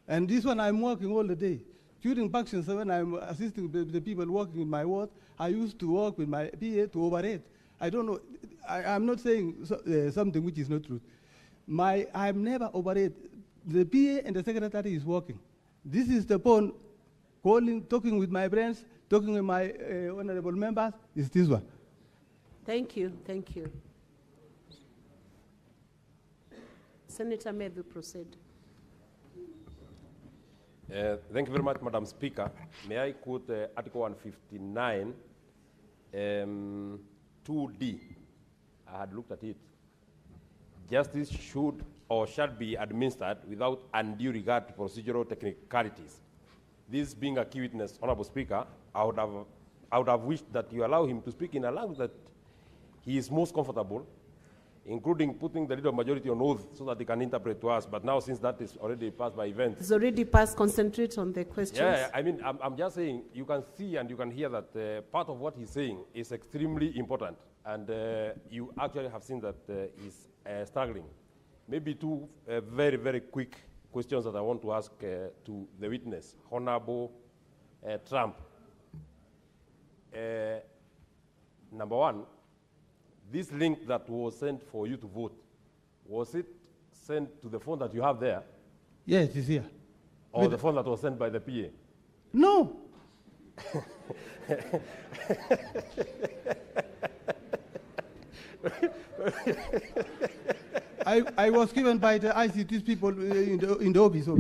And this one I'm working all the day. During functions, when I'm assisting the people working in my ward, I used to work with my PA to overrate. I don't know, I'm not saying something which is not true. I've never overrated. The PA and the secretary is working. This is the phone calling, talking with my friends, talking with my honorable members, is this one. Thank you, thank you. Senator Medu, proceed. Thank you very much, Madam Speaker. May I quote Article 159, 2D. I had looked at it. Justice should or shall be administered without undue regard to procedural technicalities. This being a key witness, Honorable Speaker, I would have wished that you allow him to speak in a language that he is most comfortable, including putting the leader of majority on oath so that he can interpret to us. But now, since that is already passed by event. It's already passed. Concentrate on the questions. Yeah, I mean, I'm just saying, you can see and you can hear that part of what he's saying is extremely important. And you actually have seen that he's struggling. Maybe two very, very quick questions that I want to ask to the witness, Honorable Trump. Number one, this link that was sent for you to vote, was it sent to the phone that you have there? Yes, it's here. Or the phone that was sent by the PA? No. I was given by the ICT people in the office of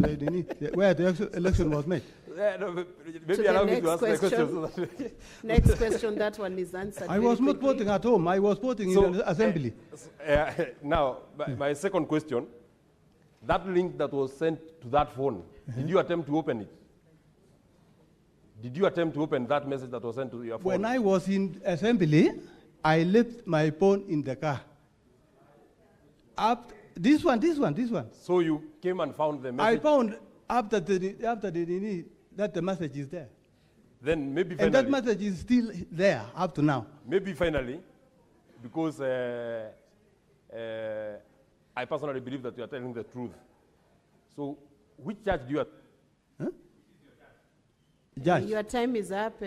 where the election was made. Maybe allow me to ask the question. So that next question, that one is answered. I was not voting at home. I was voting in the assembly. Now, my second question, that link that was sent to that phone, did you attempt to open it? Did you attempt to open that message that was sent to your phone? When I was in assembly, I left my phone in the car. This one. So you came and found the message? I found after that the message is there. Then maybe finally. And that message is still there up to now. Maybe finally, because I personally believe that you are telling the truth. So, which church do you attend? Judge. Your time is up,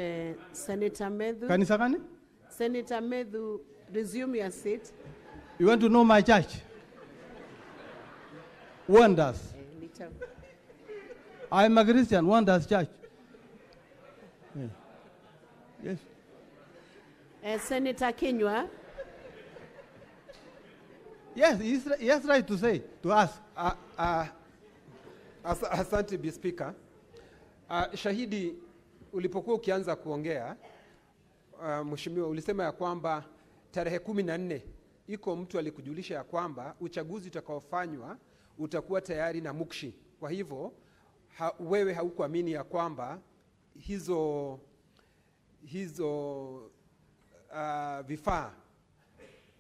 Senator Medhu. Kanisa gani? Senator Medhu, resume your seat. You want to know my church? Wonders. I'm a Christian, Wonders Church. Yeah. Yes. Senator Kenywa. Yes, he has right to say, to ask. Asante Bi Speaker. Shahidi, ulipokuwa ukianza kuongea, Mheshimiwa, ulisema ya kwamba tarehe 14 iko mtu alikujulisha ya kwamba uchaguzi utakaofanywa utakuwa tayari na mukshi. Kwa hivyo wewe haukuamini ya kwamba hizo vifaa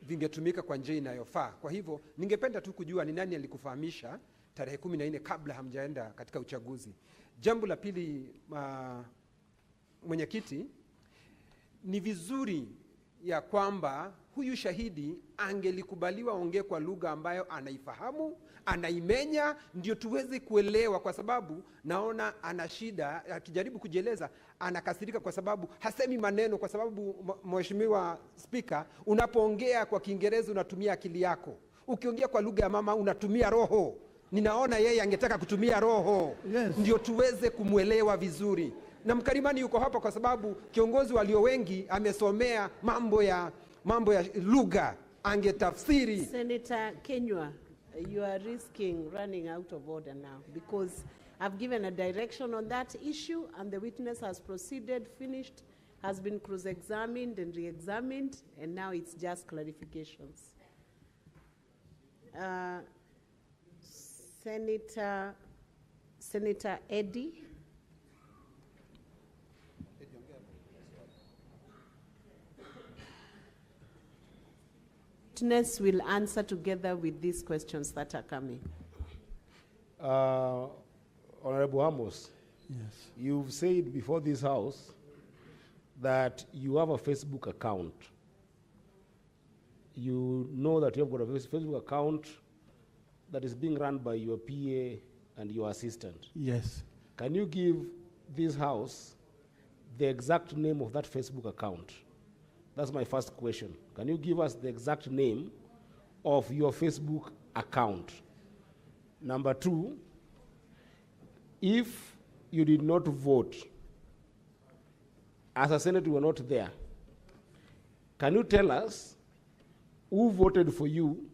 vingetumika kwa njia inayofaa. Kwa hivyo ningependa tu kujua ni nani alikufahamisha tarehe 14 kabla hamjaenda katika uchaguzi. Jambo la pili, mwenyekiti, ni vizuri ya kwamba huyu shahidi angelikubaliwa ongee kwa lugha ambayo anaifahamu, anaimenya, ndio tuweze kuelewa, kwa sababu naona ana shida akijaribu kujieleza, anakasirika kwa sababu hasemi maneno, kwa sababu Mheshimiwa Speaker, unapoongea kwa Kiingereza unatumia akili yako. Ukiongea kwa lugha ya mama unatumia roho. Ninaona yeye angetaka kutumia roho. Yes. Ndio tuweze kumwelewa vizuri. Na Mkarimani yuko hapa kwa sababu kiongozi walio wengi amesomea mambo ya lugha, angetafsiri. Senator Kenywa, you are risking running out of order now because I've given a direction on that issue and the witness has proceeded, finished, has been cross-examined and re-examined, and now it's just clarifications. Senator Eddie. Witness will answer together with these questions that are coming. Honorable Amos, yes, you've said before this House that you have a Facebook account. You know that you have got a Facebook account that is being run by your PA and your assistant. Yes. Can you give this House the exact name of that Facebook account? That's my first question. Can you give us the exact name of your Facebook account? Number two, if you did not vote, as a Senate you were not there, can you tell us who voted for you,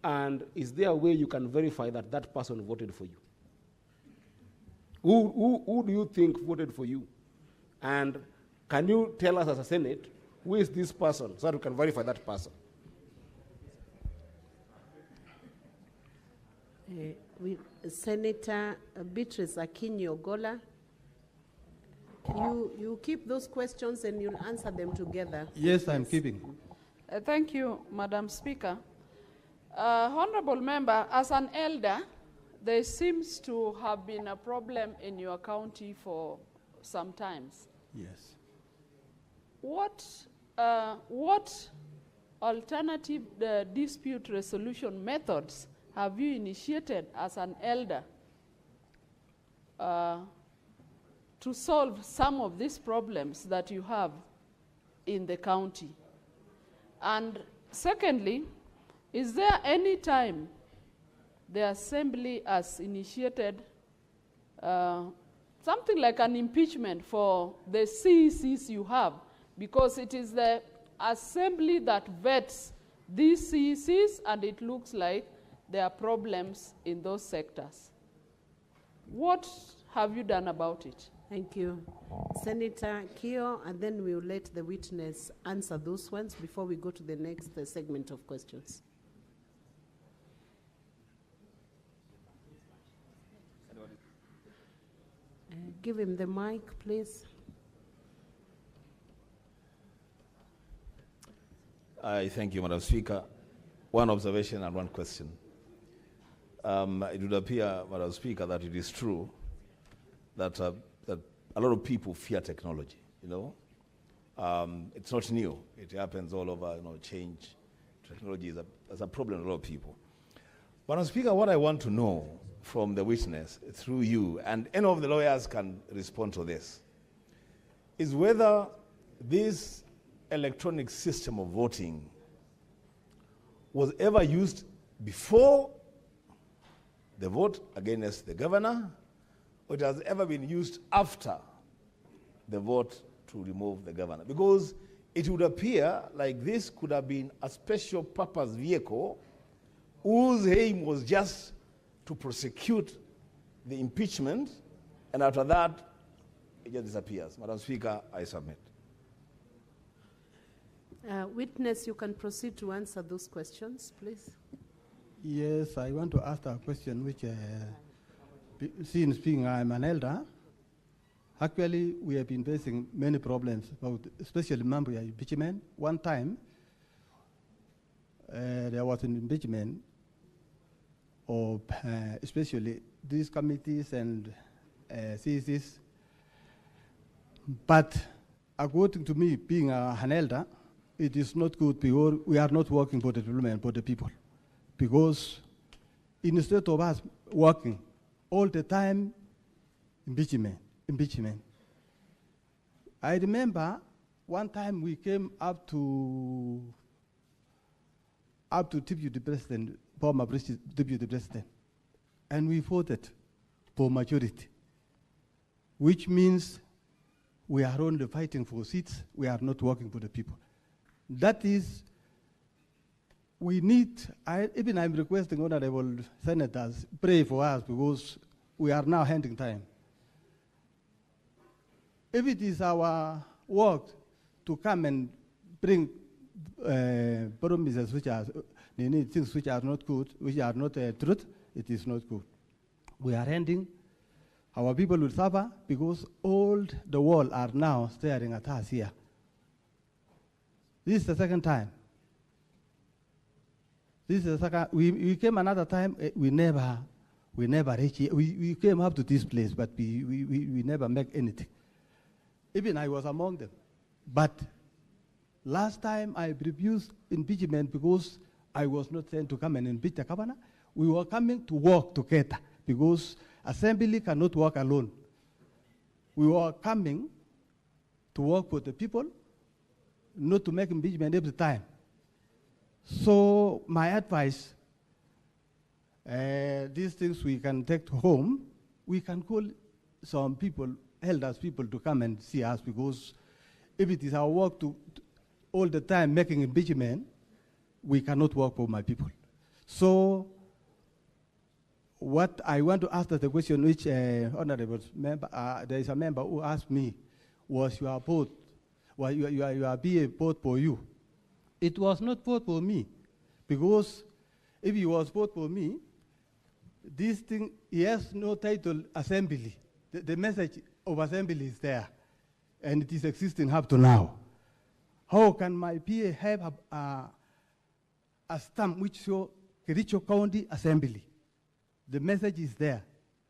and is there a way you can verify that that person voted for you? Who do you think voted for you? And can you tell us as a Senate, who is this person, so that we can verify that person? Senator Beatrice Akinyi-Ogola, you keep those questions and you'll answer them together. Yes, I'm keeping. Thank you, Madam Speaker. Honorable Member, as an elder, there seems to have been a problem in your county for some times. Yes. What alternative dispute resolution methods have you initiated as an elder to solve some of these problems that you have in the county? And secondly, is there any time the Assembly has initiated something like an impeachment for the CECs you have? Because it is the Assembly that vets these CECs, and it looks like there are problems in those sectors. What have you done about it? Thank you. Senator Kio, and then we'll let the witness answer those ones before we go to the next segment of questions. Give him the mic, please. I thank you, Madam Speaker. One observation and one question. it would appear, Madam Speaker, that it is true that, that a lot of people fear technology, you know. It's not new. It happens all over, you know, change. Technology is a problem to a lot of people. Madam Speaker, what I want to know from the witness, through you, and any of the lawyers can respond to this, is whether this electronic system of voting was ever used before the vote against the governor, or it has ever been used after the vote to remove the governor. Because it would appear like this could have been a special purpose vehicle whose aim was just to prosecute the impeachment, and after that, it just disappears. Madam Speaker, I submit. Witness, you can proceed to answer those questions, please. Yes, I want to ask a question which, since being I'm an elder, actually we have been facing many problems, about, especially Mambria impeachment. One time, there was an impeachment of especially these committees and CCs. But according to me, being an elder, it is not good because we are not working for the development, for the people. Because instead of us working all the time, impeachment. I remember one time we came up to deputy president, former deputy president, and we voted for majority, which means we are only fighting for seats, we are not working for the people. That is, we need, even I'm requesting honorable senators, pray for us because we are now handing time. If it is our work to come and bring promises which are, they need things which are not good, which are not truth, it is not good. We are ending, our people will suffer because all the world are now staring at us here. This is the second time. This is the second, we came another time, we never reached here. We came up to this place, but we never make anything. Even I was among them. But last time I refused impeachment because I was not sent to come and impeach the governor. We were coming to work together because assembly cannot work alone. We were coming to work for the people, not to make impeachment every time. So my advice, these things we can take to home, we can call some people, elders people to come and see us, because if it is our work to all the time making impeachment, we cannot work for my people. So what I want to ask the question which honorable member, there is a member who asked me, was your vote, was your BA vote for you? It was not vote for me, because if it was vote for me, this thing, he has no title assembly. The message of assembly is there, and it is existing up to now. How can my PA have a stamp which shows Kericho County Assembly? The message is there.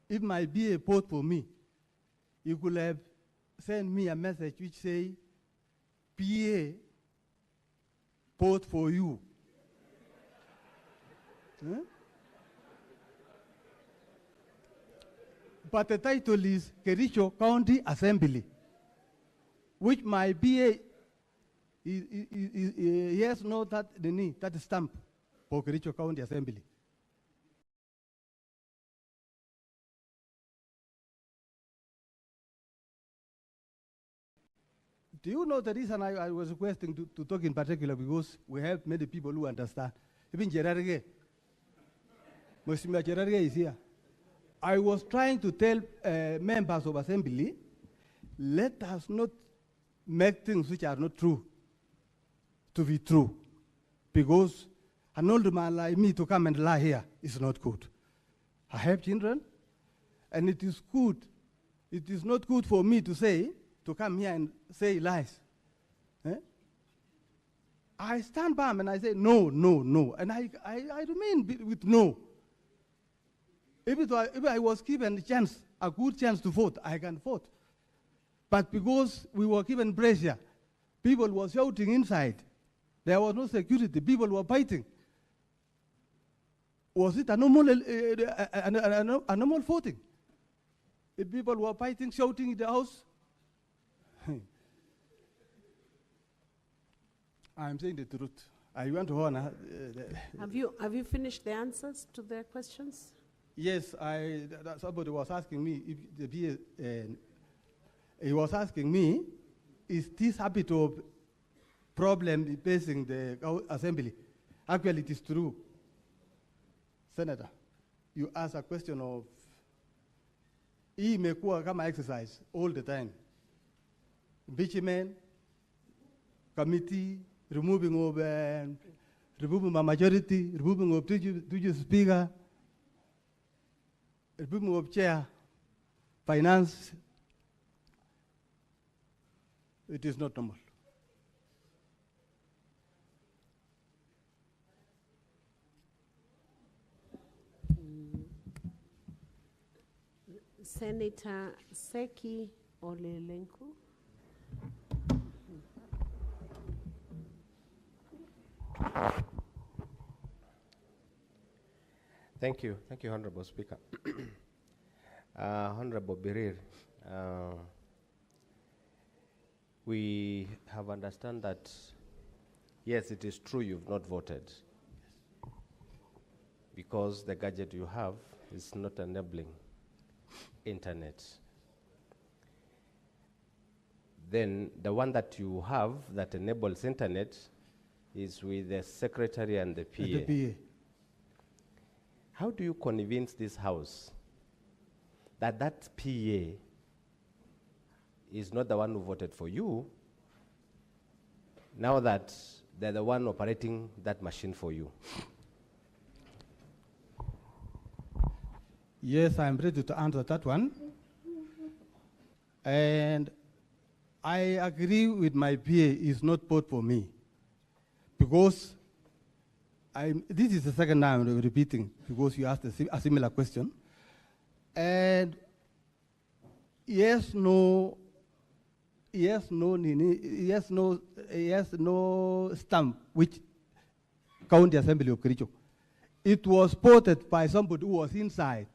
If my PA vote for me, you could have sent me a message which say, PA vote for you. Huh? But the title is Kericho County Assembly, which my BA he has no that the need that stamp for Kericho County Assembly. Do you know the reason I was requesting to talk in particular? Because we have many people who understand. Even Gerarge, Mheshimiwa Gerarge is here. I was trying to tell members of assembly, let us not make things which are not true to be true. Because an old man like me to come and lie here is not good. I have children, and it is good. It is not good for me to come here and say lies. Eh? I stand by and I say, no, no, no. And I remain with no. If I was given a chance, a good chance to vote, I can vote. But because we were given pressure, people were shouting inside. There was no security. People were fighting. Was it a normal voting? If people were fighting, shouting in the house, I'm saying the truth. I want to honor. Have you finished the answers to their questions? Yes, somebody was asking me if the PA, he was asking me, is this habit of problem facing the assembly? Actually, it is true. Senator, you ask a question of, hii imekuwa kama exercise all the time. Impeachment, committee, removing of a majority, removing of two speaker, removing of chair, finance. It is not normal. Senator Seki Olelenku. Thank you, Honorable Speaker. Honorable Birir, we have understand that, yes, it is true you've not voted because the gadget you have is not enabling internet. Then the one that you have that enables internet is with the secretary and the PA. The PA. How do you convince this house that that PA is not the one who voted for you, now that they're the one operating that machine for you? Yes, I'm ready to answer that one. And I agree with my PA, it's not vote for me. Because this is the second time I'm repeating, because you asked a similar question. And yes, no stamp which County Assembly of Kericho. It was voted by somebody who was inside.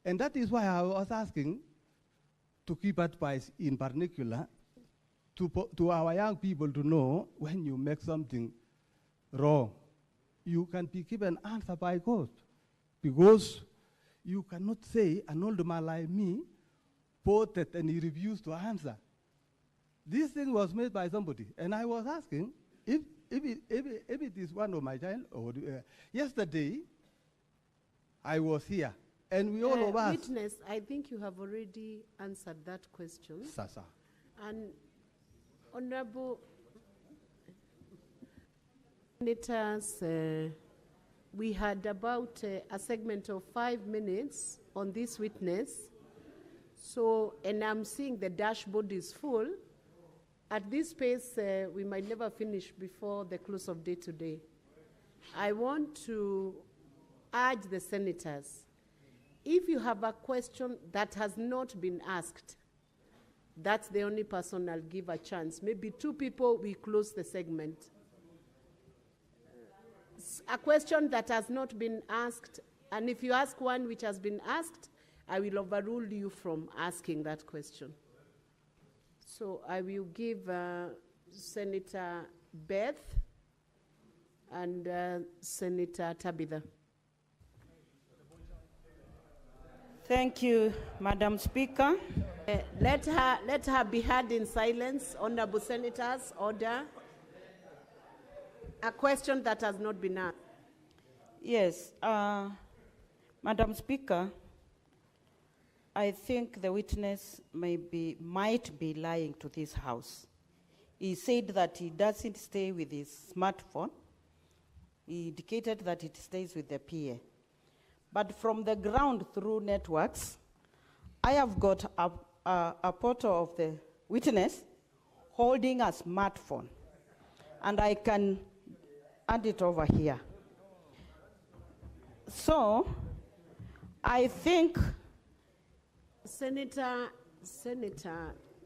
And that is why I was asking to keep advice in particular to our young people to know when you make something wrong, you can be given answer by God. Because you cannot say an old man like me voted and he refused to answer. This thing was made by somebody. And I was asking if it is one of my child, or yesterday I was here. And we all of us. Witness, I think you have already answered that question. Sasa. And Honorable Senators, we had about a segment of 5 minutes on this witness. So, and I'm seeing the dashboard is full. At this pace, we might never finish before the close of day today. I want to urge the senators, if you have a question that has not been asked, that's the only person I'll give a chance. Maybe 2 people, we close the segment. A question that has not been asked, and if you ask one which has been asked, I will overrule you from asking that question. So I will give Senator Beth and Senator Tabitha. Thank you, Madam Speaker. Let her be heard in silence. Honorable Senators, order. A question that has not been asked. Yes, Madam Speaker, I think the witness might be lying to this House. He said that he doesn't stay with his smartphone. He indicated that it stays with the PA. But from the ground through networks, I have got a photo of the witness holding a smartphone. And I can add it over here. So, I think, Senator,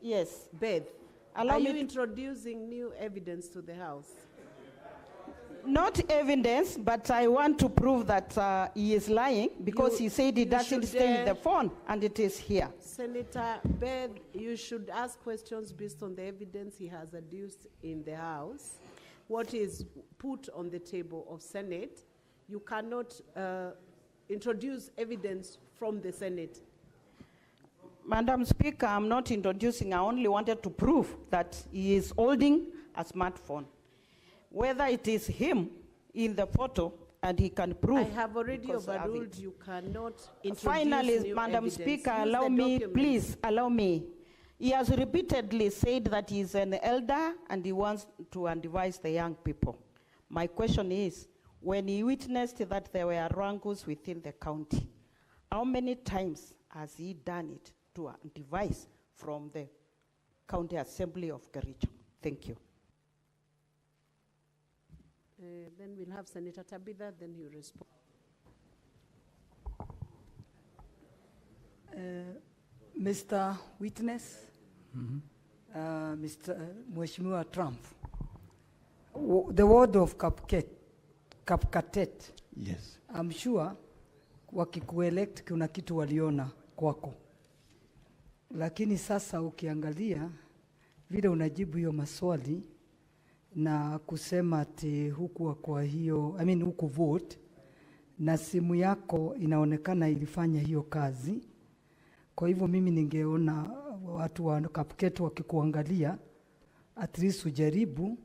yes, Beth, allow are me you to- introducing new evidence to the House? not evidence, but I want to prove that he is lying because he said he you doesn't should, stay in the phone, and it is here. Senator Beth, you should ask questions based on the evidence he has adduced in the House. What is put on the table of Senate, you cannot introduce evidence from the Senate. Madam Speaker, I'm not introducing, I only wanted to prove that he is holding a smartphone. Whether it is him in the photo and he can prove. I have already because of overruled. it. You cannot introduce Finally, new Madam evidence. Speaker, Use allow the me, documents. please, allow me. He has repeatedly said that he is an elder and he wants to advise the young people. My question is, when he witnessed that there were wrangles within the county, how many times has he done it to advise from the County Assembly of Kericho? Thank you. Then we'll have Senator Tabitha, then you respond. Mr. Witness, Mr. Mheshimiwa Trump, the word of Kapkatet, Yes. I'm sure wakikuelect kuna kitu waliona kwako, lakini sasa ukiangalia vile unajibu hiyo maswali na kusema ati huku kwa hiyo, huku vote na simu yako inaonekana ilifanya hiyo kazi. Kwa hivyo mimi ningeona watu wa Kapketo wakikuangalia, at least ujaribu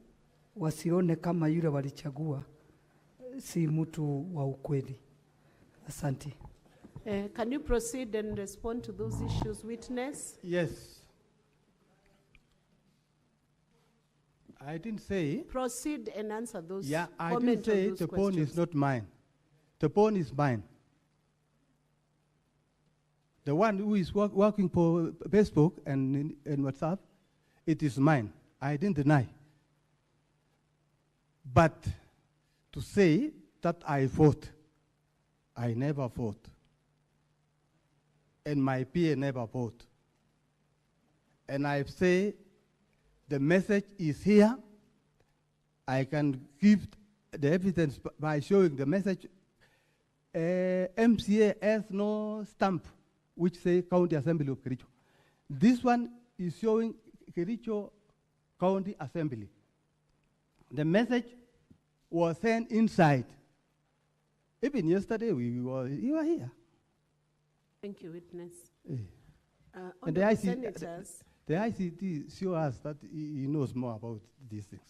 wasione kama yule walichagua si mtu wa ukweli. Asante. Can you proceed and respond to those issues, witness? Yes. I didn't say. Proceed and answer those. Yeah, I comment didn't on say those the phone questions. is not mine. The phone is mine. The one who is working for Facebook and WhatsApp, it is mine. I didn't deny. But to say that I vote, I never vote. And my peer never vote. And I say the message is here. I can give the evidence by showing the message. MCA has no stamp which say County Assembly of Kericho. This one is showing Kericho County Assembly. The message was sent inside. Even yesterday you were here. Thank you, witness. And the senators. The ICT show us that he knows more about these things.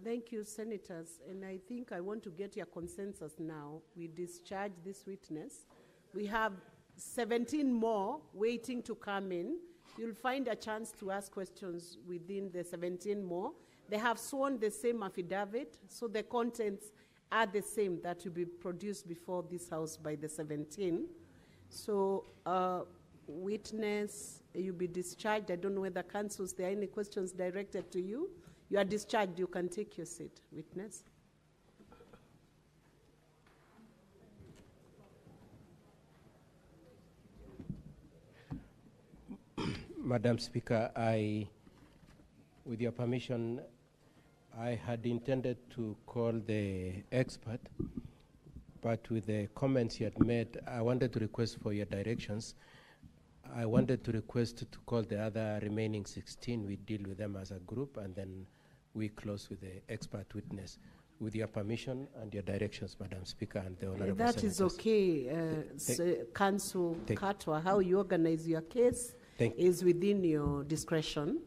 Thank you, senators. And I think I want to get your consensus now. We discharge this witness. We have 17 more waiting to come in. You'll find a chance to ask questions within the 17 more. They have sworn the same affidavit, so the contents are the same that will be produced before this House by the 17. So, witness, you'll be discharged. I don't know whether councils, there are any questions directed to you. You are discharged. You can take your seat, witness. Madam Speaker, with your permission, I had intended to call the expert, but with the comments you had made, I wanted to request for your directions. I wanted to request to call the other remaining 16. We deal with them as a group, and then we close with the expert witness. With your permission and your directions, Madam Speaker, and the honorable That is senators. okay, Council Katwa. How you organize your case is within your discretion.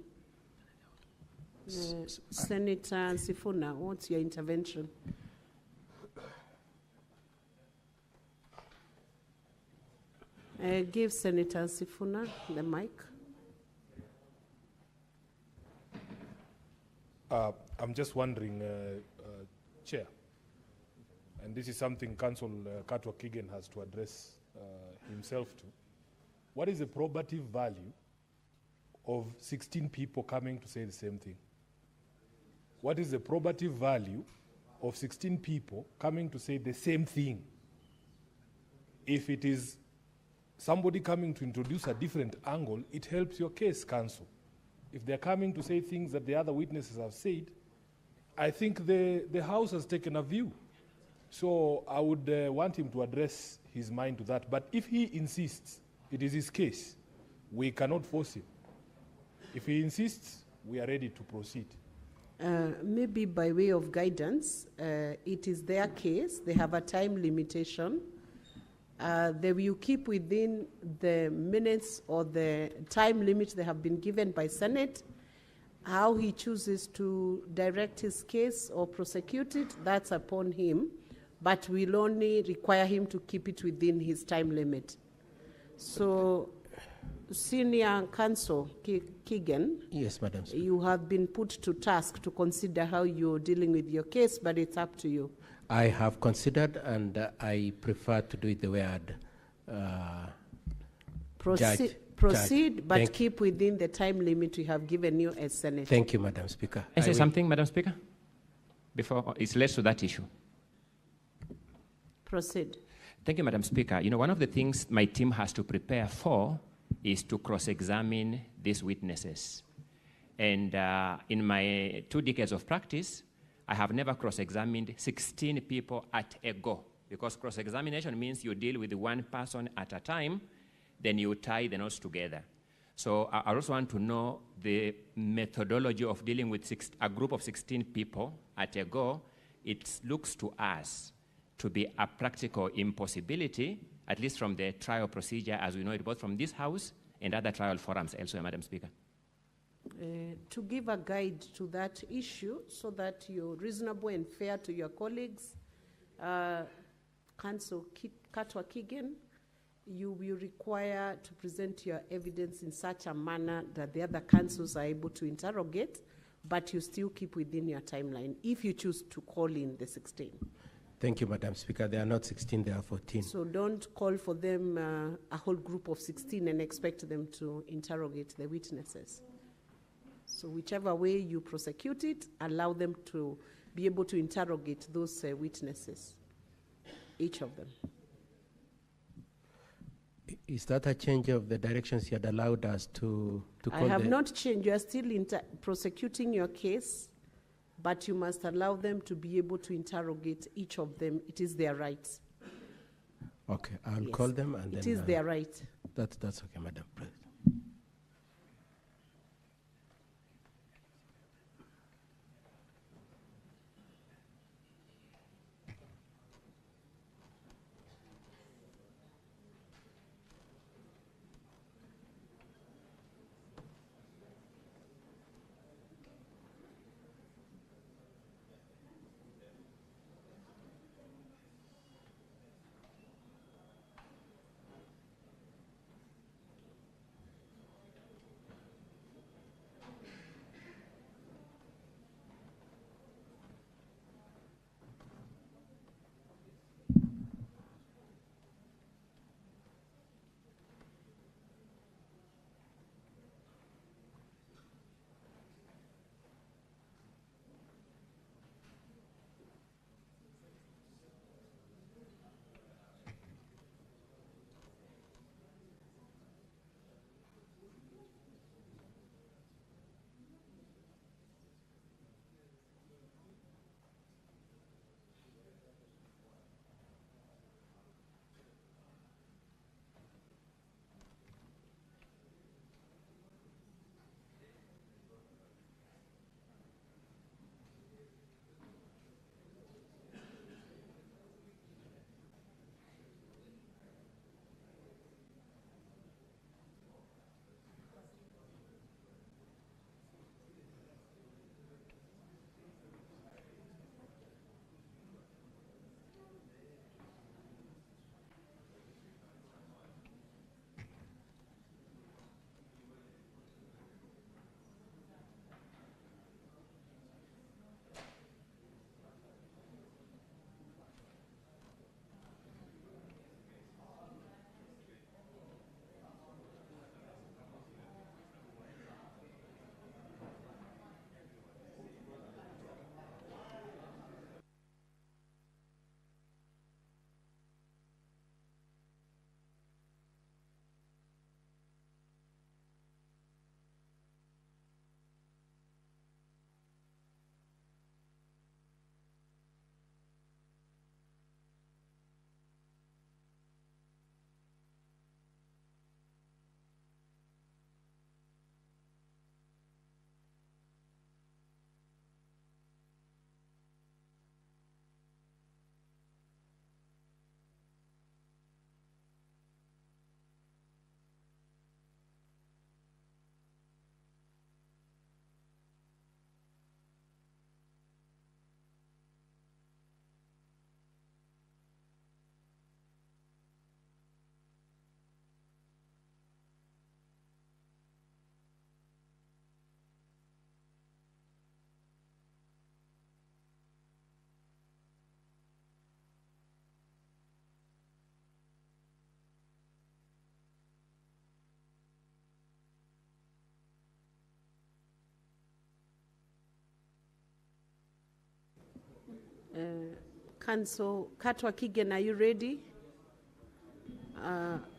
Senator Sifuna, what's your intervention? Give Senator Sifuna the mic. I'm just wondering, Chair, and this is something Council Katwa Kigen has to address himself to. What is the probative value of 16 people coming to say the same thing? What is the probative value of 16 people coming to say the same thing? If it is somebody coming to introduce a different angle, it helps your case, counsel. If they're coming to say things that the other witnesses have said, I think the House has taken a view. So I would want him to address his mind to that. But if he insists, it is his case. We cannot force him. If he insists, we are ready to proceed. Maybe by way of guidance, it is their case. They have a time limitation. They will keep within the minutes or the time limit they have been given by Senate. How he chooses to direct his case or prosecute it, that's upon him, but we'll only require him to keep it within his time limit. So, Senior Counsel Keegan. Yes, Madam Speaker. You have been put to task to consider how you're dealing with your case, but it's up to you. I have considered, and I prefer to do it the way I'd Proceed, but keep within the time limit we have given you as Senator. Thank you, Madam Speaker. Can I say something, Madam Speaker? Before it's led to that issue. Proceed. Thank you, Madam Speaker. You know, one of the things my team has to prepare for is to cross-examine these witnesses. And in my 2 decades of practice, I have never cross-examined 16 people at a go, because cross-examination means you deal with one person at a time, then you tie the knots together. So I also want to know the methodology of dealing with a group of 16 people at a go. It looks to us to be a practical impossibility, at least from the trial procedure as we know it, both from this House and other trial forums elsewhere, Madam Speaker. To give a guide to that issue so that you're reasonable and fair to your colleagues, Counsel Katwa Keegan, you will require to present your evidence in such a manner that the other counsels are able to interrogate, but you still keep within your timeline if you choose to call in the 16. Thank you, Madam Speaker. They are not 16, they are 14. So don't call for them a whole group of 16 and expect them to interrogate the witnesses. So whichever way you prosecute it, allow them to be able to interrogate those witnesses, each of them. Is that a change of the directions you had allowed us to call? I have not changed. You are still prosecuting your case, but you must allow them to be able to interrogate each of them. It is their right. Okay, I'll call them and then... It is their right. That's okay, Madam President. Council Katwa Kigen, are you ready?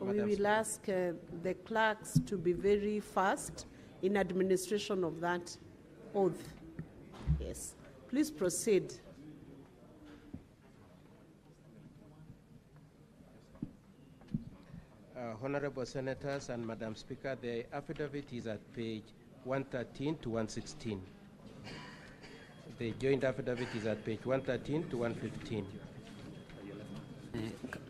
We will ask the clerks to be very fast in administration of that oath. Yes. Please proceed. Honorable Senators and Madam Speaker, the affidavit is at page 113 to 116. The joint affidavit is at page 113 to 115.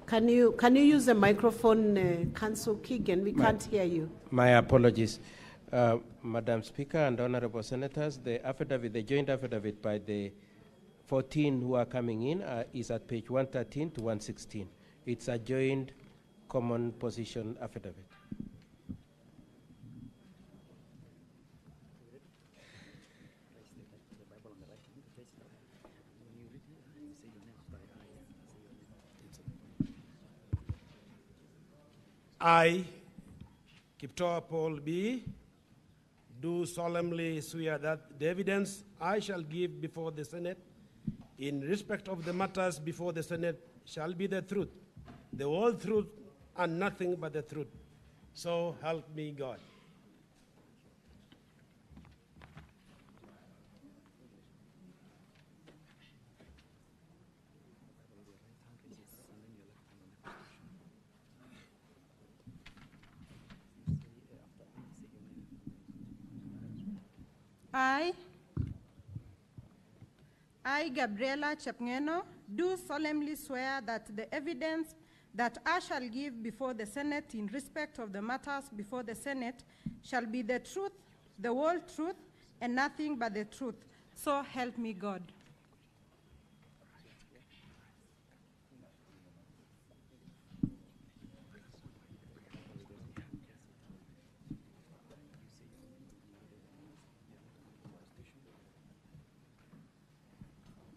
Can you use the microphone, Council Keegan? We can't hear you. My apologies. Madam Speaker and Honorable Senators, the affidavit, the joint affidavit by the 14 who are coming in is at page 113 to 116. It's a joint common position affidavit. I, Kiptoa Paul B., do solemnly swear that the evidence I shall give before the Senate in respect of the matters before the Senate shall be the truth, the whole truth, and nothing but the truth. So help me God. I, Gabriela Chepngeno, do solemnly swear that the evidence that I shall give before the Senate in respect of the matters before the Senate shall be the truth, the whole truth, and nothing but the truth. So help me God.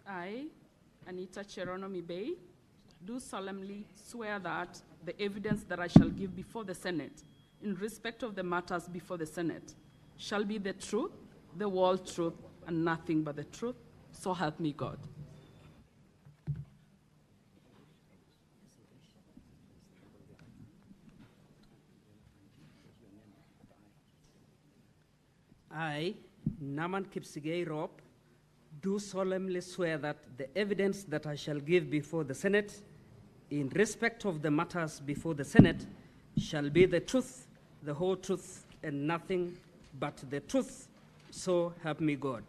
I, Anita Cherono Mibei, do solemnly swear that the evidence that I shall give before the Senate in respect of the matters before the Senate shall be the truth, the whole truth, and nothing but the truth. So help me God. I, Naman Kipsigei Rob, do solemnly swear that the evidence that I shall give before the Senate in respect of the matters before the Senate shall be the truth, the whole truth, and nothing but the truth. So help me God.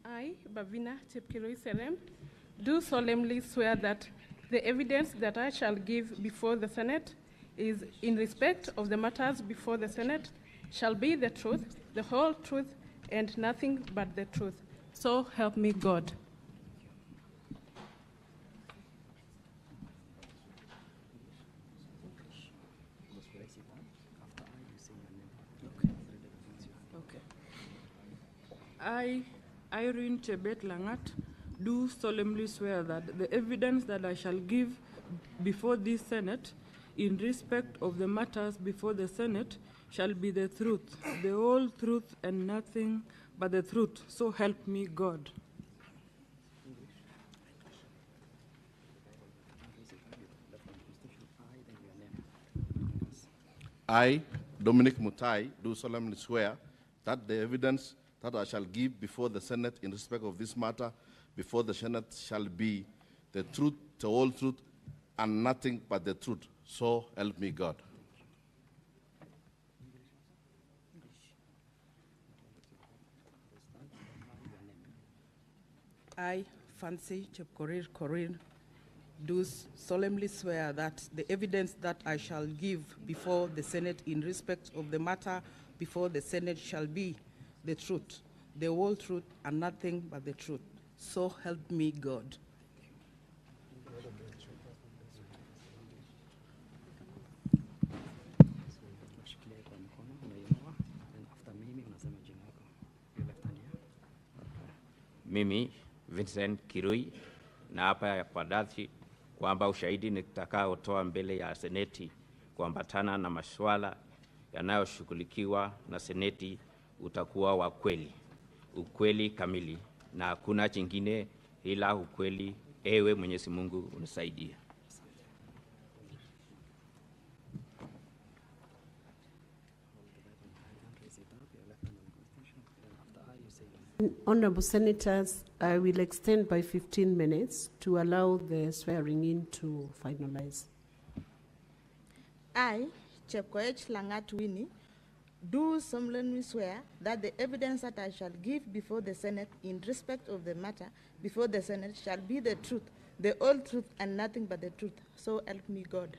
I, Bavina Chepkiroi Serem, do solemnly swear that the evidence that I shall give before the Senate is in respect of the matters before the Senate shall be the truth, the whole truth, and nothing but the truth. So help me God. I, Irene Chebet Langat, do solemnly swear that the evidence that I shall give before this Senate in respect of the matters before the Senate shall be the truth, the whole truth, and nothing but the truth. So help me God. I, Dominic Mutai, do solemnly swear that the evidence that I shall give before the Senate in respect of this matter before the Senate shall be the truth, the whole truth, and nothing but the truth. So help me God. I, Fancy Chepkorir Korir, do solemnly swear that the evidence that I shall give before the Senate in respect of the matter before the Senate shall be the truth, the whole truth, and nothing but the truth. So help me God. Mimi Vincent Kirui naapa kwa dhati kwamba ushahidi nitakaotoa mbele ya Seneti kuambatana na masuala yanayoshughulikiwa na Seneti utakuwa wa kweli, ukweli kamili, na hakuna chingine ila ukweli. Ewe Mwenyezi Mungu unisaidie. Honorable Senators, I will extend by 15 minutes to allow the swearing in to finalize. I, Chepkoech Langat Winnie, do solemnly swear that the evidence that I shall give before the Senate in respect of the matter before the Senate shall be the truth, the whole truth, and nothing but the truth. So help me God.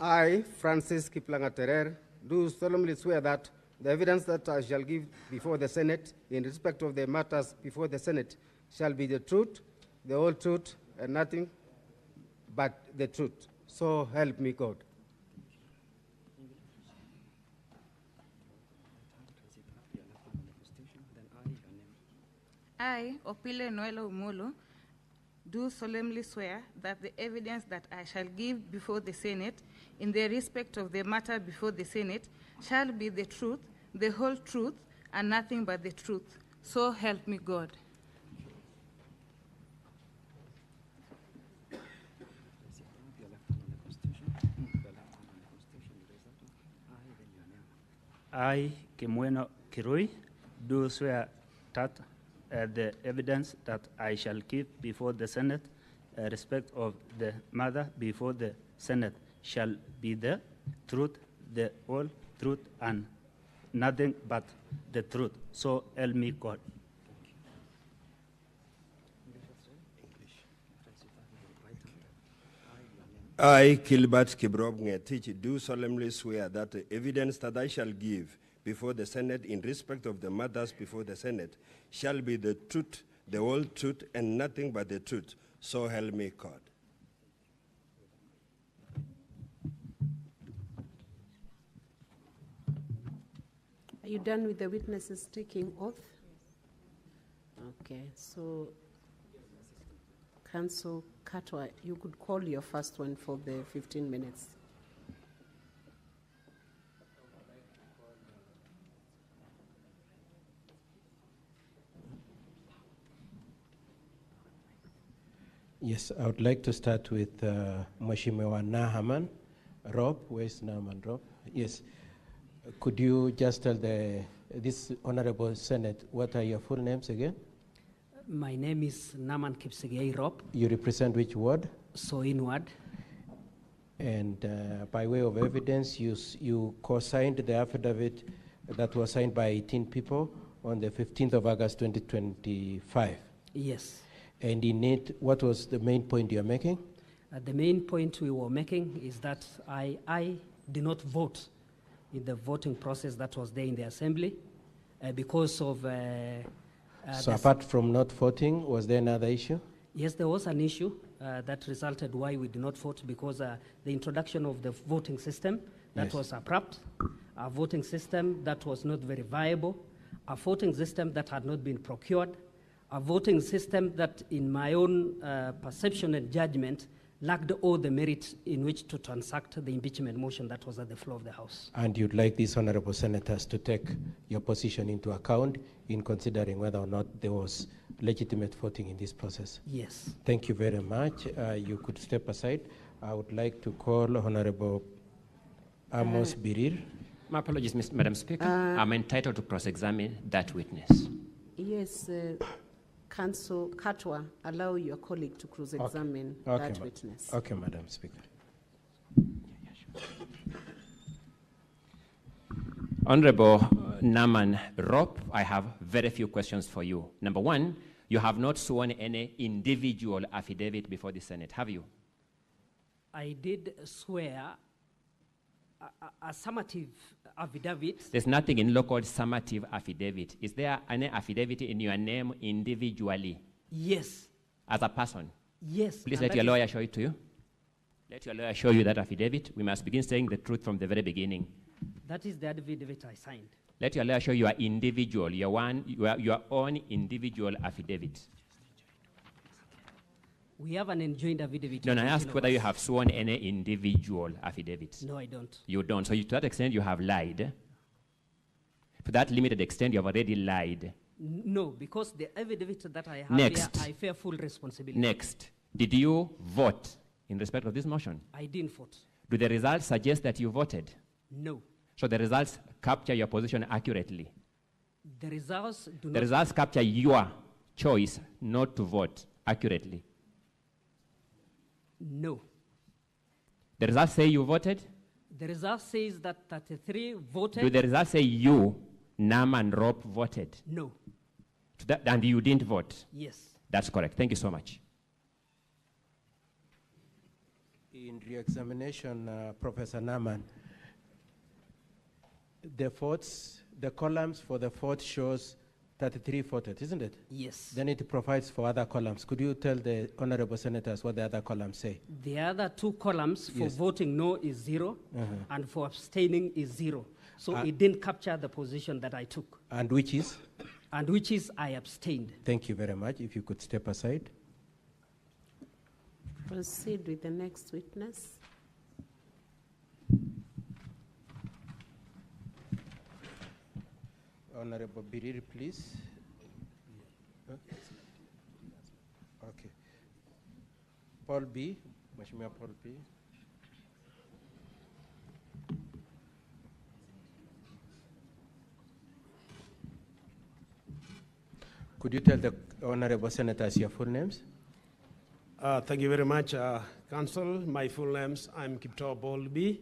I, Francis Kiplangaterer, do solemnly swear that the evidence that I shall give before the Senate in respect of the matters before the Senate shall be the truth, the whole truth, and nothing but the truth. So help me God. I, Opile Noelo Umolo, do solemnly swear that the evidence that I shall give before the Senate in the respect of the matter before the Senate shall be the truth, the whole truth, and nothing but the truth. So help me God. I, Kimweno Kirui, do swear that the evidence that I shall give before the Senate respect of the matter before the Senate shall be the truth, the whole truth, and nothing but the truth. So help me God. I, Gilbert Kibrob Ngetich, do solemnly swear that the evidence that I shall give before the Senate in respect of the matters before the Senate shall be the truth, the whole truth, and nothing but the truth. So help me God. Are you done with the witnesses taking oath? Okay, so Council Katwa, you could call your first one for the 15 minutes. Yes, I would like to start with Mheshimiwa Nahaman. Rob, where's Nahaman, Rob? Yes. Could you just tell this Honorable Senate, what are your full names again? My name is Naman Kipsigei Rob. You represent which ward? Soin ward. And by way of evidence, you co-signed the affidavit that was signed by 18 people on the 15th of August 2025. Yes. And in it, what was the main point you're making? The main point we were making is that I did not vote in the voting process that was there in the assembly because of... so apart from not voting, was there another issue? Yes, there was an issue that resulted why we did not vote because the introduction of the voting system that was abrupt, a voting system that was not very viable, a voting system that had not been procured, a voting system that in my own perception and judgment lacked all the merit in which to transact the impeachment motion that was at the floor of the House. And you'd like these honorable senators to take your position into account in considering whether or not there was legitimate voting in this process? Yes. Thank you very much. You could step aside. I would like to call Honorable Amos Birir. My apologies, Madam Speaker. I'm entitled to cross-examine that witness. Yes, Council Katwa, allow your colleague to cross-examine that witness. Okay, Madam Speaker. Honorable Naman Rob, I have very few questions for you. Number one, you have not sworn any individual affidavit before the Senate, have you? I did swear a summative affidavit. There's nothing in law called summative affidavit. Is there any affidavit in your name individually? Yes. As a person? Yes. Please let your lawyer show it to you. Let your lawyer show you that affidavit. We must begin saying the truth from the very beginning. That is the affidavit I signed. let your lawyer show your individual, your own individual affidavit. We have an enjoined affidavit. No, I asked whether you have sworn any individual affidavit. No, I don't. You don't. So to that extent, you have lied. To that limited extent, you have already lied. No, because the affidavit that I have Next. here, I fear full responsibility. Next, did you vote in respect of this motion? I didn't vote. Do the results suggest that you voted? No. So the results capture your position accurately. The results do The not. results capture your choice not to vote accurately. No. The results say you voted? The result says that 33 voted. Do the results say you, Nam and Rob, voted? No. And you didn't vote? Yes. That's correct. Thank you so much. In re-examination, Professor Naman, the columns for the vote shows 33 voted, isn't it? Yes. Then it provides for other columns. Could you tell the honorable senators what the other columns say? The other two columns for Yes. voting no is 0, and for abstaining is 0. So it didn't capture the position that I took. And which is? And which is I abstained. Thank you very much. If you could step aside. Proceed with the next witness. Honorable Biriri, please. Okay. Paul B. Mheshimiwa Paul B. Could you tell the honorable senators your full names? Thank you very much, Council. My full names, I'm Kiptoa Paul B,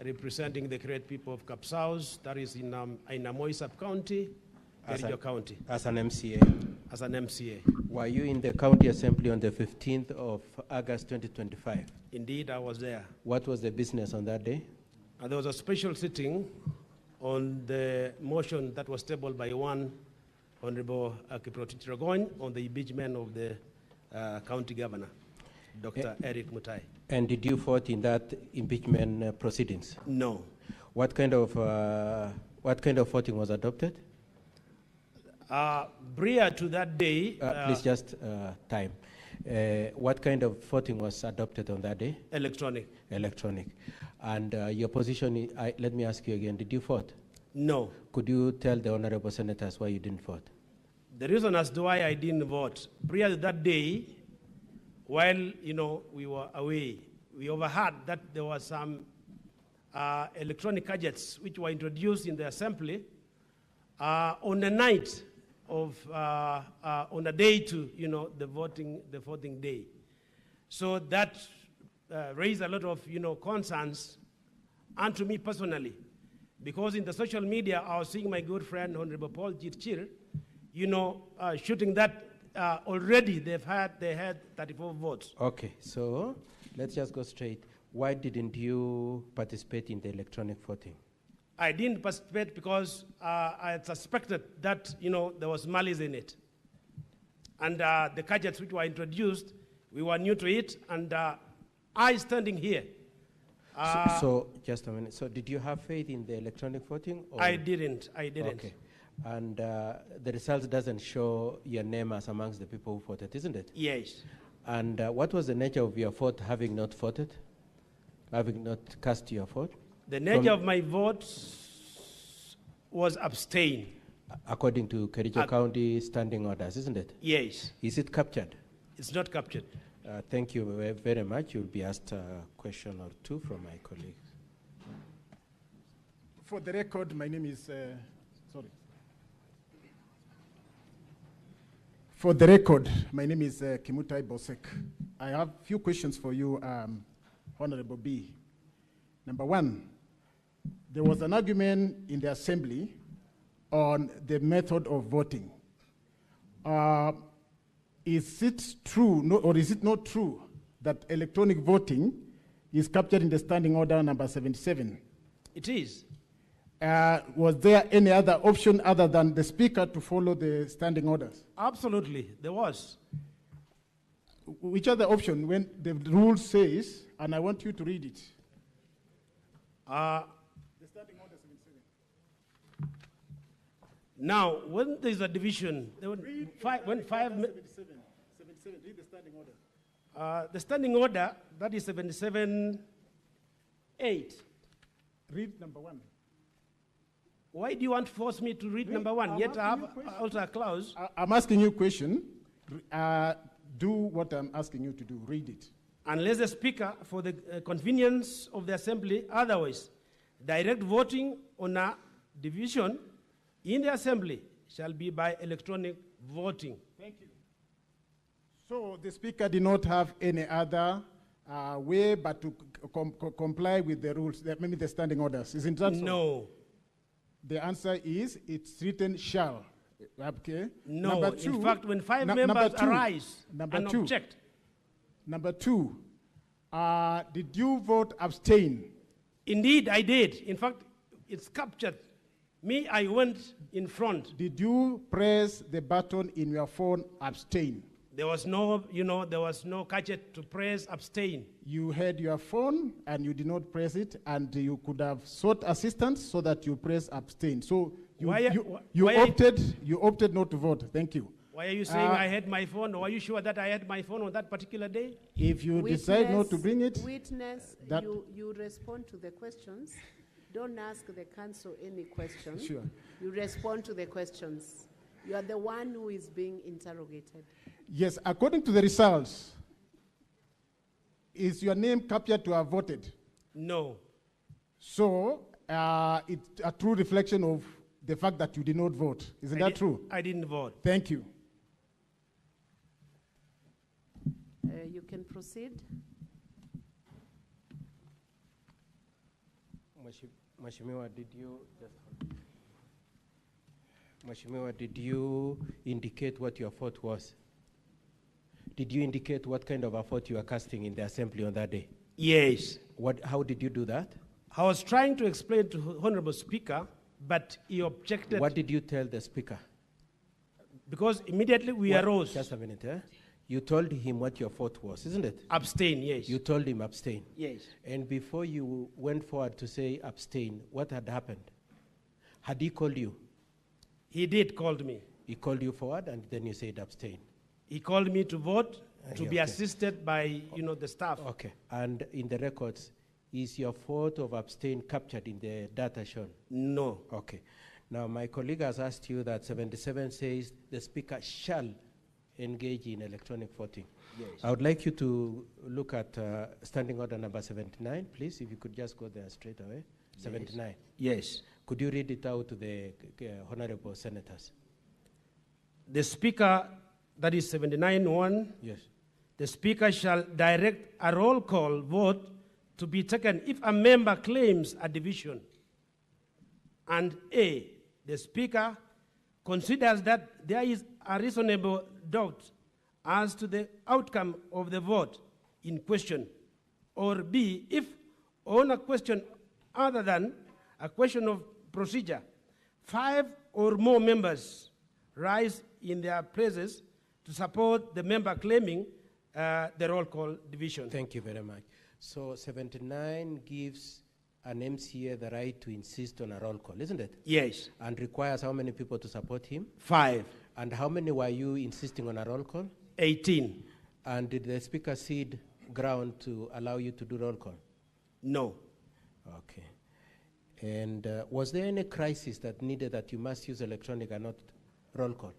representing the great people of Kapsaus, that is in Amoy sub-county, Kericho County. As an MCA? As an MCA. Were you in the county assembly on the 15th of August 2025? Indeed, I was there. What was the business on that day? There was a special sitting on the motion that was tabled by one Honorable Kiproti Tiragony on the impeachment of the county governor, Dr. Erick Mutai. And did you vote in that impeachment proceedings? No. What kind of voting was adopted? Prior to that day, please just time. What kind of voting was adopted on that day? Electronic. Electronic. And your position, let me ask you again, did you vote? No. Could you tell the honorable senators why you didn't vote? The reason as to why I didn't vote, prior to that day, while we were away, we overheard that there was some electronic gadgets which were introduced in the assembly on the night of on the day to the voting day. So that raised a lot of concerns, and to me personally, because in the social media I was seeing my good friend Honorable Paul Chirchir, shooting that already they had 34 votes. Okay, so let's just go straight. Why didn't you participate in the electronic voting? I didn't participate because I suspected that there was malice in it, and the gadgets which were introduced, we were new to it, and I standing here. So just a minute. So did you have faith in the electronic voting? Or? I didn't. Okay. And the results doesn't show your name as amongst the people who voted, isn't it? Yes. And what was the nature of your vote, having not voted, having not cast your vote? The nature of my vote was abstain. According to Kericho County standing orders, isn't it? Yes. Is it captured? It's not captured. Thank you very much. You'll be asked a question or two from my colleagues. For the record, my name is, For the record, my name is Mutai Bosek. I have a few questions for you, Honorable B. Number one, there was an argument in the assembly on the method of voting. Is it true, or is it not true, that electronic voting is captured in the standing order number 77? It is. Was there any other option other than the speaker to follow the standing orders? Absolutely, there was. Which other option when the rule says, and I want you to read it? The standing order 77. Now, when there's a division, Read when 77, read the standing order. the standing order, that is 77.8. Read number 1. Why do you want to force me to read number 1? Yet I have also a clause. I'm asking you a question. Do what I'm asking you to do. Read it. Unless the speaker, for the convenience of the assembly, otherwise, direct voting on a division in the assembly shall be by electronic voting. Thank you. So the speaker did not have any other way but to comply with the rules, maybe the standing orders. Isn't that so? No. The answer is it's written shall. Okay. No. Number 2, in fact, when 5 members arise and object. Number 2, did you vote abstain? Indeed, I did. In fact, it's captured. Me, I went in front. Did you press the button in your phone abstain? There was no, there was no gadget to press abstain. You had your phone and you did not press it, and you could have sought assistance so that you press abstain. So you opted not to vote. Thank you. Why are you saying I had my phone? Or are you sure that I had my phone on that particular day? If you decide not to bring it, witness, you respond to the questions. Don't ask the council any questions. Sure. You respond to the questions. You are the one who is being interrogated. Yes, according to the results, is your name captured to have voted? No. So it's a true reflection of the fact that you did not vote. Isn't that true? I didn't vote. Thank you. You can proceed. Mheshimiwa, did you indicate what your vote was? Did you indicate what kind of a vote you were casting in the assembly on that day? Yes. How did you do that? I was trying to explain to Honorable Speaker, but he objected. What did you tell the speaker? Because immediately we arose. Just a minute, eh? You told him what your vote was, isn't it? Abstain, yes. You told him abstain. Yes. And before you went forward to say abstain, what had happened? Had he called you? He did call me. He called you forward and then you said abstain. He called me to vote, to be assisted by, the staff. Okay. And in the records, is your vote of abstain captured in the data shown? No. Okay. Now, my colleague has asked you that 77 says the speaker shall engage in electronic voting. Yes. I would like you to look at standing order number 79, please, if you could just go there straight away. 79. Yes. Could you read it out to the honorable senators? The speaker, that is 79.1. Yes. The speaker shall direct a roll call vote to be taken if a member claims a division. And A, the speaker considers that there is a reasonable doubt as to the outcome of the vote in question. Or B, if on a question other than a question of procedure, 5 or more members rise in their places to support the member claiming the roll call division. Thank you very much. So 79 gives an MCA the right to insist on a roll call, isn't it? Yes. And requires how many people to support him? 5. And how many were you insisting on a roll call? 18. And did the speaker cede ground to allow you to do roll call? No. Okay. And was there any crisis that needed that you must use electronic and not roll call?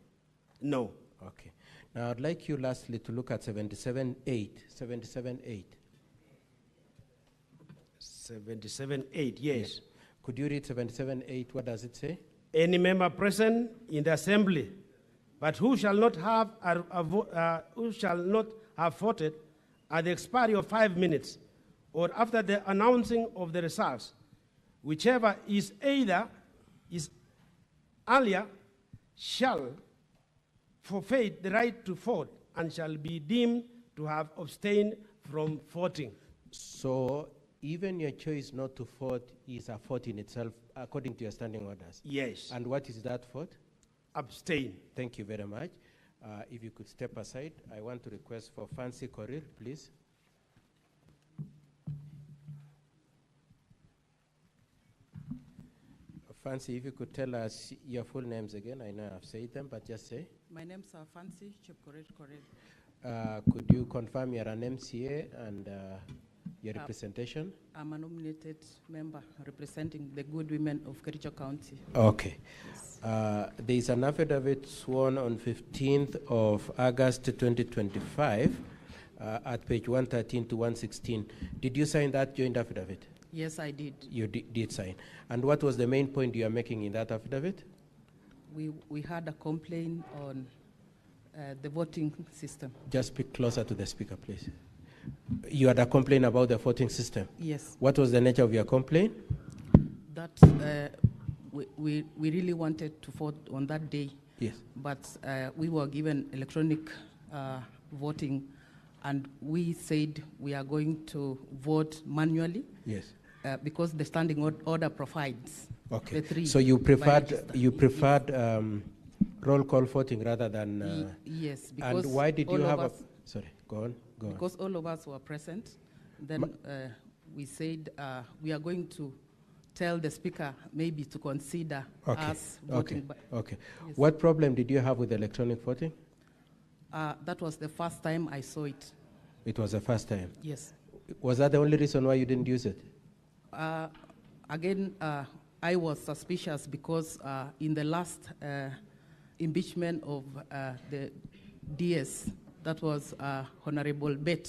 No. Okay. Now I'd like you lastly to look at 77.8. 77.8. 77.8, yes. Could you read 77.8? What does it say? Any member present in the assembly, but who shall not have voted at the expiry of 5 minutes, or after the announcing of the results, whichever is earlier, shall forfeit the right to vote and shall be deemed to have abstained from voting. So even your choice not to vote is a vote in itself, according to your standing orders? Yes. And what is that vote? Abstain. Thank you very much. If you could step aside, I want to request for Fancy Korir, please. Fancy, if you could tell us your full names again. I know I've said them, but just say. My name's Fancy Chepkorir Korir. Could you confirm you're an MCA and your representation? I'm a nominated member representing the good women of Kericho County. Okay. There is an affidavit sworn on 15th of August 2025 at page 113 to 116. Did you sign that joint affidavit? Yes, I did. You did sign. And what was the main point you are making in that affidavit? We had a complaint on the voting system. Just speak closer to the speaker, please. You had a complaint about the voting system? Yes. What was the nature of your complaint? That we really wanted to vote on that day. Yes. But we were given electronic voting, and we said we are going to vote manually. Yes. Because the standing order provides Okay. the three. So you preferred yes. Roll call voting rather than yes. Because and why did you have us, sorry, go on. Because all of us were present, then we said we are going to tell the speaker maybe to consider us voting. Okay. Yes. What problem did you have with electronic voting? That was the first time I saw it. It was the first time? Yes. Was that the only reason why you didn't use it? Again, I was suspicious because in the last impeachment of the DS, that was Honorable Bet,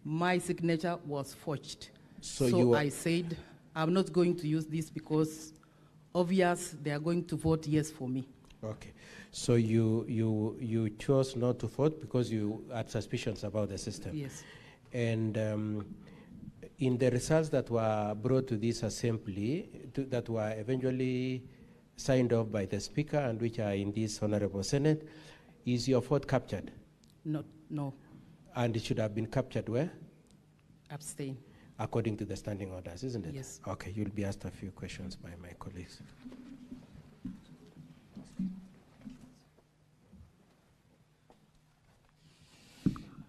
my signature was forged. So I said, I'm not going to use this because obvious they are going to vote yes for me. Okay. So you chose not to vote because you had suspicions about the system. Yes. And in the results that were brought to this assembly, that were eventually signed off by the speaker and which are in this Honorable Senate, is your vote captured? No. And it should have been captured where? Abstain. According to the standing orders, isn't it? Yes. Okay, you'll be asked a few questions by my colleagues.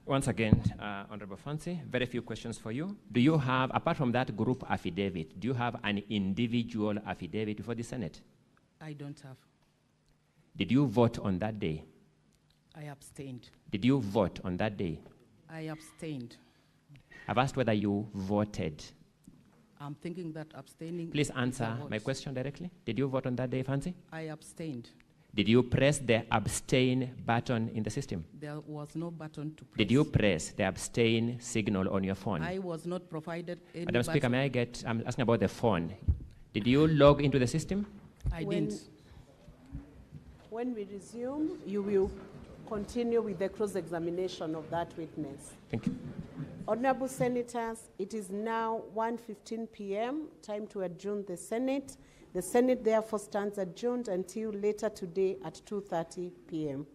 Once again, Honorable Fancy, very few questions for you. Do you have, apart from that group affidavit, do you have an individual affidavit for the Senate? I don't have. Did you vote on that day? I abstained. Did you vote on that day? I abstained. I've asked whether you voted. I'm thinking that abstaining. Please answer my question directly. Did you vote on that day, Fancy? I abstained. Did you press the abstain button in the system? There was no button to press. Did you press the abstain signal on your phone? I was not provided any Madam Speaker, button. may I get, I'm asking about the phone. Did you log into the system? I didn't. When we resume, you will continue with the cross-examination of that witness. Thank you. Honorable Senators, it is now 1:15 p.m., time to adjourn the Senate. The Senate therefore stands adjourned until later today at 2:30 p.m.